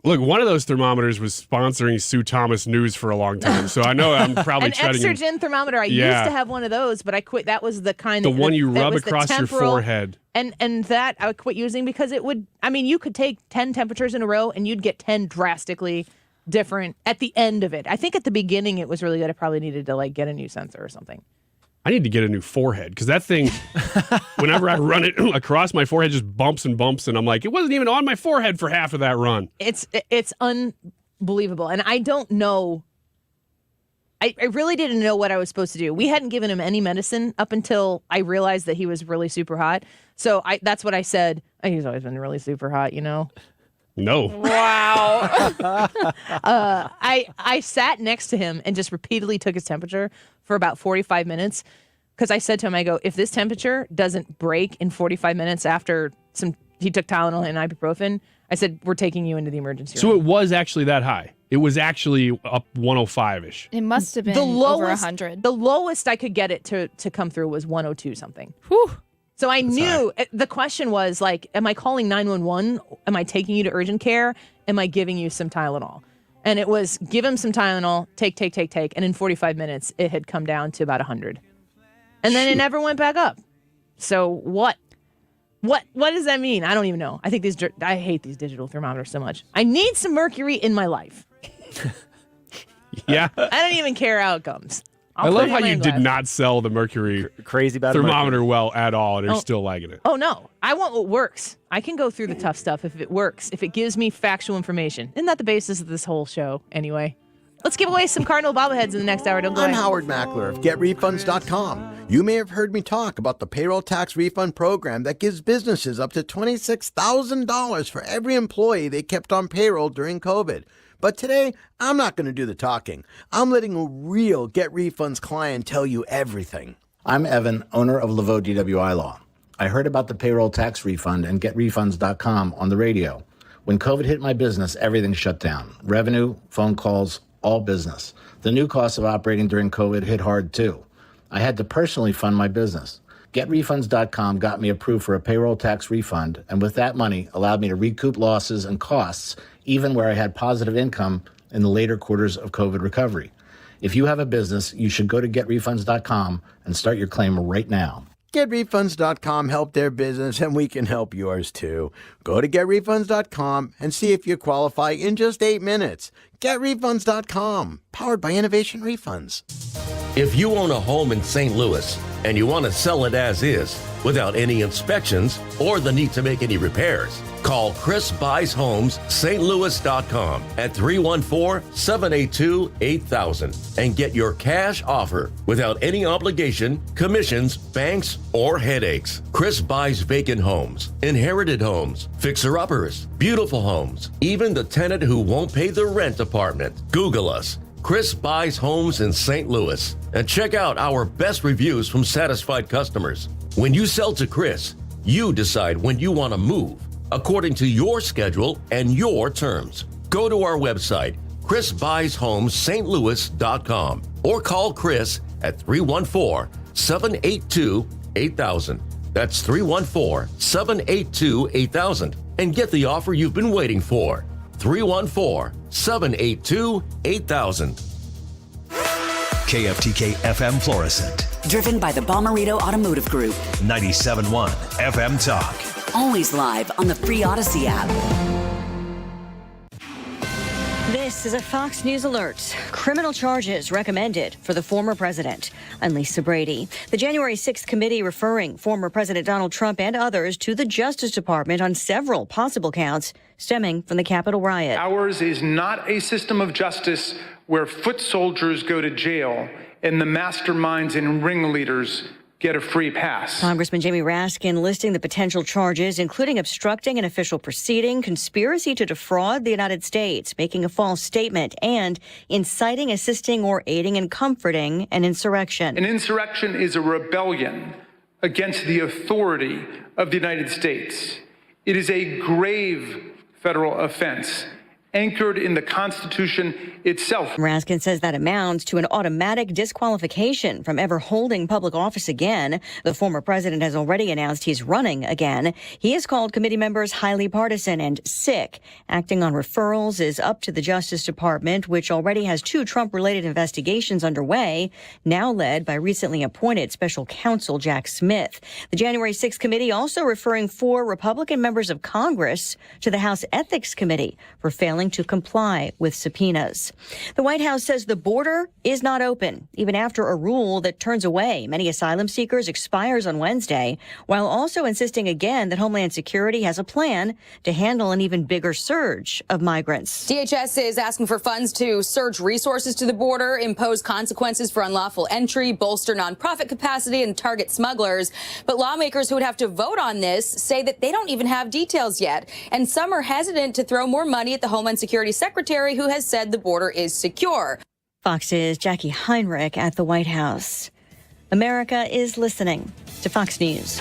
Speaker 5: Look, one of those thermometers was sponsoring Sue Thomas News for a long time, so I know I'm probably
Speaker 2: An
Speaker 5: treading...
Speaker 2: Exergen thermometer. I used to have one of those, but I quit. That was the kind
Speaker 5: The
Speaker 2: that...
Speaker 5: one you
Speaker 2: that
Speaker 5: rub
Speaker 2: was the
Speaker 5: across your
Speaker 2: temporal,
Speaker 5: forehead.
Speaker 2: And that I would quit using because it would... I mean, you could take 10 temperatures in a row and you'd get 10 drastically different at the end of it. I think at the beginning it was really good. I probably needed to get a new sensor or something.
Speaker 5: I need to get a new forehead because that thing, whenever I run it across my forehead, just bumps and bumps. And I'm like, it wasn't even on my forehead for half of that run.
Speaker 2: It's unbelievable. And I don't know. I really didn't know what I was supposed to do. We hadn't given him any medicine up until I realized that he was really super hot. So that's what I said. Oh, he's always been really super hot, you know?
Speaker 5: No.
Speaker 2: Wow. I sat next to him and just repeatedly took his temperature for about 45 minutes because I said to him, I go, if this temperature doesn't break in 45 minutes after he took Tylenol and ibuprofen, I said, we're taking you into the emergency room.
Speaker 5: So it was actually that high. It was actually up 105-ish.
Speaker 17: It must have been over 100.
Speaker 2: The lowest I could get it to come through was 102 something.
Speaker 17: Whew.
Speaker 2: So I knew the question was am I calling 911? Am I taking you to urgent care? Am I giving you some Tylenol? And it was give him some Tylenol, take. And in 45 minutes, it had come down to about 100. And then it never went back up. So what? What does that mean? I don't even know. I hate these digital thermometers so much. I need some mercury in my life.
Speaker 5: Yeah.
Speaker 2: I don't even care how it comes.
Speaker 5: I love how you did not sell the mercury
Speaker 9: crazy about
Speaker 5: thermometer well at all, and you're still liking it.
Speaker 2: Oh, no. I want what works. I can go through the tough stuff if it works, if it gives me factual information. Isn't that the basis of this whole show, anyway? Let's give away some Cardinal bobbleheads in the next hour. Don't go
Speaker 19: I'm
Speaker 2: away.
Speaker 19: Howard Mackler of GetRefunds.com. You may have heard me talk about the payroll tax refund program that gives businesses up to $26,000 for every employee they kept on payroll during COVID. But today, I'm not going to do the talking. I'm letting a real Get Refunds client tell you everything. I'm Evan, owner of Laveau DWI Law. I heard about the payroll tax refund and GetRefunds.com on the radio. When COVID hit my business, everything shut down. Revenue, phone calls, all business. The new cost of operating during COVID hit hard too. I had to personally fund my business. GetRefunds.com got me approved for a payroll tax refund, and with that money, allowed me to recoup losses and costs, even where I had positive income in the later quarters of COVID recovery. If you have a business, you should go to GetRefunds.com and start your claim right now. GetRefunds.com helped their business, and we can help yours too. Go to GetRefunds.com and see if you qualify in just 8 minutes. GetRefunds.com, powered by Innovation Refunds.
Speaker 20: If you own a home in St. Louis and you want to sell it as is, without any inspections or the need to make any repairs, call Chris Buys Homes, stlouis.com at 314-782-8000 and get your cash offer without any obligation, commissions, banks, or headaches. Chris buys vacant homes, inherited homes, fixer-uppers, beautiful homes, even the tenant who won't pay the rent apartment. Google us. Chris Buys Homes in St. Louis, and check out our best reviews from satisfied customers. When you sell to Chris, you decide when you want to move, according to your schedule and your terms. Go to our website, chrisbuyshomes.stlouis.com, or call Chris at 314-782-8000. That's 314-782-8000, and get the offer you've been waiting for. 314-782-8000.
Speaker 16: KFTK FM Florissant.
Speaker 21: Driven by the Bommarito Automotive Group.
Speaker 16: 97.1 FM Talk.
Speaker 21: Always live on the free Odyssey app.
Speaker 22: This is a Fox News alert. Criminal charges recommended for the former president. I'm Lisa Brady. The January 6th committee referring former President Donald Trump and others to the Justice Department on several possible counts stemming from the Capitol riot.
Speaker 25: Ours is not a system of justice where foot soldiers go to jail and the masterminds and ringleaders get a free pass.
Speaker 22: Congressman Jamie Raskin listing the potential charges, including obstructing an official proceeding, conspiracy to defraud the United States, making a false statement, and inciting, assisting, or aiding and comforting an insurrection.
Speaker 25: An insurrection is a rebellion against the authority of the United States. It is a grave federal offense anchored in the Constitution itself.
Speaker 22: Raskin says that amounts to an automatic disqualification from ever holding public office again. The former president has already announced he's running again. He has called committee members highly partisan and sick. Acting on referrals is up to the Justice Department, which already has 2 Trump-related investigations underway, now led by recently appointed special counsel Jack Smith. The January 6th committee also referring 4 Republican members of Congress to the House Ethics Committee for failing to comply with subpoenas. The White House says the border is not open, even after a rule that turns away many asylum seekers expires on Wednesday, while also insisting again that Homeland Security has a plan to handle an even bigger surge of migrants.
Speaker 1: DHS is asking for funds to surge resources to the border, impose consequences for unlawful entry, bolster nonprofit capacity, and target smugglers. But lawmakers who would have to vote on this say that they don't even have details yet. And some are hesitant to throw more money at the Homeland Security Secretary, who has said the border is secure.
Speaker 22: Fox's Jackie Heinrich at the White House. America is listening to Fox News.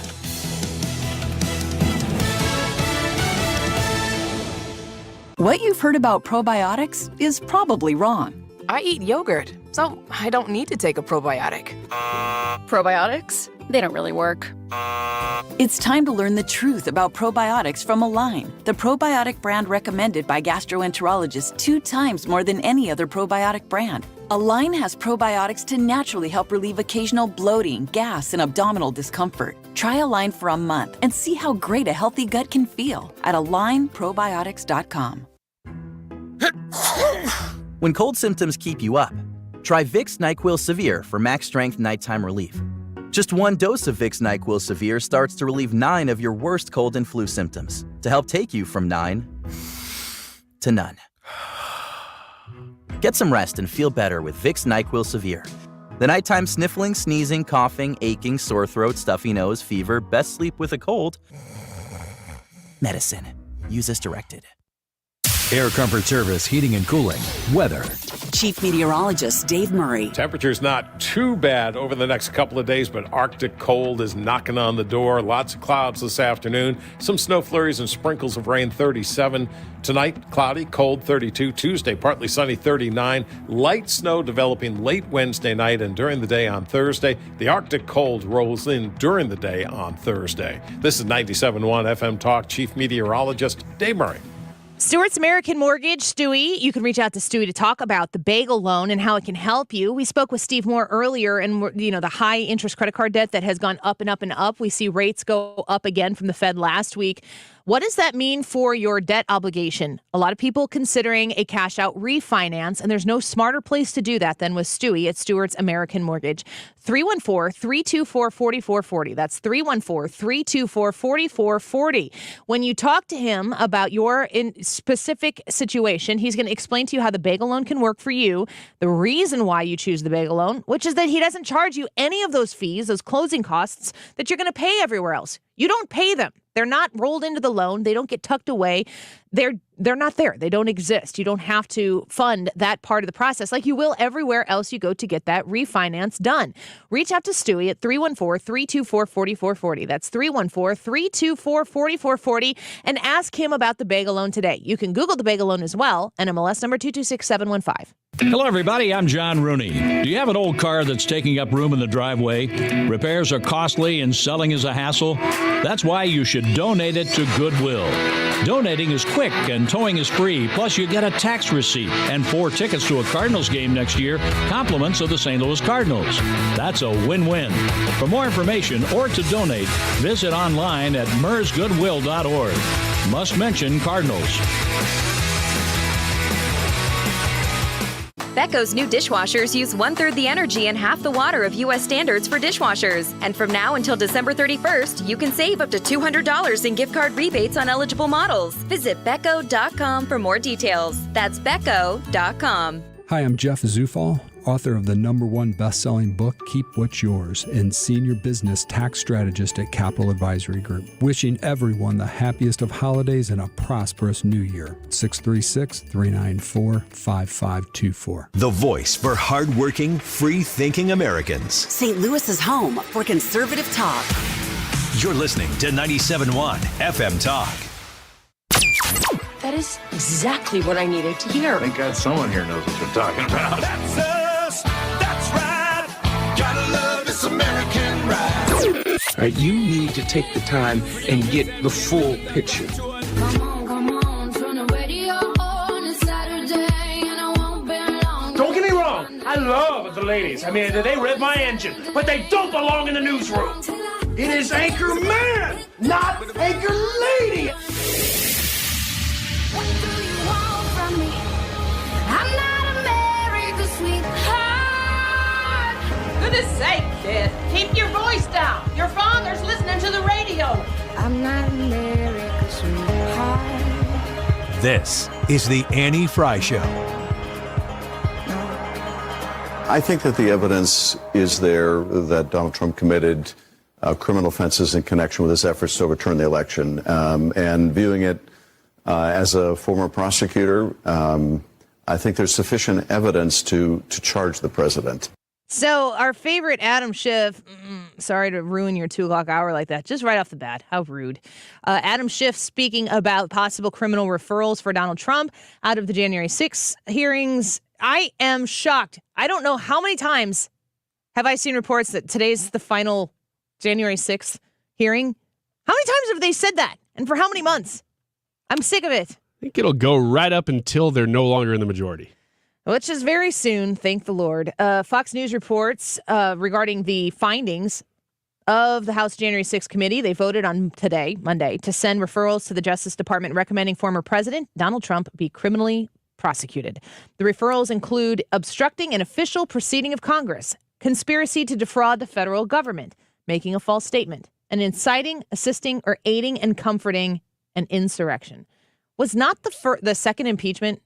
Speaker 8: What you've heard about probiotics is probably wrong.
Speaker 11: I eat yogurt, so I don't need to take a probiotic.
Speaker 8: Probiotics? They don't really work. It's time to learn the truth about probiotics from Align, the probiotic brand recommended by gastroenterologists 2 times more than any other probiotic brand. Align has probiotics to naturally help relieve occasional bloating, gas, and abdominal discomfort. Try Align for a month and see how great a healthy gut can feel at AlignProbiotics.com.
Speaker 12: When cold symptoms keep you up, try Vicks NyQuil Severe for max strength nighttime relief. Just 1 dose of Vicks NyQuil Severe starts to relieve 9 of your worst cold and flu symptoms to help take you from 9 to none. Get some rest and feel better with Vicks NyQuil Severe. The nighttime sniffling, sneezing, coughing, aching, sore throat, stuffy nose, fever, best sleep with a cold. Medicine. Use as directed.
Speaker 16: Air Comfort Service, heating and cooling, weather.
Speaker 21: Chief Meteorologist Dave Murray.
Speaker 14: Temperature's not too bad over the next couple of days, but Arctic cold is knocking on the door. Lots of clouds this afternoon. Some snow flurries and sprinkles of rain, 37. Tonight, cloudy, cold, 32. Tuesday, partly sunny, 39. Light snow developing late Wednesday night and during the day on Thursday. The Arctic cold rolls in during the day on Thursday. This is 97.1 FM Talk. Chief Meteorologist Dave Murray.
Speaker 2: Stewart's American Mortgage, Stewie. You can reach out to Stewie to talk about the bagel loan and how it can help you. We spoke with Steve Moore earlier, and the high interest credit card debt that has gone up and up and up. We see rates go up again from the Fed last week. What does that mean for your debt obligation? A lot of people considering a cash out refinance, and there's no smarter place to do that than with Stewie at Stewart's American Mortgage. 314-324-4440. That's 314-324-4440. When you talk to him about your specific situation, he's going to explain to you how the bagel loan can work for you, the reason why you choose the bagel loan, which is that he doesn't charge you any of those fees, those closing costs that you're going to pay everywhere else. You don't pay them. They're not rolled into the loan. They don't get tucked away. They're not there. They don't exist. You don't have to fund that part of the process like you will everywhere else you go to get that refinance done. Reach out to Stewie at 314-324-4440. That's 314-324-4440 and ask him about the bagel loan today. You can Google the bagel loan as well, NMLS number 226715.
Speaker 26: Hello, everybody. I'm John Rooney. Do you have an old car that's taking up room in the driveway? Repairs are costly and selling is a hassle? That's why you should donate it to Goodwill. Donating is quick and towing is free. Plus, you get a tax receipt and 4 tickets to a Cardinals game next year, compliments of the St. Louis Cardinals. That's a win-win. For more information or to donate, visit online at mersgoodwill.org. Must mention Cardinals.
Speaker 27: Becco's new dishwashers use 1/3 the energy and half the water of U.S. standards for dishwashers. And from now until December 31st, you can save up to $200 in gift card rebates on eligible models. Visit Becco.com for more details. That's Becco.com.
Speaker 28: Hi, I'm Jeff Zufall.
Speaker 3: author of the #1 best-selling book, Keep What's Yours, and senior business tax strategist at Capital Advisory Group. Wishing everyone the happiest of holidays and a prosperous new year. 636-394-5524.
Speaker 16: The voice for hardworking, free-thinking Americans.
Speaker 21: St. Louis's home for conservative talk.
Speaker 16: You're listening to 97.1 FM Talk.
Speaker 4: That is exactly what I needed to hear.
Speaker 6: Thank God someone here knows what they're talking about.
Speaker 7: That's us. That's right. Gotta love this American ride.
Speaker 10: All right, you need to take the time and get the full picture.
Speaker 15: Don't get me wrong. I love the ladies. I mean, they rev my engine, but they don't belong in the newsroom. It is Anchor Man, not Anchor Lady.
Speaker 23: What do you want from me? I'm not America's sweetheart.
Speaker 11: Goodness sake, kid. Keep your voice down. Your father's listening to the radio.
Speaker 23: I'm not America's sweetheart.
Speaker 16: This is the Annie Fry Show.
Speaker 24: I think that the evidence is there that Donald Trump committed criminal offenses in connection with his efforts to overturn the election. And viewing it as a former prosecutor, I think there's sufficient evidence to charge the president.
Speaker 2: So our favorite Adam Schiff, sorry to ruin your 2 o'clock hour like that, just right off the bat, how rude. Adam Schiff speaking about possible criminal referrals for Donald Trump out of the January 6th hearings. I am shocked. I don't know how many times have I seen reports that today's the final January 6th hearing. How many times have they said that? And for how many months? I'm sick of it.
Speaker 5: I think it'll go right up until they're no longer in the majority.
Speaker 2: Which is very soon, thank the Lord. Fox News reports regarding the findings of the House January 6th committee. They voted on today, Monday, to send referrals to the Justice Department recommending former President Donald Trump be criminally prosecuted. The referrals include obstructing an official proceeding of Congress, conspiracy to defraud the federal government, making a false statement, and inciting, assisting, or aiding and comforting an insurrection. Was not the second impeachment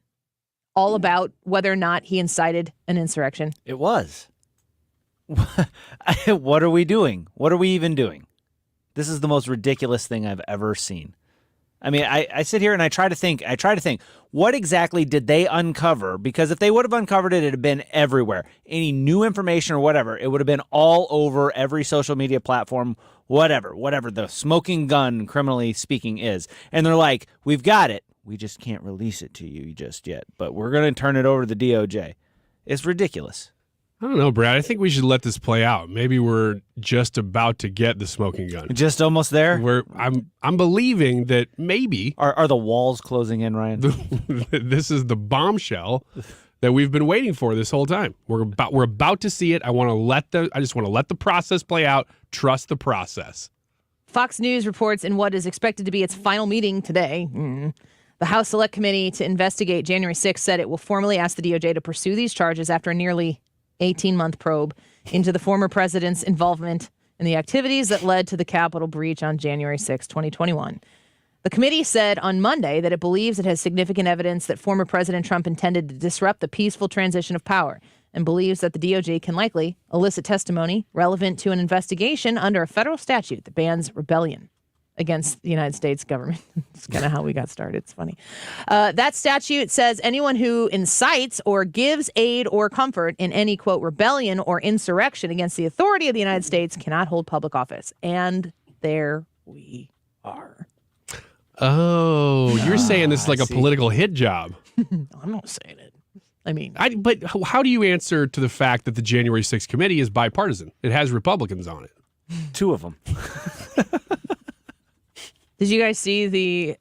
Speaker 2: all about whether or not he incited an insurrection?
Speaker 9: It was. What are we doing? What are we even doing? This is the most ridiculous thing I've ever seen. I mean, I sit here and I try to think, what exactly did they uncover? Because if they would have uncovered it, it'd have been everywhere. Any new information or whatever, it would have been all over every social media platform, whatever the smoking gun, criminally speaking, is. And they're like, we've got it. We just can't release it to you just yet. But we're going to turn it over to the DOJ. It's ridiculous.
Speaker 5: I don't know, Brad. I think we should let this play out. Maybe we're just about to get the smoking gun.
Speaker 9: Just almost there?
Speaker 5: I'm believing that maybe
Speaker 9: are the walls closing in, Ryan?
Speaker 5: This is the bombshell that we've been waiting for this whole time. We're about to see it. I just want to let the process play out. Trust the process.
Speaker 2: Fox News reports in what is expected to be its final meeting today. The House Select Committee to investigate January 6th said it will formally ask the DOJ to pursue these charges after a nearly 18-month probe into the former president's involvement in the activities that led to the Capitol breach on January 6, 2021. The committee said on Monday that it believes it has significant evidence that former President Trump intended to disrupt the peaceful transition of power and believes that the DOJ can likely elicit testimony relevant to an investigation under a federal statute that bans rebellion against the United States government. It's kind of how we got started. It's funny. That statute says anyone who incites or gives aid or comfort in any, quote, rebellion or insurrection against the authority of the United States cannot hold public office. And there we are.
Speaker 5: Oh, you're saying this is like a political hit job.
Speaker 2: I'm not saying it. I mean,
Speaker 5: but how do you answer to the fact that the January 6th committee is bipartisan? It has Republicans on it.
Speaker 9: 2 of them.
Speaker 2: Did you guys see the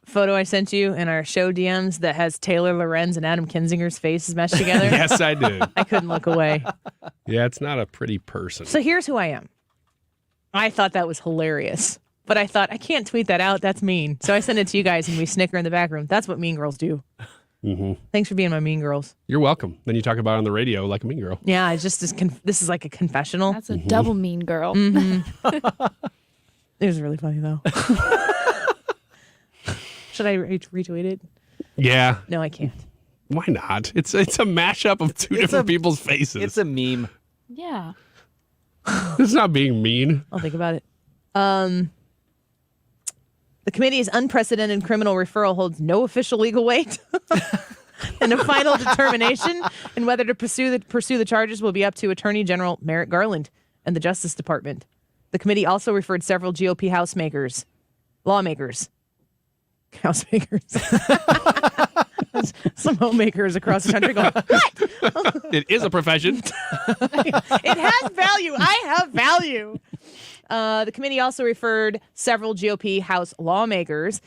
Speaker 2: photo I sent you in our show DMs that has Taylor Lorenz and Adam Kinzinger's faces meshed together?
Speaker 5: Yes, I did.
Speaker 2: I couldn't look away.
Speaker 5: Yeah, it's not a pretty person.
Speaker 2: So here's who I am. I thought that was hilarious, but I thought, I can't tweet that out. That's mean. So I sent it to you guys and we snicker in the back room. That's what mean girls do.
Speaker 5: Mm-hmm.
Speaker 2: Thanks for being my mean girls.
Speaker 5: You're welcome. Then you talk about it on the radio like a mean girl.
Speaker 2: Yeah, this is like a confessional.
Speaker 17: That's a double mean girl.
Speaker 2: Mm-hmm. It was really funny, though. Should I retweet it?
Speaker 5: Yeah.
Speaker 2: No, I can't.
Speaker 5: Why not? It's a mashup of two different people's faces.
Speaker 9: It's a meme.
Speaker 17: Yeah.
Speaker 5: It's not being mean.
Speaker 2: I'll think about it. The committee's unprecedented criminal referral holds no official legal weight. And a final determination in whether to pursue the charges will be up to Attorney General Merrick Garland and the Justice Department. The committee also referred several GOP lawmakers. Some homemakers across the country going, what?
Speaker 5: It is a profession.
Speaker 2: It has value. I have value. The committee also referred several GOP House lawmakers,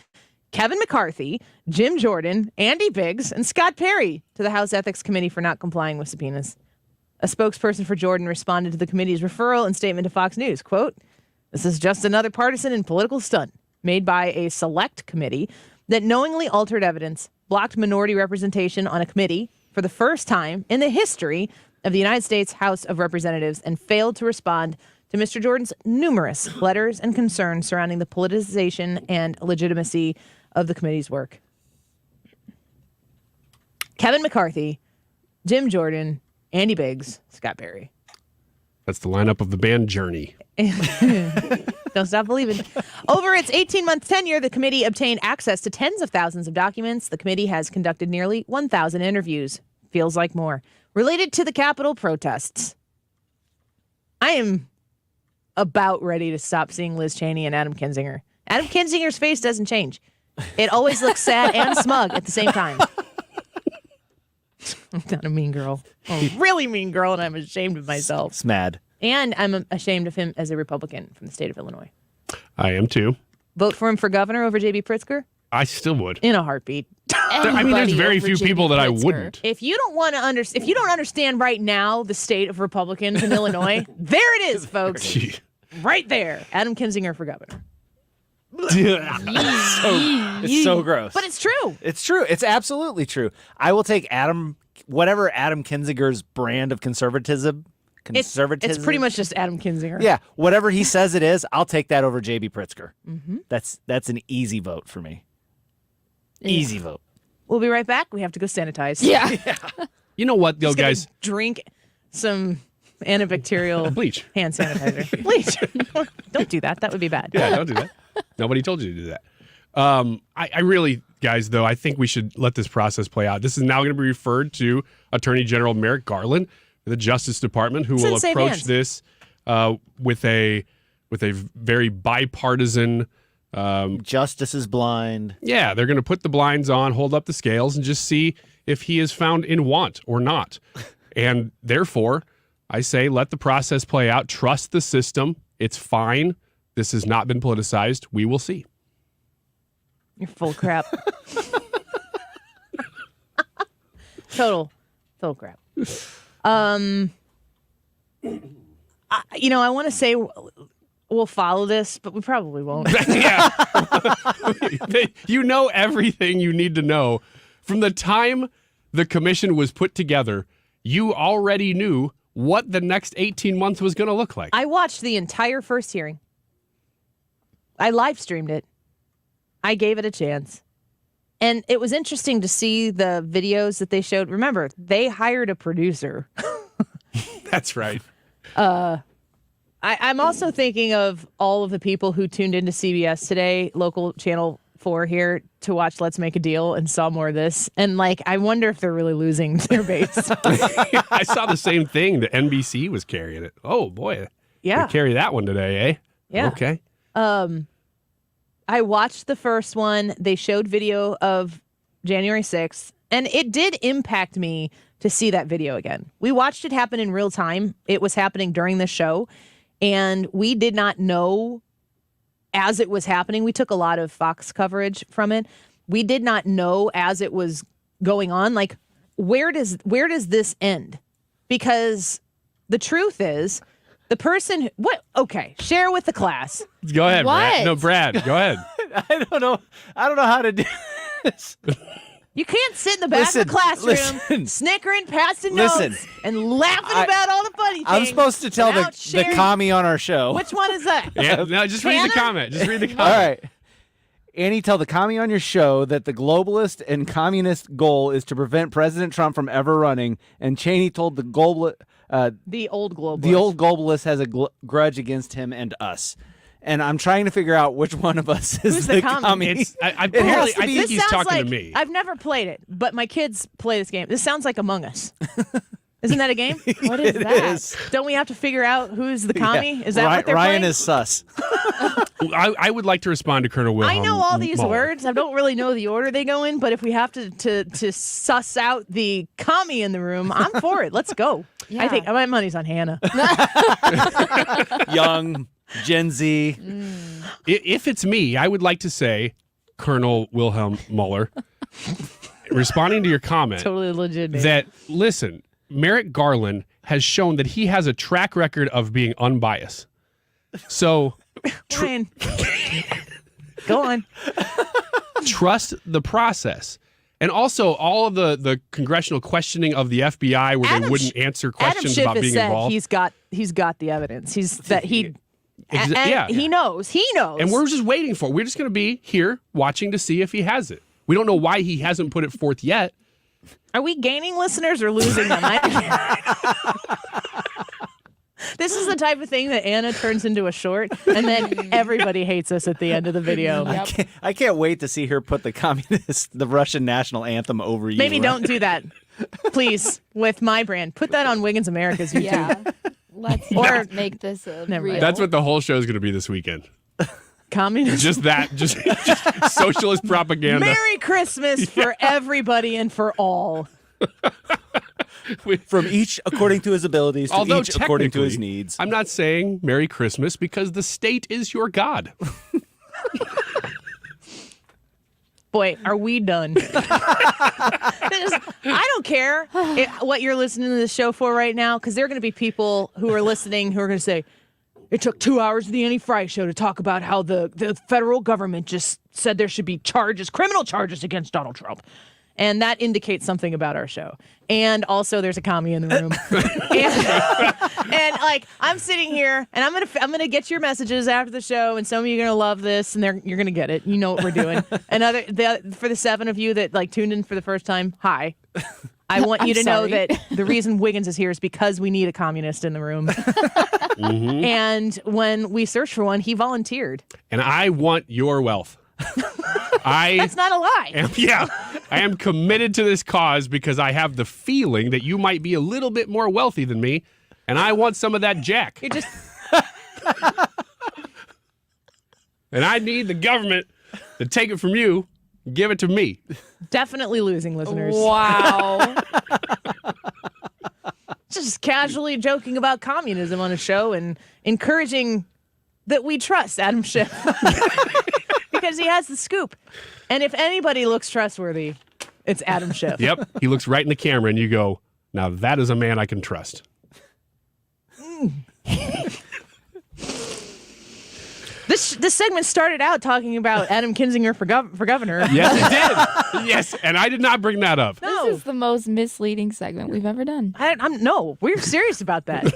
Speaker 2: Kevin McCarthy, Jim Jordan, Andy Biggs, and Scott Perry, to the House Ethics Committee for not complying with subpoenas. A spokesperson for Jordan responded to the committee's referral and statement to Fox News, quote, "This is just another partisan and political stunt made by a select committee that knowingly altered evidence, blocked minority representation on a committee for the first time in the history of the United States House of Representatives, and failed to respond to Mr. Jordan's numerous letters and concerns surrounding the politicization and legitimacy of the committee's work." Kevin McCarthy, Jim Jordan, Andy Biggs, Scott Perry.
Speaker 5: That's the lineup of the band Journey.
Speaker 2: Don't stop believing. Over its 18-month tenure, the committee obtained access to tens of thousands of documents. The committee has conducted nearly 1,000 interviews. Feels like more. Related to the Capitol protests. I am about ready to stop seeing Liz Cheney and Adam Kinzinger. Adam Kinzinger's face doesn't change. It always looks sad and smug at the same time. I'm not a mean girl. I'm a really mean girl, and I'm ashamed of myself.
Speaker 9: Smad.
Speaker 2: And I'm ashamed of him as a Republican from the state of Illinois.
Speaker 5: I am too.
Speaker 2: Vote for him for governor over J.B. Pritzker?
Speaker 5: I still would.
Speaker 2: In a heartbeat.
Speaker 5: I mean, there's very few people that I wouldn't.
Speaker 2: If you don't want to if you don't understand right now the state of Republicans in Illinois, there it is, folks. Right there. Adam Kinzinger for governor.
Speaker 9: It's so gross.
Speaker 2: But it's true.
Speaker 9: It's true. It's absolutely true. I will take whatever Adam Kinzinger's brand of conservatism.
Speaker 2: It's pretty much just Adam Kinzinger.
Speaker 9: Yeah, whatever he says it is, I'll take that over J.B. Pritzker.
Speaker 2: Mm-hmm.
Speaker 9: That's an easy vote for me.
Speaker 2: Yeah.
Speaker 9: Easy vote.
Speaker 2: We'll be right back. We have to go sanitize.
Speaker 17: Yeah.
Speaker 5: You know what, though,
Speaker 2: Just gonna
Speaker 5: guys?
Speaker 2: drink some antibacterial
Speaker 5: bleach,
Speaker 2: hand sanitizer. Bleach. Don't do that. That would be bad.
Speaker 5: Yeah, don't do that. Nobody told you to do that. I really, guys, though, I think we should let this process play out. This is now going to be referred to Attorney General Merrick Garland, the Justice Department, who will approach this with a very bipartisan.
Speaker 9: Justice is blind.
Speaker 5: Yeah, they're going to put the blinds on, hold up the scales, and just see if he is found in want or not. And therefore, I say let the process play out. Trust the system. It's fine. This has not been politicized. We will see.
Speaker 2: You're full of crap. Total crap. I want to say we'll follow this, but we probably won't.
Speaker 5: Yeah. You know everything you need to know. From the time the commission was put together, you already knew what the next 18 months was going to look like.
Speaker 2: I watched the entire first hearing. I live streamed it. I gave it a chance. And it was interesting to see the videos that they showed. Remember, they hired a producer.
Speaker 5: That's right.
Speaker 2: I'm also thinking of all of the people who tuned into CBS today, local channel 4 here, to watch Let's Make a Deal and saw more of this. And I wonder if they're really losing their base.
Speaker 5: I saw the same thing. The NBC was carrying it. Oh, boy.
Speaker 2: Yeah.
Speaker 5: They carry that one today, eh?
Speaker 2: Yeah.
Speaker 5: Okay.
Speaker 2: I watched the first one. They showed video of January 6th, and it did impact me to see that video again. We watched it happen in real time. It was happening during the show, and we did not know as it was happening. We took a lot of Fox coverage from it. We did not know as it was going on, where does this end? Because the truth is, the person share with the class.
Speaker 5: Go ahead,
Speaker 2: What?
Speaker 5: Brad. No, Brad, go ahead.
Speaker 9: I don't know how to do this.
Speaker 2: You can't sit in the back of the classroom, snickering, passing notes, and laughing about all the funny things.
Speaker 9: I'm supposed to tell the commie on our show.
Speaker 2: Which one is that?
Speaker 5: Yeah, no, just read the comment. Just read the comment.
Speaker 9: All right. Annie, tell the commie on your show that the globalist and communist goal is to prevent President Trump from ever running. And Cheney told the
Speaker 2: the old
Speaker 9: globalist has a grudge against him and us. And I'm trying to figure out which one of us is
Speaker 2: Who's the
Speaker 9: commie.
Speaker 5: I think he's talking to me.
Speaker 2: I've never played it, but my kids play this game. This sounds like Among Us. Isn't that a game? What is that?
Speaker 9: Is.
Speaker 2: Don't we have to figure out who's the commie? Is that what they're
Speaker 9: Ryan
Speaker 2: playing?
Speaker 9: is sus.
Speaker 5: I would like to respond to Colonel Wilhelm.
Speaker 2: I know all these
Speaker 5: Mueller.
Speaker 2: words. I don't really know the order they go in, but if we have to suss out the commie in the room, I'm for it. Let's go.
Speaker 17: Yeah.
Speaker 2: I think my money's on Hannah.
Speaker 9: Young, Gen Z.
Speaker 5: If it's me, I would like to say, Colonel Wilhelm Mueller, responding to your comment,
Speaker 2: Totally legit name.
Speaker 5: that, listen, Merrick Garland has shown that he has a track record of being unbiased. So,
Speaker 2: Ryan, go on.
Speaker 5: trust the process. And also, all of the congressional questioning of the FBI where they wouldn't answer questions
Speaker 2: Adam Schiff
Speaker 5: about
Speaker 2: has
Speaker 5: being
Speaker 2: said
Speaker 5: involved.
Speaker 2: He's got the evidence. He
Speaker 5: Yeah.
Speaker 2: he knows. He knows.
Speaker 5: And we're just waiting for it. We're just going to be here watching to see if he has it. We don't know why he hasn't put it forth yet.
Speaker 2: Are we gaining listeners or losing them? This is the type of thing that Anna turns into a short, and then everybody hates us at the end of the video.
Speaker 9: I can't wait to see her put the Russian national anthem over you.
Speaker 2: Maybe don't do that, please. With my brand, put that on Wiggins America's YouTube.
Speaker 17: Yeah. Let's not make this real.
Speaker 5: That's what the whole show is going to be this weekend.
Speaker 2: Communist.
Speaker 5: Just socialist propaganda.
Speaker 2: Merry Christmas for everybody and for all.
Speaker 9: From each according to his abilities, to
Speaker 5: Although
Speaker 9: each according to his
Speaker 5: technically,
Speaker 9: needs.
Speaker 5: I'm not saying Merry Christmas because the state is your God.
Speaker 2: Boy, are we done. I don't care what you're listening to this show for right now, because there are going to be people who are listening who are going to say, it took 2 hours of the Annie Fry show to talk about how the federal government just said there should be criminal charges against Donald Trump. And that indicates something about our show. And also, there's a commie in the room. and like, I'm sitting here, and I'm gonna get your messages after the show, and some of you are gonna love this, and you're gonna get it. You know what we're doing. And for the 7 of you that like tuned in for the first time, hi. I want you to know that the reason Wiggins is here is because we need a communist in the room.
Speaker 5: Mm-hmm.
Speaker 2: And when we searched for one, he volunteered.
Speaker 5: And I want your wealth.
Speaker 2: That's not a lie.
Speaker 5: I am committed to this cause because I have the feeling that you might be a little bit more wealthy than me, and I want some of that jack.
Speaker 2: You're just
Speaker 5: and I need the government to take it from you and give it to me.
Speaker 2: Definitely losing listeners.
Speaker 17: Wow.
Speaker 2: Just casually joking about communism on a show and encouraging that we trust Adam Schiff. Because he has the scoop. And if anybody looks trustworthy, it's Adam Schiff.
Speaker 5: Yep. He looks right in the camera and you go, now that is a man I can trust.
Speaker 2: This segment started out talking about Adam Kinzinger for governor.
Speaker 5: Yes, it did. Yes, and I did not bring that up.
Speaker 2: No.
Speaker 17: This is the most misleading segment we've ever done.
Speaker 2: No, we're serious about that.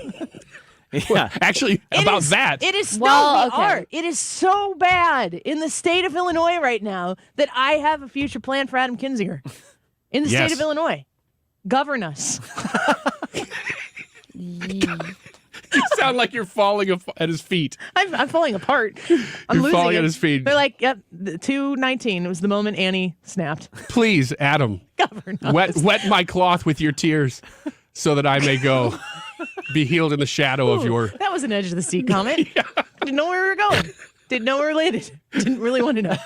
Speaker 5: Yeah. Actually, that.
Speaker 2: It is
Speaker 17: Well,
Speaker 2: we are. It is so bad in the state of Illinois right now that I have a future plan for Adam Kinzinger. In the state of Illinois. Govern us.
Speaker 5: You sound like you're falling at his feet.
Speaker 2: I'm falling apart. I'm
Speaker 5: You're
Speaker 2: losing
Speaker 5: falling
Speaker 2: it.
Speaker 5: at his feet.
Speaker 2: They're like, yep, 2:19 was the moment Annie snapped.
Speaker 5: Please, Adam,
Speaker 2: Govern us.
Speaker 5: wet my cloth with your tears so that I may go be healed in the shadow of your...
Speaker 2: That was an edge of the seat comment. Didn't know where we were going. Didn't know we were related. Didn't really want to know.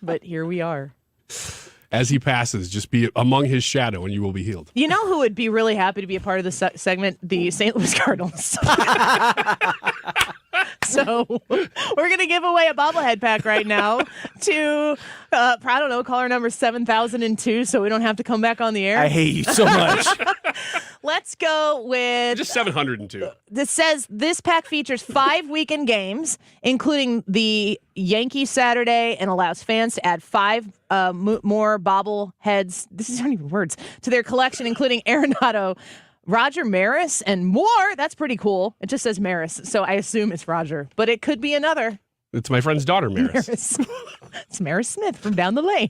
Speaker 2: But here we are.
Speaker 5: As he passes, just be among his shadow and you will be healed.
Speaker 2: You know who would be really happy to be a part of this segment? The St. Louis Cardinals. So we're going to give away a bobblehead pack right now to, I don't know, caller number 7002 so we don't have to come back on the air.
Speaker 9: I hate you so much.
Speaker 2: Let's go with...
Speaker 5: Just 702.
Speaker 2: This says this pack features 5 weekend games, including the Yankee Saturday, and allows fans to add 5 more bobbleheads. This isn't even words to their collection, including Arenado, Roger Maris, and more. That's pretty cool. It just says Maris, so I assume it's Roger, but it could be another.
Speaker 5: It's my friend's daughter, Maris.
Speaker 2: It's Maris Smith from down the lane.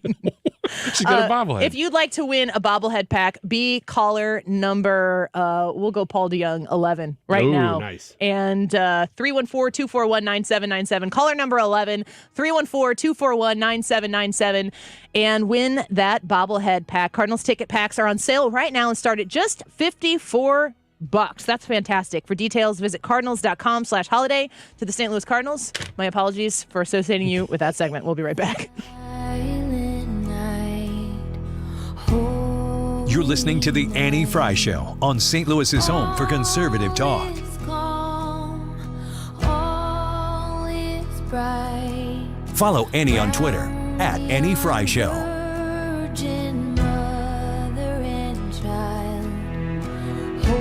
Speaker 5: She's got a bobblehead.
Speaker 2: If you'd like to win a bobblehead pack, be caller number, we'll go Paul DeYoung, 11 right now.
Speaker 5: Nice.
Speaker 2: And 314-241-9797. Caller number 11, 314-241-9797. And win that bobblehead pack. Cardinals ticket packs are on sale right now and start at just $54. That's fantastic. For details, visit cardinals.com/holiday. To the St. Louis Cardinals, my apologies for associating you with that segment. We'll be right back.
Speaker 16: You're listening to The Annie Fry Show on St. Louis's home for conservative talk. Follow Annie on Twitter @Annie Fry Show.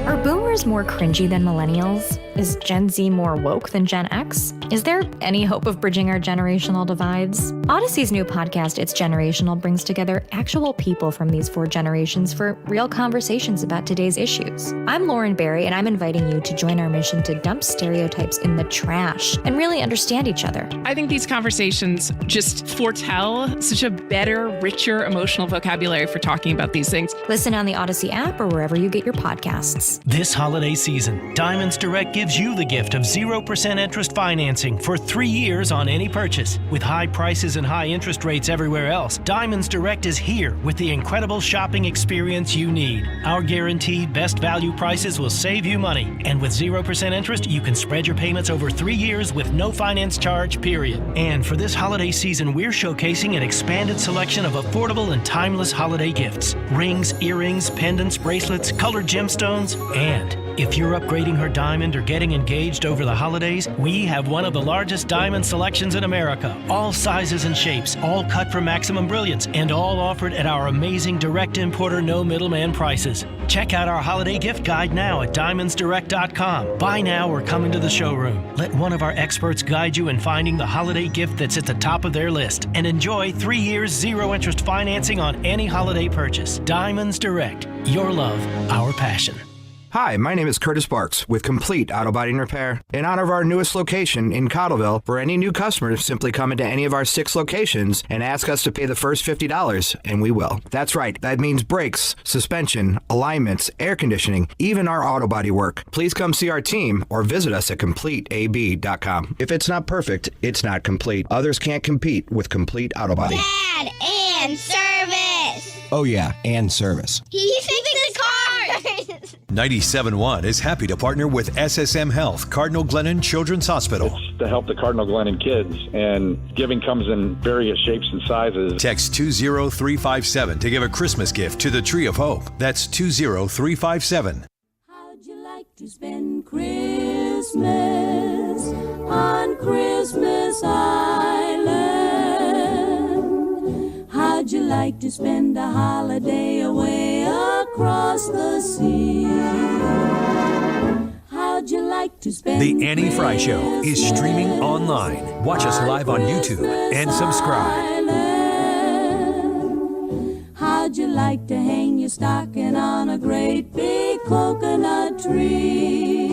Speaker 1: Are boomers more cringy than millennials? Is Gen Z more woke than Gen X? Is there any hope of bridging our generational divides? Odyssey's new podcast, It's Generational, brings together actual people from these 4 generations for real conversations about today's issues. I'm Lauren Barry, and I'm inviting you to join our mission to dump stereotypes in the trash and really understand each other.
Speaker 13: I think these conversations just foretell such a better, richer emotional vocabulary for talking about these things.
Speaker 1: Listen on the Odyssey app or wherever you get your podcasts.
Speaker 18: This holiday season, Diamonds Direct gives you the gift of 0% interest financing for 3 years on any purchase. With high prices and high interest rates everywhere else, Diamonds Direct is here with the incredible shopping experience you need. Our guaranteed best value prices will save you money. And with 0% interest, you can spread your payments over 3 years with no finance charge, period. And for this holiday season, we're showcasing an expanded selection of affordable and timeless holiday gifts. Rings, earrings, pendants, bracelets, colored gemstones, and if you're upgrading her diamond or getting engaged over the holidays, we have one of the largest diamond selections in America. All sizes and shapes, all cut for maximum brilliance, and all offered at our amazing direct importer, no middleman prices. Check out our holiday gift guide now at diamondsdirect.com. Buy now or come into the showroom. Let one of our experts guide you in finding the holiday gift that's at the top of their list. And enjoy 3 years 0 interest financing on any holiday purchase. Diamonds Direct. Your love, our passion.
Speaker 19: Hi, my name is Curtis Barks with Complete Auto Body and Repair. In honor of our newest location in Cottleville, for any new customers, simply come into any of our 6 locations and ask us to pay the first $50, and we will. That's right. That means brakes, suspension, alignments, air conditioning, even our auto body work. Please come see our team or visit us at CompleteAB.com. If it's not perfect, it's not complete. Others can't compete with Complete Auto Body.
Speaker 23: Dad, and service.
Speaker 19: Oh yeah, and service.
Speaker 23: He fixes cars.
Speaker 16: 97.1 is happy to partner with SSM Health, Cardinal Glennon Children's Hospital.
Speaker 20: It's to help the Cardinal Glennon kids, and giving comes in various shapes and sizes.
Speaker 16: Text 20357 to give a Christmas gift to the Tree of Hope. That's 20357.
Speaker 23: How'd you like to spend Christmas on Christmas Island? How'd you like to spend a holiday away across the sea? How'd you like to spend
Speaker 16: The Annie Fry Show is streaming online. Watch us live on YouTube and subscribe.
Speaker 23: How'd you like to hang your stocking on a great big coconut tree?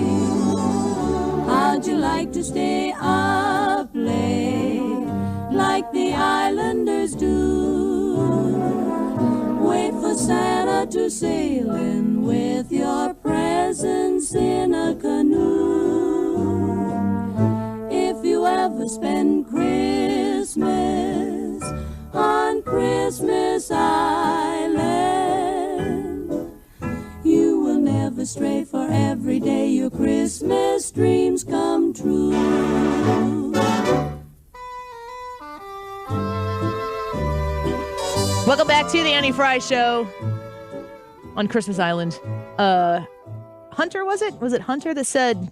Speaker 23: How'd you like to stay up late like the islanders do? Wait for Santa to sail in with your presents in a canoe. If you ever spend Christmas on Christmas Island, you will never stray, for every day your Christmas dreams come true.
Speaker 2: Welcome back to the Annie Fry Show on Christmas Island. Hunter, was it? Was it Hunter that said,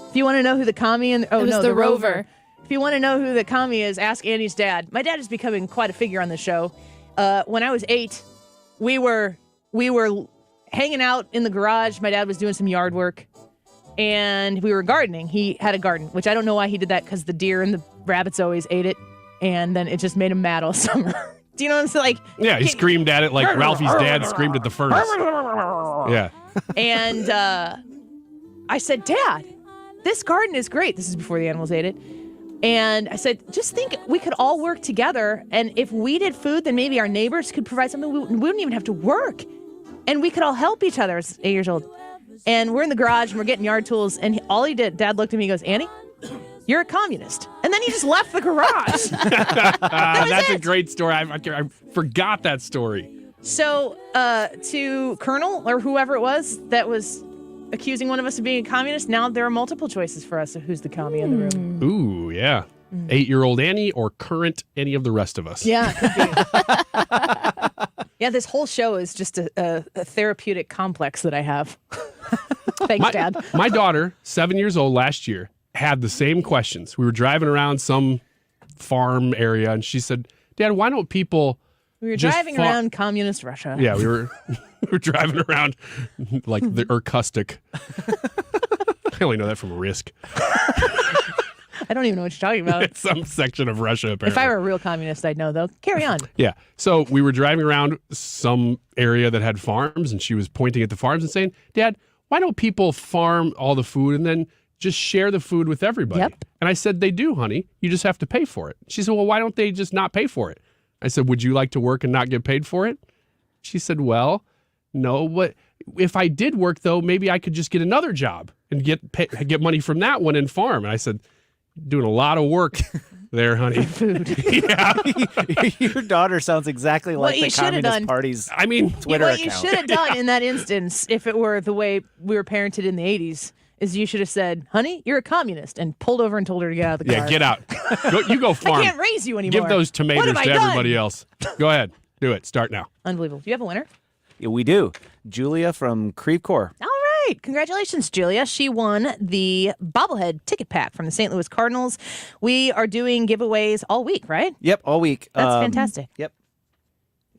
Speaker 2: if you want to know who the commie and the rover. If you want to know who the commie is, ask Annie's dad. My dad is becoming quite a figure on the show. When I was 8, we were hanging out in the garage. My dad was doing some yard work, and we were gardening. He had a garden, which I don't know why he did that, because the deer and the rabbits always ate it, and then it just made him mad all summer. Do you know what I'm saying? Like,
Speaker 5: yeah, he screamed at it like Ralphie's dad screamed at the furnace. Yeah.
Speaker 2: And I said, Dad, this garden is great. This is before the animals ate it. And I said, just think we could all work together. And if we did food, then maybe our neighbors could provide something. We wouldn't even have to work. And we could all help each other. I was 8 years old. And we're in the garage and we're getting yard tools. And all he did, Dad looked at me and goes, Annie, you're a communist. And then he just left the garage.
Speaker 5: That's a great story. I forgot that story.
Speaker 2: So to Colonel or whoever it was that was accusing one of us of being a communist, now there are multiple choices for us of who's the commie in the room.
Speaker 5: Ooh, yeah. 8-year-old Annie or current any of the rest of us.
Speaker 2: Yeah, it could be. Yeah, this whole show is just a therapeutic complex that I have. Thanks, Dad.
Speaker 5: My daughter, 7 years old last year, had the same questions. We were driving around some farm area, and she said, Dad, why don't people...
Speaker 2: We were driving around communist Russia.
Speaker 5: Yeah, we were driving around like the Irkutsk. I only know that from Risk.
Speaker 2: I don't even know what you're talking about.
Speaker 5: It's some section of Russia, apparently.
Speaker 2: If I were a real communist, I'd know, though. Carry on.
Speaker 5: Yeah. So we were driving around some area that had farms, and she was pointing at the farms and saying, Dad, why don't people farm all the food and then just share the food with everybody?
Speaker 2: Yep.
Speaker 5: And I said, they do, honey. You just have to pay for it. She said, well, why don't they just not pay for it? I said, would you like to work and not get paid for it? She said, well, no. What if I did work, though, maybe I could just get another job and get money from that one and farm. And I said, doing a lot of work there, honey.
Speaker 2: Food.
Speaker 5: Yeah.
Speaker 9: Your daughter sounds exactly like the Communist Party's Twitter
Speaker 2: what
Speaker 9: account.
Speaker 2: you should have done in that instance, if it were the way we were parented in the 80s, is you should have said, honey, you're a communist, and pulled over and told her to get out of the car.
Speaker 5: Yeah, get out. You go farm.
Speaker 2: I can't raise you anymore.
Speaker 5: Give those tomatoes
Speaker 2: What have
Speaker 5: to
Speaker 2: I done?
Speaker 5: everybody else. Go ahead. Do it. Start now.
Speaker 2: Unbelievable. Do you have a winner?
Speaker 9: Yeah, we do. Julia from Creve Coeur.
Speaker 2: All right. Congratulations, Julia. She won the bobblehead ticket pack from the St. Louis Cardinals. We are doing giveaways all week, right?
Speaker 9: Yep, all week.
Speaker 2: That's fantastic.
Speaker 9: Yep.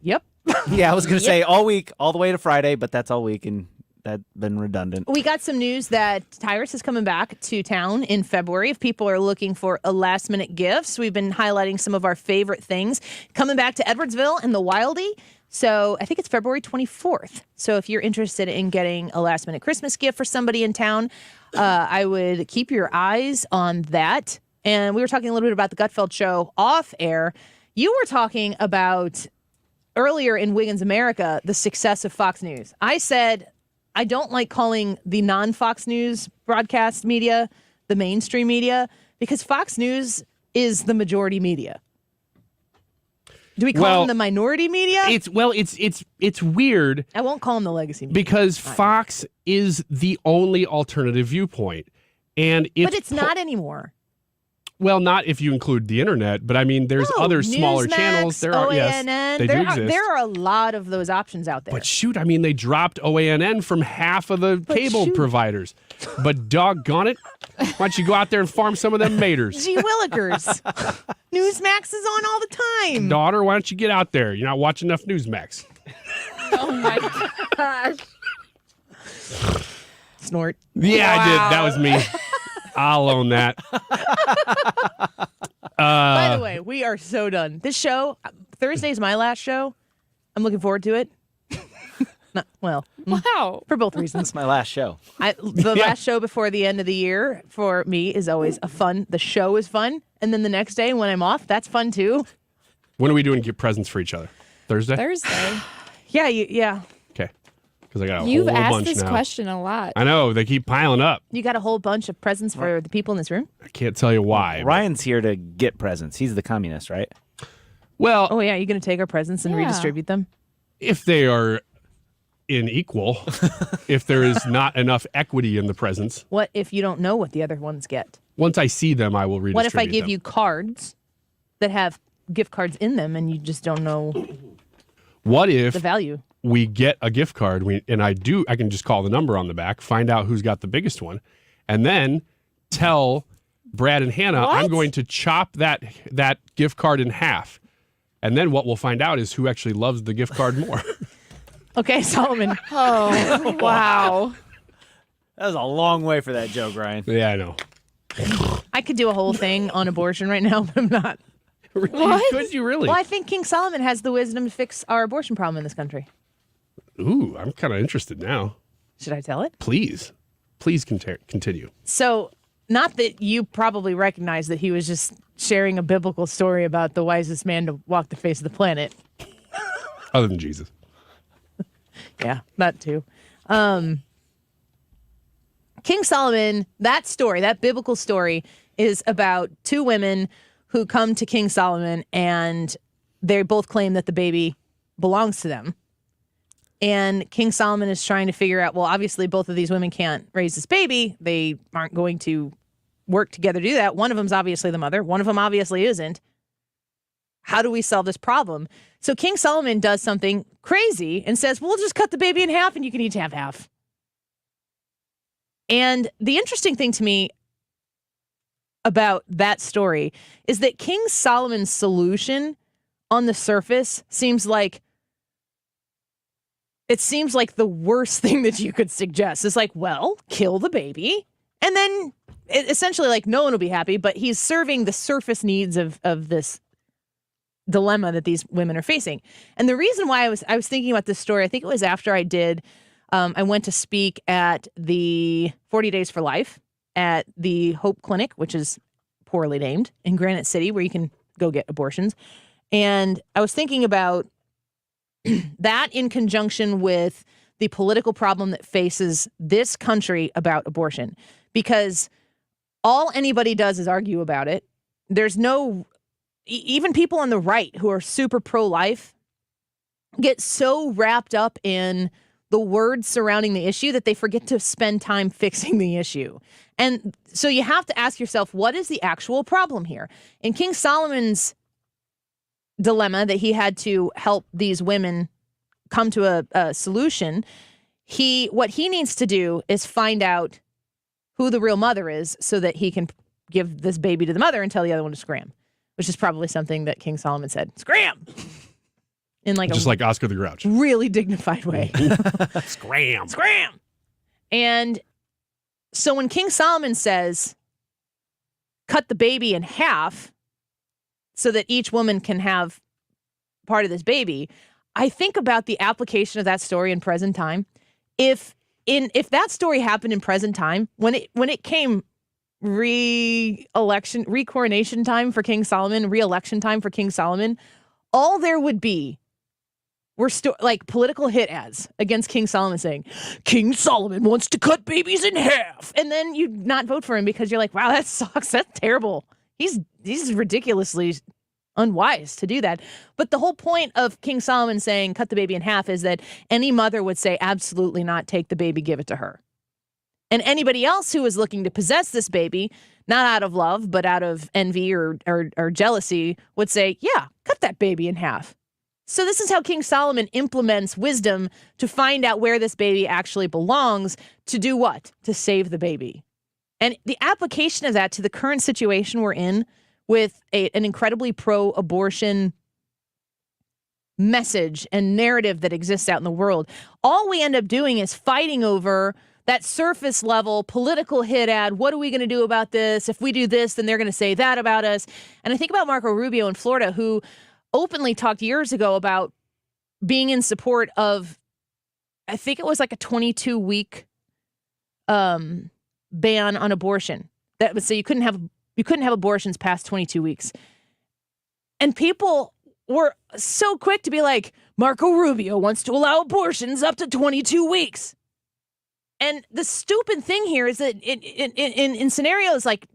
Speaker 2: Yep.
Speaker 9: Yeah, I was going to say all week, all the way to Friday, but that's all week, and that's been redundant.
Speaker 2: We got some news that Tyrus is coming back to town in February. If people are looking for a last-minute gifts, we've been highlighting some of our favorite things. Coming back to Edwardsville and the Wildie. So I think it's February 24th. So if you're interested in getting a last-minute Christmas gift for somebody in town, I would keep your eyes on that. And we were talking a little bit about the Gutfeld show off air. You were talking about earlier in Wiggins America, the success of Fox News. I said, I don't like calling the non-Fox News broadcast media the mainstream media because Fox News is the majority media. Do we call them the minority media?
Speaker 5: It's weird.
Speaker 2: I won't call them the legacy media.
Speaker 5: Because Fox is the only alternative viewpoint. And
Speaker 2: but it's not anymore.
Speaker 5: Well, not if you include the internet, but I mean, there's other smaller
Speaker 2: Newsmax,
Speaker 5: channels. There are,
Speaker 2: OANN,
Speaker 5: yes, they do exist.
Speaker 2: There are a lot of those options out there.
Speaker 5: But shoot, I mean, they dropped OANN from half of the cable providers. But doggone it, why don't you go out there and farm some of them maters?
Speaker 2: Gee willikers. Newsmax is on all the time.
Speaker 5: Daughter, why don't you get out there? You're not watching enough Newsmax.
Speaker 17: Oh my gosh.
Speaker 2: Snort.
Speaker 5: Yeah, I did. That was me. I'll own that.
Speaker 2: By the way, we are so done. This show, Thursday's my last show. I'm looking forward to it. Wow. For both reasons.
Speaker 9: It's my last show.
Speaker 2: The last show before the end of the year for me is always the show is fun. And then the next day when I'm off, that's fun too.
Speaker 5: When are we doing presents for each other? Thursday?
Speaker 2: Yeah.
Speaker 5: Okay. Because I got a
Speaker 17: You've
Speaker 5: whole
Speaker 17: asked
Speaker 5: bunch
Speaker 17: this
Speaker 5: now.
Speaker 17: question a lot.
Speaker 5: I know. They keep piling up.
Speaker 2: You got a whole bunch of presents for the people in this room?
Speaker 5: I can't tell you why.
Speaker 9: Ryan's here to get presents. He's the communist, right?
Speaker 5: Well.
Speaker 2: Oh, yeah. You're going to take our presents and redistribute them?
Speaker 5: If they are unequal, if there is not enough equity in the presents.
Speaker 2: What if you don't know what the other ones get?
Speaker 5: Once I see them, I will redistribute
Speaker 2: What if I give
Speaker 5: them.
Speaker 2: you cards that have gift cards in them and you just don't know
Speaker 5: What if
Speaker 2: the value?
Speaker 5: We get a gift card and I can just call the number on the back, find out who's got the biggest one, and then tell Brad and Hannah, I'm going to chop that gift card in half. And then what we'll find out is who actually loves the gift card more.
Speaker 2: Okay, Solomon.
Speaker 17: Oh, wow.
Speaker 9: That was a long way for that joke, Ryan.
Speaker 5: Yeah, I know.
Speaker 2: I could do a whole thing on abortion right now, but I'm not.
Speaker 5: Could you really?
Speaker 2: Well, I think King Solomon has the wisdom to fix our abortion problem in this country.
Speaker 5: Ooh, I'm kind of interested now.
Speaker 2: Should I tell it?
Speaker 5: Please continue.
Speaker 2: So Not that you probably recognize that he was just sharing a biblical story about the wisest man to walk the face of the planet.
Speaker 5: Other than Jesus.
Speaker 2: Yeah, that too. King Solomon, that story, that biblical story, is about two women who come to King Solomon and they both claim that the baby belongs to them. And King Solomon is trying to figure out, well, obviously both of these women can't raise this baby. They aren't going to work together to do that. One of them's obviously the mother. One of them obviously isn't. How do we solve this problem? So King Solomon does something crazy and says, we'll just cut the baby in half and you can each have half. And the interesting thing to me about that story is that King Solomon's solution on the surface seems like the worst thing that you could suggest. It's like, well, kill the baby. And then essentially like no one will be happy, but he's serving the surface needs of this dilemma that these women are facing. And the reason why I was thinking about this story, I think it was after I went to speak at the 40 Days for Life at the Hope Clinic, which is poorly named, in Granite City, where you can go get abortions. And I was thinking about that in conjunction with the political problem that faces this country about abortion, because all anybody does is argue about it. There's no, even people on the right who are super pro-life get so wrapped up in the words surrounding the issue that they forget to spend time fixing the issue. And so you have to ask yourself, what is the actual problem here? In King Solomon's dilemma that he had to help these women come to a solution, what he needs to do is find out who the real mother is so that he can give this baby to the mother and tell the other one to scram, which is probably something that King Solomon said, scram! In like
Speaker 5: just like Oscar the Grouch.
Speaker 2: Really dignified way.
Speaker 5: Scram.
Speaker 2: Scram! And so when King Solomon says, cut the baby in half so that each woman can have part of this baby, I think about the application of that story in present time. If that story happened in present time, when it came recoronation time for King Solomon, re-election time for King Solomon, all there would be were like political hit ads against King Solomon saying, King Solomon wants to cut babies in half. And then you'd not vote for him because you're like, wow, that sucks. That's terrible. He's ridiculously unwise to do that. But the whole point of King Solomon saying cut the baby in half is that any mother would say, absolutely not, take the baby, give it to her. And anybody else who is looking to possess this baby, not out of love, but out of envy or jealousy, would say, yeah, cut that baby in half. So this is how King Solomon implements wisdom to find out where this baby actually belongs, to do what? To save the baby. And the application of that to the current situation we're in with an incredibly pro-abortion message and narrative that exists out in the world, all we end up doing is fighting over that surface level political hit ad. What are we going to do about this? If we do this, then they're going to say that about us. And I think about Marco Rubio in Florida, who openly talked years ago about being in support of, I think it was like a 22-week ban on abortion. That would say you couldn't have abortions past 22 weeks. And people were so quick to be like, Marco Rubio wants to allow abortions up to 22 weeks. And the stupid thing here is that in scenarios like,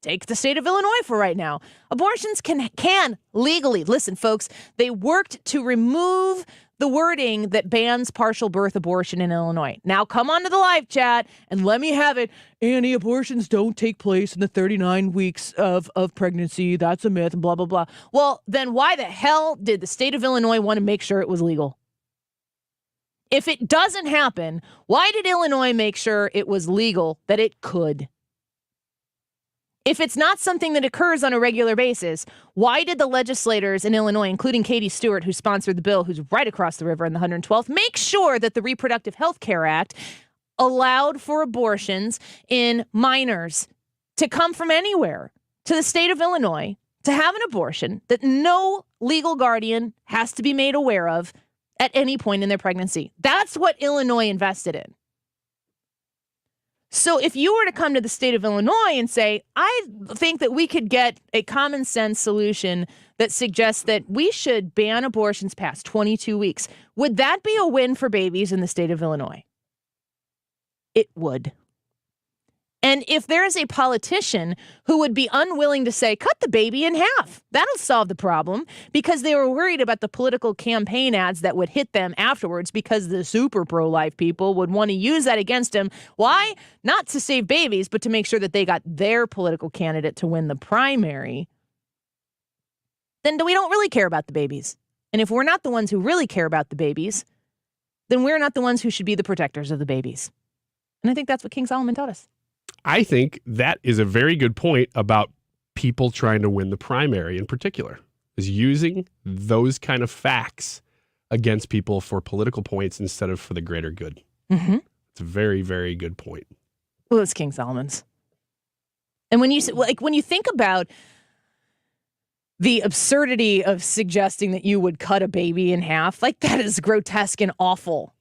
Speaker 2: take the state of Illinois for right now, abortions can legally, listen folks, they worked to remove the wording that bans partial birth abortion in Illinois. Now come on to the live chat and let me have it. Annie, abortions don't take place in the 39 weeks of pregnancy. That's a myth, blah, blah, blah. Well, then why the hell did the state of Illinois want to make sure it was legal? If it doesn't happen, why did Illinois make sure it was legal that it could? If it's not something that occurs on a regular basis, why did the legislators in Illinois, including Katie Stewart, who sponsored the bill, who's right across the river in the 112th, make sure that the Reproductive Health Care Act allowed for abortions in minors to come from anywhere to the state of Illinois to have an abortion that no legal guardian has to be made aware of at any point in their pregnancy? That's what Illinois invested in. So if you were to come to the state of Illinois and say, I think that we could get a common sense solution that suggests that we should ban abortions past 22 weeks, would that be a win for babies in the state of Illinois? It would. And if there is a politician who would be unwilling to say, cut the baby in half, that'll solve the problem, because they were worried about the political campaign ads that would hit them afterwards, because the super pro-life people would want to use that against them. Why? Not to save babies, but to make sure that they got their political candidate to win the primary. Then we don't really care about the babies. And if we're not the ones who really care about the babies, then we're not the ones who should be the protectors of the babies. And I think that's what King Solomon taught us.
Speaker 5: I think that is a very good point about people trying to win the primary in particular, is using those kind of facts against people for political points instead of for the greater good.
Speaker 2: Mm-hmm.
Speaker 5: It's a very, very good point.
Speaker 2: Well, it's King Solomon's. And when you think about the absurdity of suggesting that you would cut a baby in half, like that is grotesque and awful.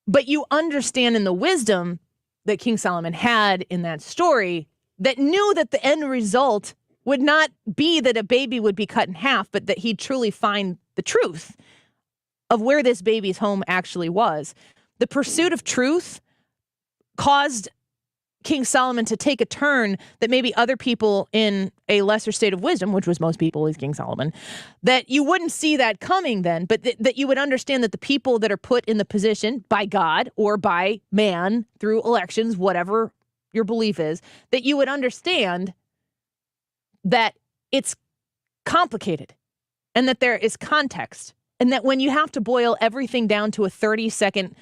Speaker 2: But you understand in the wisdom that King Solomon had in that story, that knew that the end result would not be that a baby would be cut in half, but that he'd truly find the truth of where this baby's home actually was. The pursuit of truth caused King Solomon to take a turn that maybe other people in a lesser state of wisdom, which was most people, is King Solomon, that you wouldn't see that coming then, but that you would understand that the people that are put in the position by God or by man through elections, whatever your belief is, that you would understand that it's complicated and that there is context, and that when you have to boil everything down to a 30-second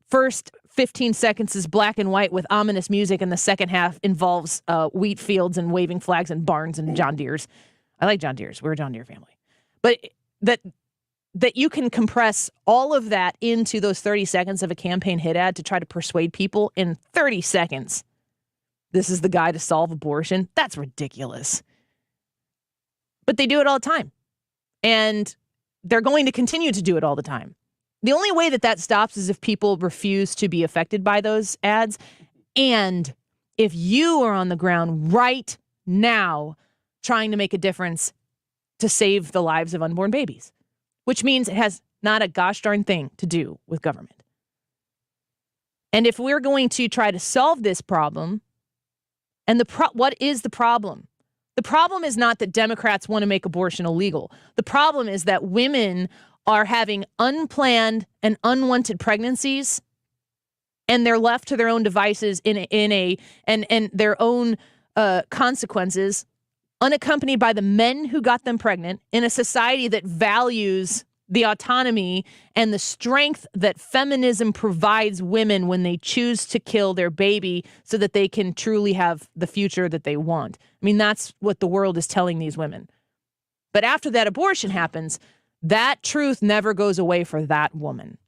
Speaker 2: first 15 seconds is black and white with ominous music, and the second half involves wheat fields and waving flags and barns and John Deeres. I like John Deere's. We're a John Deere family. But that you can compress all of that into those 30 seconds of a campaign hit ad to try to persuade people in 30 seconds. This is the guy to solve abortion. That's ridiculous. But they do it all the time. And they're going to continue to do it all the time. The only way that stops is if people refuse to be affected by those ads. And if you are on the ground right now trying to make a difference to save the lives of unborn babies, which means it has not a gosh darn thing to do with government. And if we're going to try to solve this problem, and what is the problem? The problem is not that Democrats want to make abortion illegal. The problem is that women are having unplanned and unwanted pregnancies, and they're left to their own devices and their own consequences, unaccompanied by the men who got them pregnant, in a society that values the autonomy and the strength that feminism provides women when they choose to kill their baby so that they can truly have the future that they want. I mean, that's what the world is telling these women. But after that abortion happens, that truth never goes away for that woman.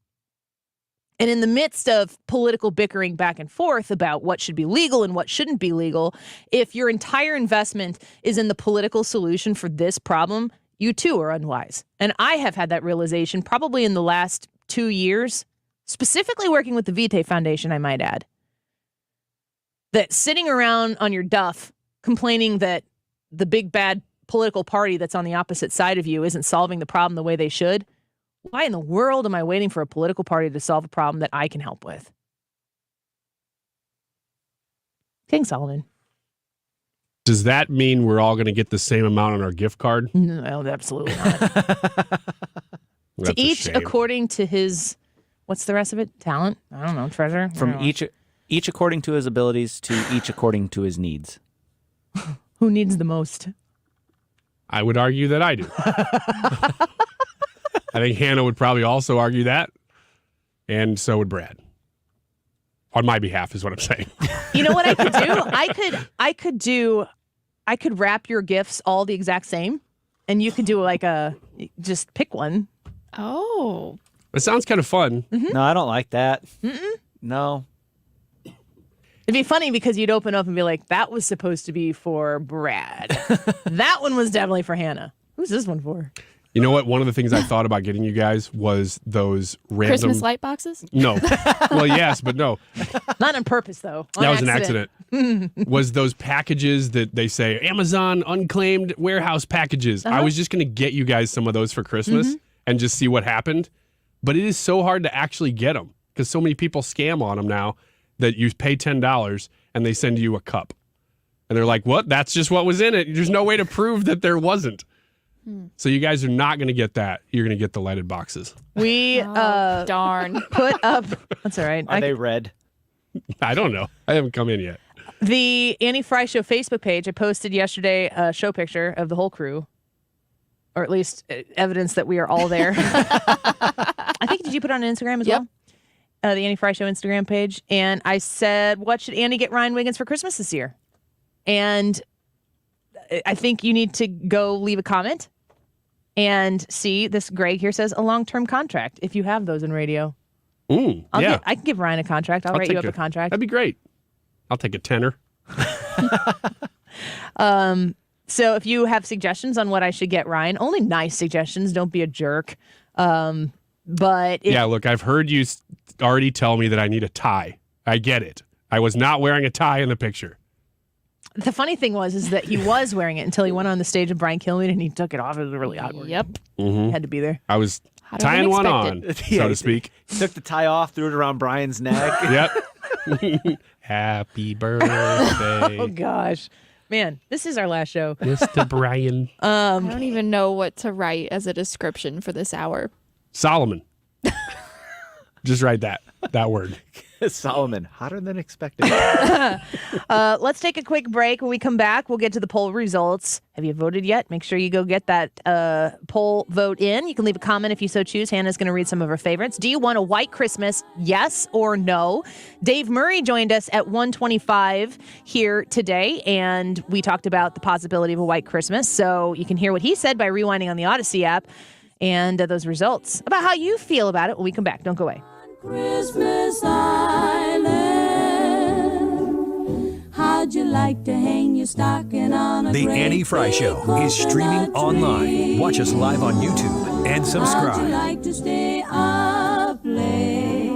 Speaker 2: And in the midst of political bickering back and forth about what should be legal and what shouldn't be legal, if your entire investment is in the political solution for this problem, you too are unwise. And I have had that realization probably in the last 2 years, specifically working with the Vitae Foundation, I might add. That sitting around on your duff complaining that the big bad political party that's on the opposite side of you isn't solving the problem the way they should. Why in the world am I waiting for a political party to solve a problem that I can help with? King Solomon.
Speaker 5: Does that mean we're all going to get the same amount on our gift card?
Speaker 2: No, absolutely not. To each according to his, what's the rest of it? Talent? I don't know. Treasure?
Speaker 9: From each according to his abilities to each according to his needs.
Speaker 2: Who needs the most?
Speaker 5: I would argue that I do. I think Hannah would probably also argue that. And so would Brad. On my behalf is what I'm saying.
Speaker 2: You know what I could do? I could wrap your gifts all the exact same. And you could do just pick one.
Speaker 17: Oh.
Speaker 5: It sounds kind of fun.
Speaker 2: Mm-hmm.
Speaker 9: No, I don't like that. No.
Speaker 2: It'd be funny because you'd open up and be like, that was supposed to be for Brad. That one was definitely for Hannah. Who's this one for?
Speaker 5: You know what? One of the things I thought about getting you guys was those random
Speaker 17: Christmas light boxes?
Speaker 5: No. Well, yes, but no.
Speaker 2: Not on purpose, though.
Speaker 5: That was an accident. Was those packages that they say Amazon unclaimed warehouse packages. I was just going to get you guys some of those for Christmas and just see what happened. But it is so hard to actually get them because so many people scam on them now that you pay $10 and they send you a cup. And they're like, what? That's just what was in it. There's no way to prove that there wasn't. So you guys are not going to get that. You're going to get the lighted boxes.
Speaker 2: We
Speaker 17: darn
Speaker 2: put up. That's all right.
Speaker 9: Are they red?
Speaker 5: I don't know. I haven't come in yet.
Speaker 2: The Annie Fry Show Facebook page. I posted yesterday a show picture of the whole crew, or at least evidence that we are all there. I think did you put it on Instagram as well? The Annie Fry Show Instagram page, and I said, "What should Annie get Ryan Wiggins for Christmas this year?" And I think you need to go leave a comment and see this. Greg here says a long-term contract if you have those in radio. I can give Ryan a contract. I'll write you up a contract.
Speaker 5: That'd be great. I'll take a tenner.
Speaker 2: So if you have suggestions on what I should get Ryan, only nice suggestions. Don't be a jerk. But
Speaker 5: look, I've heard you already tell me that I need a tie. I get it. I was not wearing a tie in the picture.
Speaker 2: The funny thing is that he was wearing it until he went on the stage with Brian Kilmeade and he took it off. It was really awkward.
Speaker 17: Yep.
Speaker 5: Mm-hmm.
Speaker 2: Had to be there.
Speaker 5: I was tying one on, so to speak.
Speaker 9: Took the tie off, threw it around Brian's neck.
Speaker 5: Yep. Happy birthday.
Speaker 2: Oh, gosh. Man, this is our last show.
Speaker 5: Mr. Brian.
Speaker 17: I don't even know what to write as a description for this hour.
Speaker 5: Solomon. Just write that word.
Speaker 9: Solomon, hotter than expected.
Speaker 2: Let's take a quick break. When we come back, we'll get to the poll results. Have you voted yet? Make sure you go get that poll vote in. You can leave a comment if you so choose. Hannah's going to read some of her favorites. Do you want a white Christmas? Yes or no? Dave Murray joined us at 1:25 here today, and we talked about the possibility of a white Christmas. So you can hear what he said by rewinding on the Odyssey app and those results about how you feel about it when we come back. Don't go away.
Speaker 23: Christmas Island, how'd you like to hang your stocking on a
Speaker 16: The
Speaker 23: great
Speaker 16: Annie Fry
Speaker 23: big
Speaker 16: Show is
Speaker 23: coconut
Speaker 16: streaming online.
Speaker 23: tree?
Speaker 16: Watch us live on YouTube and
Speaker 23: How'd you
Speaker 16: subscribe.
Speaker 23: like to stay up late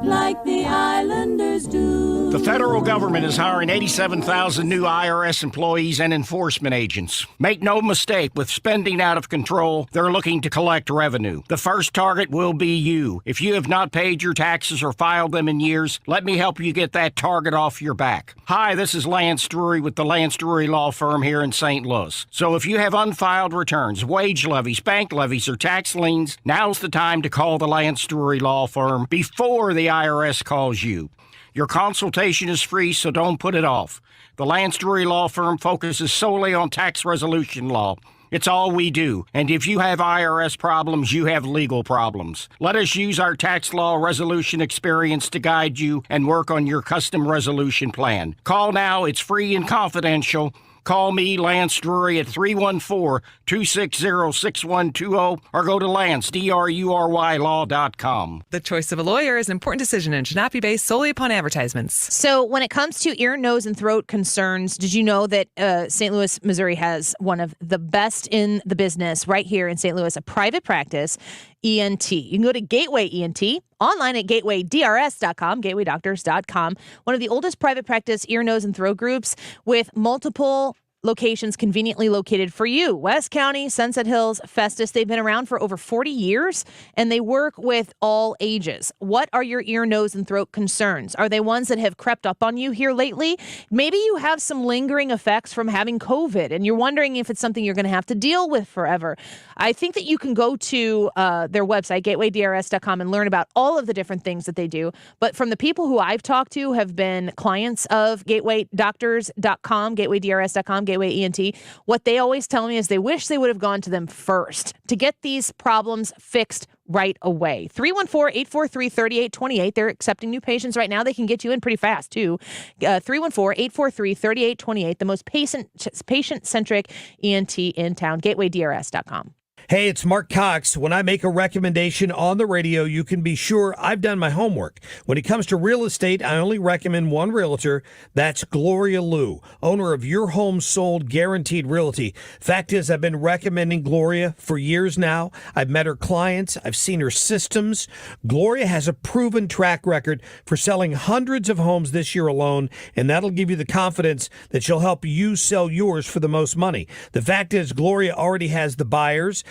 Speaker 23: like the islanders do?
Speaker 8: The federal government is hiring 87,000 new IRS employees and enforcement agents. Make no mistake, with spending out of control, they're looking to collect revenue. The first target will be you. If you have not paid your taxes or filed them in years, let me help you get that target off your back. Hi, this is Lance Drury with the Lance Drury Law Firm here in St. Louis. So if you have unfiled returns, wage levies, bank levies, or tax liens, now's the time to call the Lance Drury Law Firm before the IRS calls you. Your consultation is free, so don't put it off. The Lance Drury Law Firm focuses solely on tax resolution law. It's all we do. And if you have IRS problems, you have legal problems. Let us use our tax law resolution experience to guide you and work on your custom resolution plan. Call now. It's free and confidential. Call me, Lance Drury, at 314-260-6120 or go to LanceDruryLaw.com.
Speaker 12: The choice of a lawyer is an important decision and should not be based solely upon advertisements.
Speaker 2: So when it comes to ear, nose, and throat concerns, did you know that St. Louis, Missouri has one of the best in the business right here in St. Louis, a private practice, ENT. You can go to Gateway ENT, online at gatewaydrs.com, gatewaydoctors.com, one of the oldest private practice ear, nose, and throat groups with multiple locations conveniently located for you. West County, Sunset Hills, Festus. They've been around for over 40 years, and they work with all ages. What are your ear, nose, and throat concerns? Are they ones that have crept up on you here lately? Maybe you have some lingering effects from having COVID, and you're wondering if it's something you're going to have to deal with forever. I think that you can go to their website, gatewaydrs.com, and learn about all of the different things that they do. But from the people who I've talked to have been clients of gatewaydoctors.com, gatewaydrs.com, Gateway ENT, what they always tell me is they wish they would have gone to them first to get these problems fixed right away. 314-843-3828. They're accepting new patients right now. They can get you in pretty fast, too. 314-843-3828, the most patient-centric ENT in town, gatewaydrs.com.
Speaker 3: Hey, it's Mark Cox. When I make a recommendation on the radio, you can be sure I've done my homework. When it comes to real estate, I only recommend one realtor. That's Gloria Liu, owner of Your Home Sold Guaranteed Realty. Fact is, I've been recommending Gloria for years now. I've met her clients. I've seen her systems. Gloria has a proven track record for selling hundreds of homes this year alone, and that'll give you the confidence that she'll help you sell yours for the most money. The fact is, Gloria already has the buyers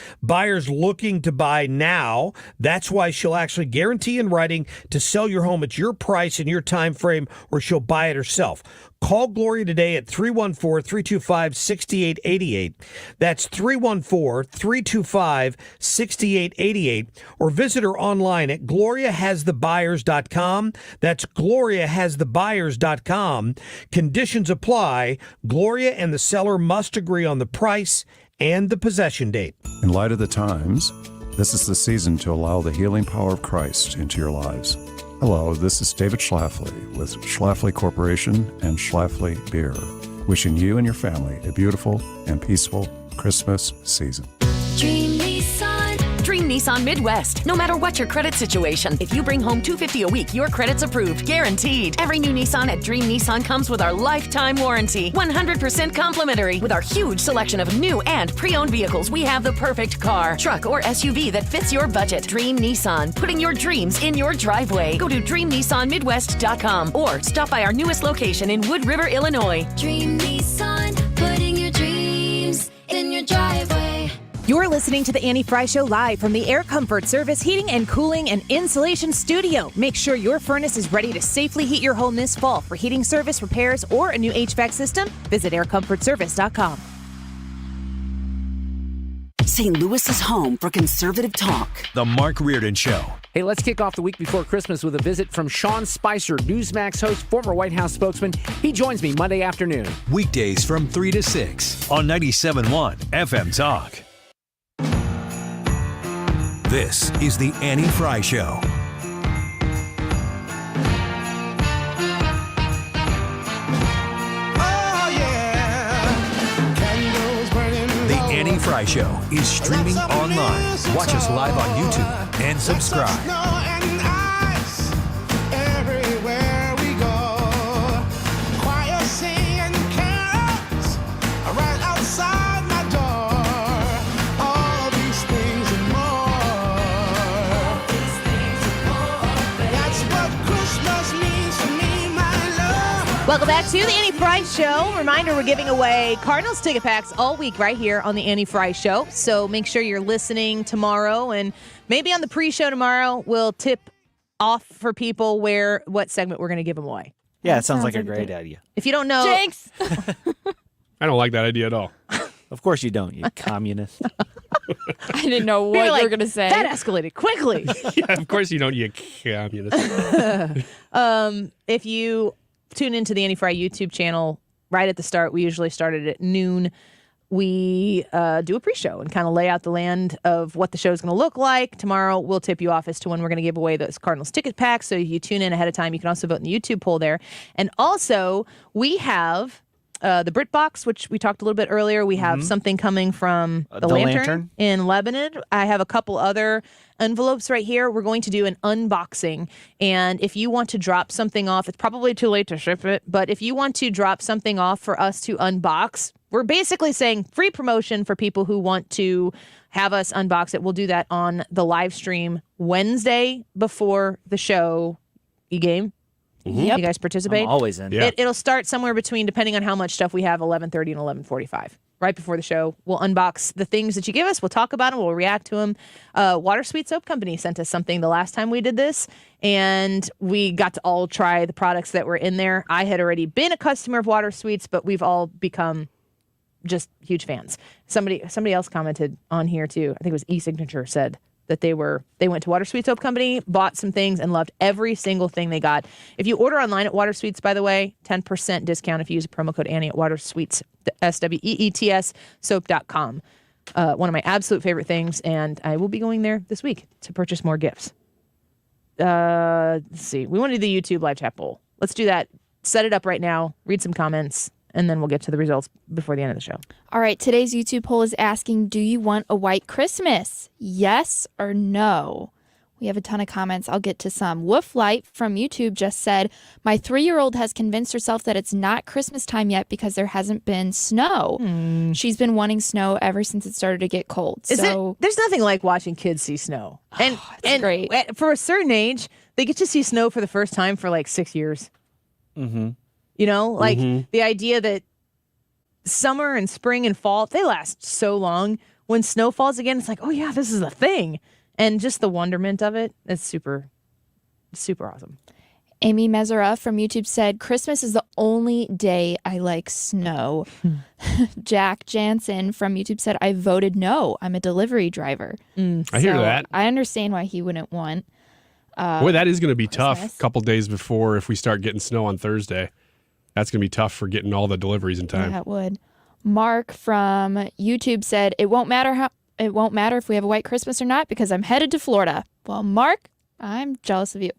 Speaker 3: looking to buy now. That's why she'll actually guarantee in writing to sell your home at your price in your time frame, or she'll buy it herself. Call Gloria today at 314-325-6888. That's 314-325-6888. Or visit her online at gloriahasthebuyers.com. That's gloriahasthebuyers.com. Conditions apply. Gloria and the seller must agree on the price and the possession date.
Speaker 14: In light of the times, this is the season to allow the healing power of Christ into your lives. Hello, this is David Schlafly with Schlafly Corporation and Schlafly Beer, wishing you and your family a beautiful and peaceful Christmas season.
Speaker 21: Dream Nissan Midwest. No matter what your credit situation, if you bring home $250 a week, your credit's approved, guaranteed. Every new Nissan at Dream Nissan comes with our lifetime warranty, 100% complimentary. With our huge selection of new and pre-owned vehicles, we have the perfect car, truck, or SUV that fits your budget. Dream Nissan, putting your dreams in your driveway. Go to DreamNissanMidwest.com or stop by our newest location in Wood River, Illinois.
Speaker 23: Dream Nissan, putting your dreams in your driveway.
Speaker 2: You're listening to the Annie Fry Show live from the Air Comfort Service Heating and Cooling and Insulation Studio. Make sure your furnace is ready to safely heat your home this fall. For heating service, repairs, or a new HVAC system, visit aircomfortservice.com.
Speaker 22: St. Louis's home for conservative talk.
Speaker 16: The Mark Reardon Show.
Speaker 25: Hey, let's kick off the week before Christmas with a visit from Sean Spicer, Newsmax host, former White House spokesman. He joins me Monday afternoon.
Speaker 16: Weekdays from 3 to 6 on 97.1 FM Talk. This is the Annie Fry Show. The Annie Fry Show is streaming online. Watch us live on YouTube and subscribe.
Speaker 2: Welcome back to the Annie Fry Show. Reminder, we're giving away Cardinals ticket packs all week right here on the Annie Fry Show. So make sure you're listening tomorrow, and maybe on the pre-show tomorrow, we'll tip off for people what segment we're going to give them away.
Speaker 9: Yeah, it sounds like a great idea.
Speaker 2: If you don't know...
Speaker 17: Jinx!
Speaker 5: I don't like that idea at all.
Speaker 9: Of course you don't, you communist.
Speaker 17: I didn't know what you were going to say.
Speaker 2: That escalated quickly.
Speaker 5: Yeah, of course you don't, you communist.
Speaker 2: If you tune into the Annie Fry YouTube channel right at the start, we usually start it at noon. We do a pre-show and kind of lay out the land of what the show is going to look like. Tomorrow, we'll tip you off as to when we're going to give away those Cardinals ticket packs. So if you tune in ahead of time, you can also vote in the YouTube poll there. And also, we have the Brit Box, which we talked a little bit earlier. We have something coming from the Lantern in Lebanon. I have a couple other envelopes right here. We're going to do an unboxing. And if you want to drop something off, it's probably too late to ship it, but if you want to drop something off for us to unbox, we're basically saying free promotion for people who want to have us unbox it. We'll do that on the live stream Wednesday before the show. E-game.
Speaker 9: Yep.
Speaker 2: You guys participate?
Speaker 9: I'm always in.
Speaker 5: Yeah.
Speaker 2: It'll start somewhere between, depending on how much stuff we have, 11:30 and 11:45. Right before the show, we'll unbox the things that you give us. We'll talk about them. We'll react to them. Water Sweet Soap Company sent us something the last time we did this, and we got to all try the products that were in there. I had already been a customer of Water Sweets, but we've all become just huge fans. Somebody else commented on here too. I think it was eSignature said that they went to Water Sweet Soap Company, bought some things, and loved every single thing they got. If you order online at Water Sweets, by the way, 10% discount if you use a promo code Annie at Water Sweets, SWEETS, soap.com. One of my absolute favorite things, and I will be going there this week to purchase more gifts. Let's see. We want to do the YouTube live chat poll. Let's do that. Set it up right now. Read some comments. and then we'll get to the results before the end of the show.
Speaker 17: All right, today's YouTube poll is asking, do you want a white Christmas? Yes or no? We have a ton of comments. I'll get to some. Wooflight from YouTube just said, my 3-year-old has convinced herself that it's not Christmas time yet because there hasn't been snow. She's been wanting snow ever since it started to get cold.
Speaker 2: There's nothing like watching kids see snow. And
Speaker 17: great.
Speaker 2: For a certain age, they get to see snow for the first time for like 6 years.
Speaker 9: Mm-hmm.
Speaker 2: You know, like the idea that summer and spring and fall, they last so long. When snow falls again, it's like, oh yeah, this is a thing. And just the wonderment of it, it's super, super awesome.
Speaker 17: Amy Mesera from YouTube said, Christmas is the only day I like snow. Jack Jansen from YouTube said, I voted no. I'm a delivery driver.
Speaker 5: I hear that.
Speaker 17: I understand why he wouldn't want
Speaker 5: Boy, that is going to be tough
Speaker 17: Christmas.
Speaker 5: a couple days before if we start getting snow on Thursday. That's going to be tough for getting all the deliveries in time.
Speaker 17: Yeah, it would. Mark from YouTube said, it won't matter if we have a white Christmas or not because I'm headed to Florida. Well, Mark, I'm jealous of you.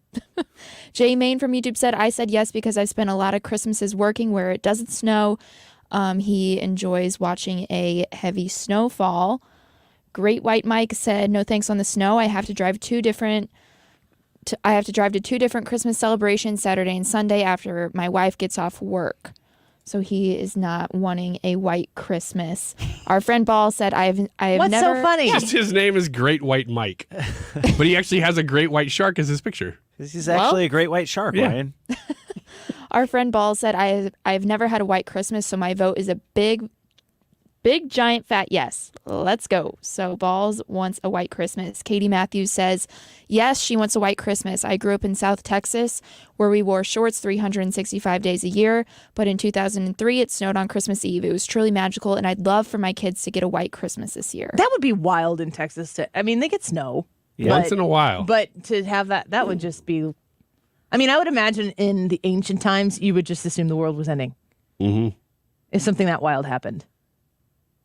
Speaker 17: Jay Main from YouTube said, I said yes because I spent a lot of Christmases working where it doesn't snow. He enjoys watching a heavy snowfall. Great White Mike said, no thanks on the snow. I have to drive to two different Christmas celebrations, Saturday and Sunday, after my wife gets off work. So he is not wanting a white Christmas. Our friend Ball said, I have
Speaker 2: What's
Speaker 17: never...
Speaker 2: so funny?
Speaker 5: Just his name is Great White Mike. But he actually has a great white shark as his picture.
Speaker 9: He's actually a great white shark, Ryan.
Speaker 17: Our friend Ball said, I've never had a white Christmas, so my vote is a big, giant, fat yes. Let's go. So Balls wants a white Christmas. Katie Matthews says, yes, she wants a white Christmas. I grew up in South Texas where we wore shorts 365 days a year. But in 2003, it snowed on Christmas Eve. It was truly magical, and I'd love for my kids to get a white Christmas this year.
Speaker 2: That would be wild in Texas. They get snow.
Speaker 5: Once in a while.
Speaker 2: But to have that would just be... I mean, I would imagine in the ancient times, you would just assume the world was ending.
Speaker 5: Mm-hmm.
Speaker 2: If something that wild happened.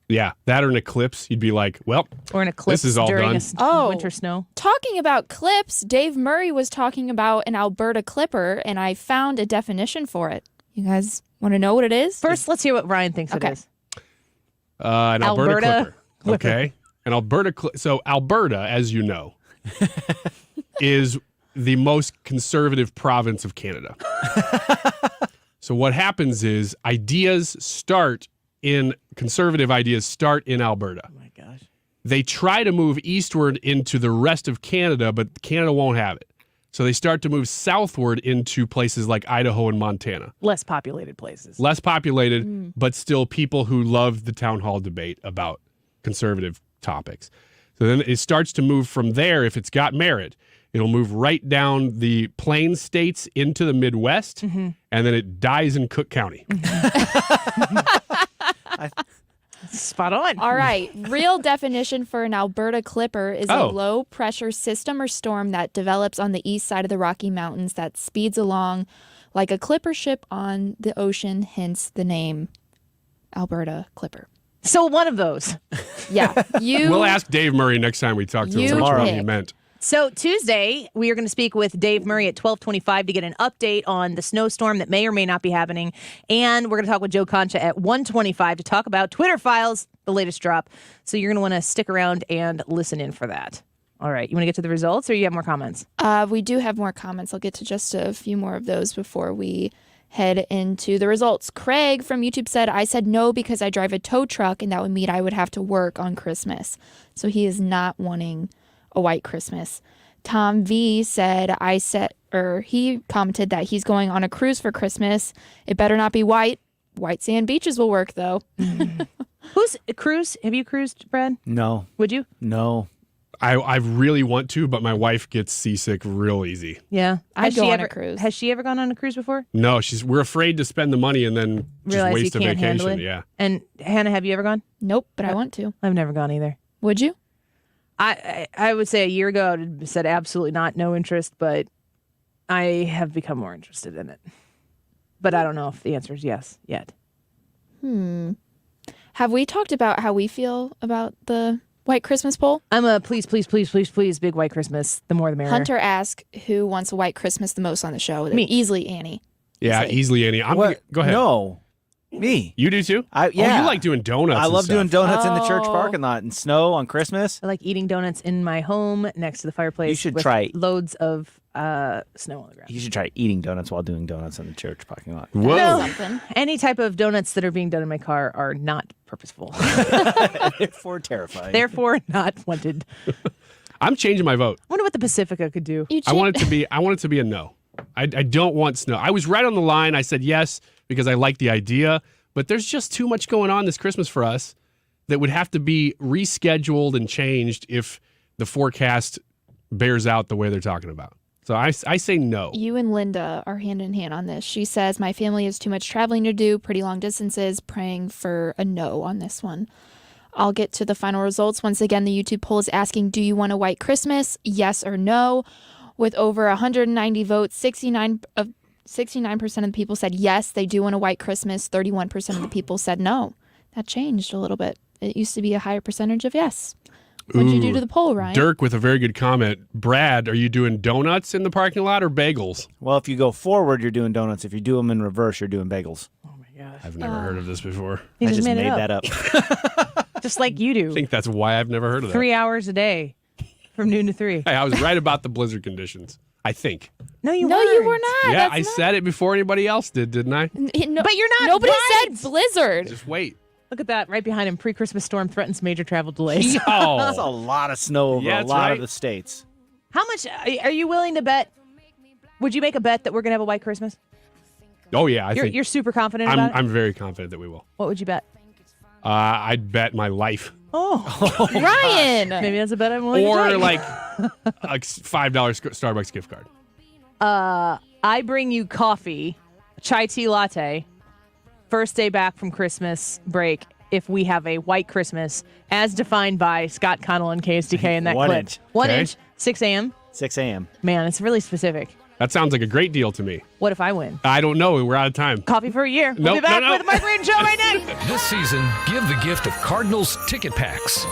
Speaker 5: Yeah, that or an eclipse, you'd be like, well,
Speaker 2: or an eclipse
Speaker 5: this is all
Speaker 2: during
Speaker 5: done.
Speaker 2: Winter snow.
Speaker 17: Talking about clips, Dave Murray was talking about an Alberta clipper, and I found a definition for it. You guys want to know what it is?
Speaker 2: First, let's hear what Ryan thinks it is.
Speaker 5: An Alberta clipper. Okay. An Alberta So Alberta, as you know, is the most conservative province of Canada. So what happens is conservative ideas start in Alberta.
Speaker 2: Oh my gosh.
Speaker 5: They try to move eastward into the rest of Canada, but Canada won't have it. So they start to move southward into places like Idaho and Montana.
Speaker 2: Less populated places.
Speaker 5: Less populated, but still people who love the town hall debate about conservative topics. So then it starts to move from there. If it's got merit, it'll move right down the Plains states into the Midwest, and then it dies in Cook County.
Speaker 2: Spot on.
Speaker 17: All right. Real definition for an Alberta clipper is a low pressure system or storm that develops on the east side of the Rocky Mountains that speeds along like a clipper ship on the ocean, hence the name Alberta clipper.
Speaker 2: So one of those.
Speaker 17: Yeah.
Speaker 5: We'll ask Dave Murray next time we talk to him which one he meant.
Speaker 2: So Tuesday, we are going to speak with Dave Murray at 12:25 to get an update on the snowstorm that may or may not be happening. And we're going to talk with Joe Concha at 1:25 to talk about Twitter Files, the latest drop. So you're going to want to stick around and listen in for that. All right. You want to get to the results or you have more comments?
Speaker 17: We do have more comments. I'll get to just a few more of those before we head into the results. Craig from YouTube said, I said no because I drive a tow truck and that would mean I would have to work on Christmas. So he is not wanting a white Christmas. Tom V said, he commented that he's going on a cruise for Christmas. It better not be white. White sand beaches will work though.
Speaker 2: Who's a cruise? Have you cruised, Brad?
Speaker 9: No.
Speaker 2: Would you?
Speaker 9: No.
Speaker 5: I really want to, but my wife gets seasick real easy.
Speaker 2: Yeah.
Speaker 17: I'd go on a cruise.
Speaker 2: Has she ever gone on a cruise before?
Speaker 5: No, we're afraid to spend the money and then
Speaker 2: Realize
Speaker 5: just waste
Speaker 2: you
Speaker 5: a
Speaker 2: can't handle
Speaker 5: vacation.
Speaker 2: it.
Speaker 5: Yeah.
Speaker 2: And Hannah, have you ever gone?
Speaker 17: Nope, but I want to.
Speaker 2: I've never gone either.
Speaker 17: Would you?
Speaker 2: I would say a year ago I would have said absolutely not, no interest, but I have become more interested in it. But I don't know if the answer is yes yet.
Speaker 17: Have we talked about how we feel about the White Christmas poll?
Speaker 2: I'm a please, big white Christmas. The more the merrier.
Speaker 17: Hunter asked who wants a White Christmas the most on the show.
Speaker 2: Me.
Speaker 17: Easily Annie.
Speaker 5: Yeah, easily Annie. Go ahead.
Speaker 9: No. Me.
Speaker 5: You do too?
Speaker 9: Yeah.
Speaker 5: Oh, you like doing donuts.
Speaker 9: I
Speaker 5: and
Speaker 9: love
Speaker 5: stuff.
Speaker 9: doing donuts in the church
Speaker 17: Oh.
Speaker 9: parking lot and snow on Christmas.
Speaker 2: I like eating donuts in my home next to the fireplace.
Speaker 9: You should
Speaker 2: with
Speaker 9: try-
Speaker 2: loads of snow on the ground.
Speaker 9: You should try eating donuts while doing donuts in the church parking lot.
Speaker 5: Whoa.
Speaker 2: No, any type of donuts that are being done in my car are not purposeful.
Speaker 9: Therefore terrifying.
Speaker 2: Therefore not wanted.
Speaker 5: I'm changing my vote.
Speaker 2: I wonder what the Pacifica could do.
Speaker 5: I want it to be a no. I don't want snow. I was right on the line. I said yes because I like the idea, but there's just too much going on this Christmas for us that would have to be rescheduled and changed if the forecast bears out the way they're talking about. So I say no.
Speaker 17: You and Linda are hand in hand on this. She says, my family has too much traveling to do, pretty long distances, praying for a no on this one. I'll get to the final results. Once again, the YouTube poll is asking, do you want a white Christmas? Yes or no? With over 190 votes, 69% of the people said yes, they do want a white Christmas. 31% of the people said no. That changed a little bit. It used to be a higher percentage of yes. What'd you do to the poll, Ryan?
Speaker 5: Dirk with a very good comment. Brad, are you doing donuts in the parking lot or bagels?
Speaker 9: Well, if you go forward, you're doing donuts. If you do them in reverse, you're doing bagels.
Speaker 5: I've never heard of this before.
Speaker 2: He
Speaker 9: I
Speaker 2: just
Speaker 9: just
Speaker 2: made it
Speaker 9: made
Speaker 2: up.
Speaker 9: that up.
Speaker 2: Just like you do.
Speaker 5: I think that's why I've never heard of that.
Speaker 2: 3 hours a day from noon to 3.
Speaker 5: Hey, I was right about the blizzard conditions. I think.
Speaker 2: No, you
Speaker 17: No,
Speaker 2: weren't.
Speaker 17: you were not.
Speaker 5: Yeah,
Speaker 17: That's
Speaker 5: I said it before anybody else did, didn't I?
Speaker 17: No,
Speaker 2: But you're not
Speaker 17: Nobody
Speaker 2: right.
Speaker 17: said blizzard.
Speaker 5: Just wait.
Speaker 2: Look at that right behind him. Pre-Christmas storm threatens major travel delays.
Speaker 9: That's a lot of snow over
Speaker 5: Yeah,
Speaker 9: a
Speaker 5: that's
Speaker 9: lot
Speaker 5: right.
Speaker 9: of the states.
Speaker 2: How much are you willing to bet? Would you make a bet that we're going to have a white Christmas?
Speaker 5: Oh yeah, I think
Speaker 2: You're super confident about it?
Speaker 5: I'm very confident that we will.
Speaker 2: What would you bet?
Speaker 5: I'd bet my life,
Speaker 2: Oh,
Speaker 17: Ryan.
Speaker 2: maybe that's a bet I'm willing to
Speaker 5: or
Speaker 2: take.
Speaker 5: like $5 Starbucks gift card.
Speaker 2: I bring you coffee, chai tea latte, first day back from Christmas break if we have a white Christmas as defined by Scott Connell and KSDK in that
Speaker 9: 1
Speaker 2: clip.
Speaker 9: inch.
Speaker 2: 1
Speaker 5: Okay.
Speaker 2: inch, 6 a.m.
Speaker 9: 6 a.m.
Speaker 2: Man, it's really specific.
Speaker 5: That sounds like a great deal to me.
Speaker 2: What if I win?
Speaker 5: I don't know. We're out of time.
Speaker 2: Coffee for a year. We'll be
Speaker 5: Nope,
Speaker 2: back
Speaker 5: no.
Speaker 2: with the Mike Reed Show right next.
Speaker 4: This season, give the gift of Cardinals ticket packs.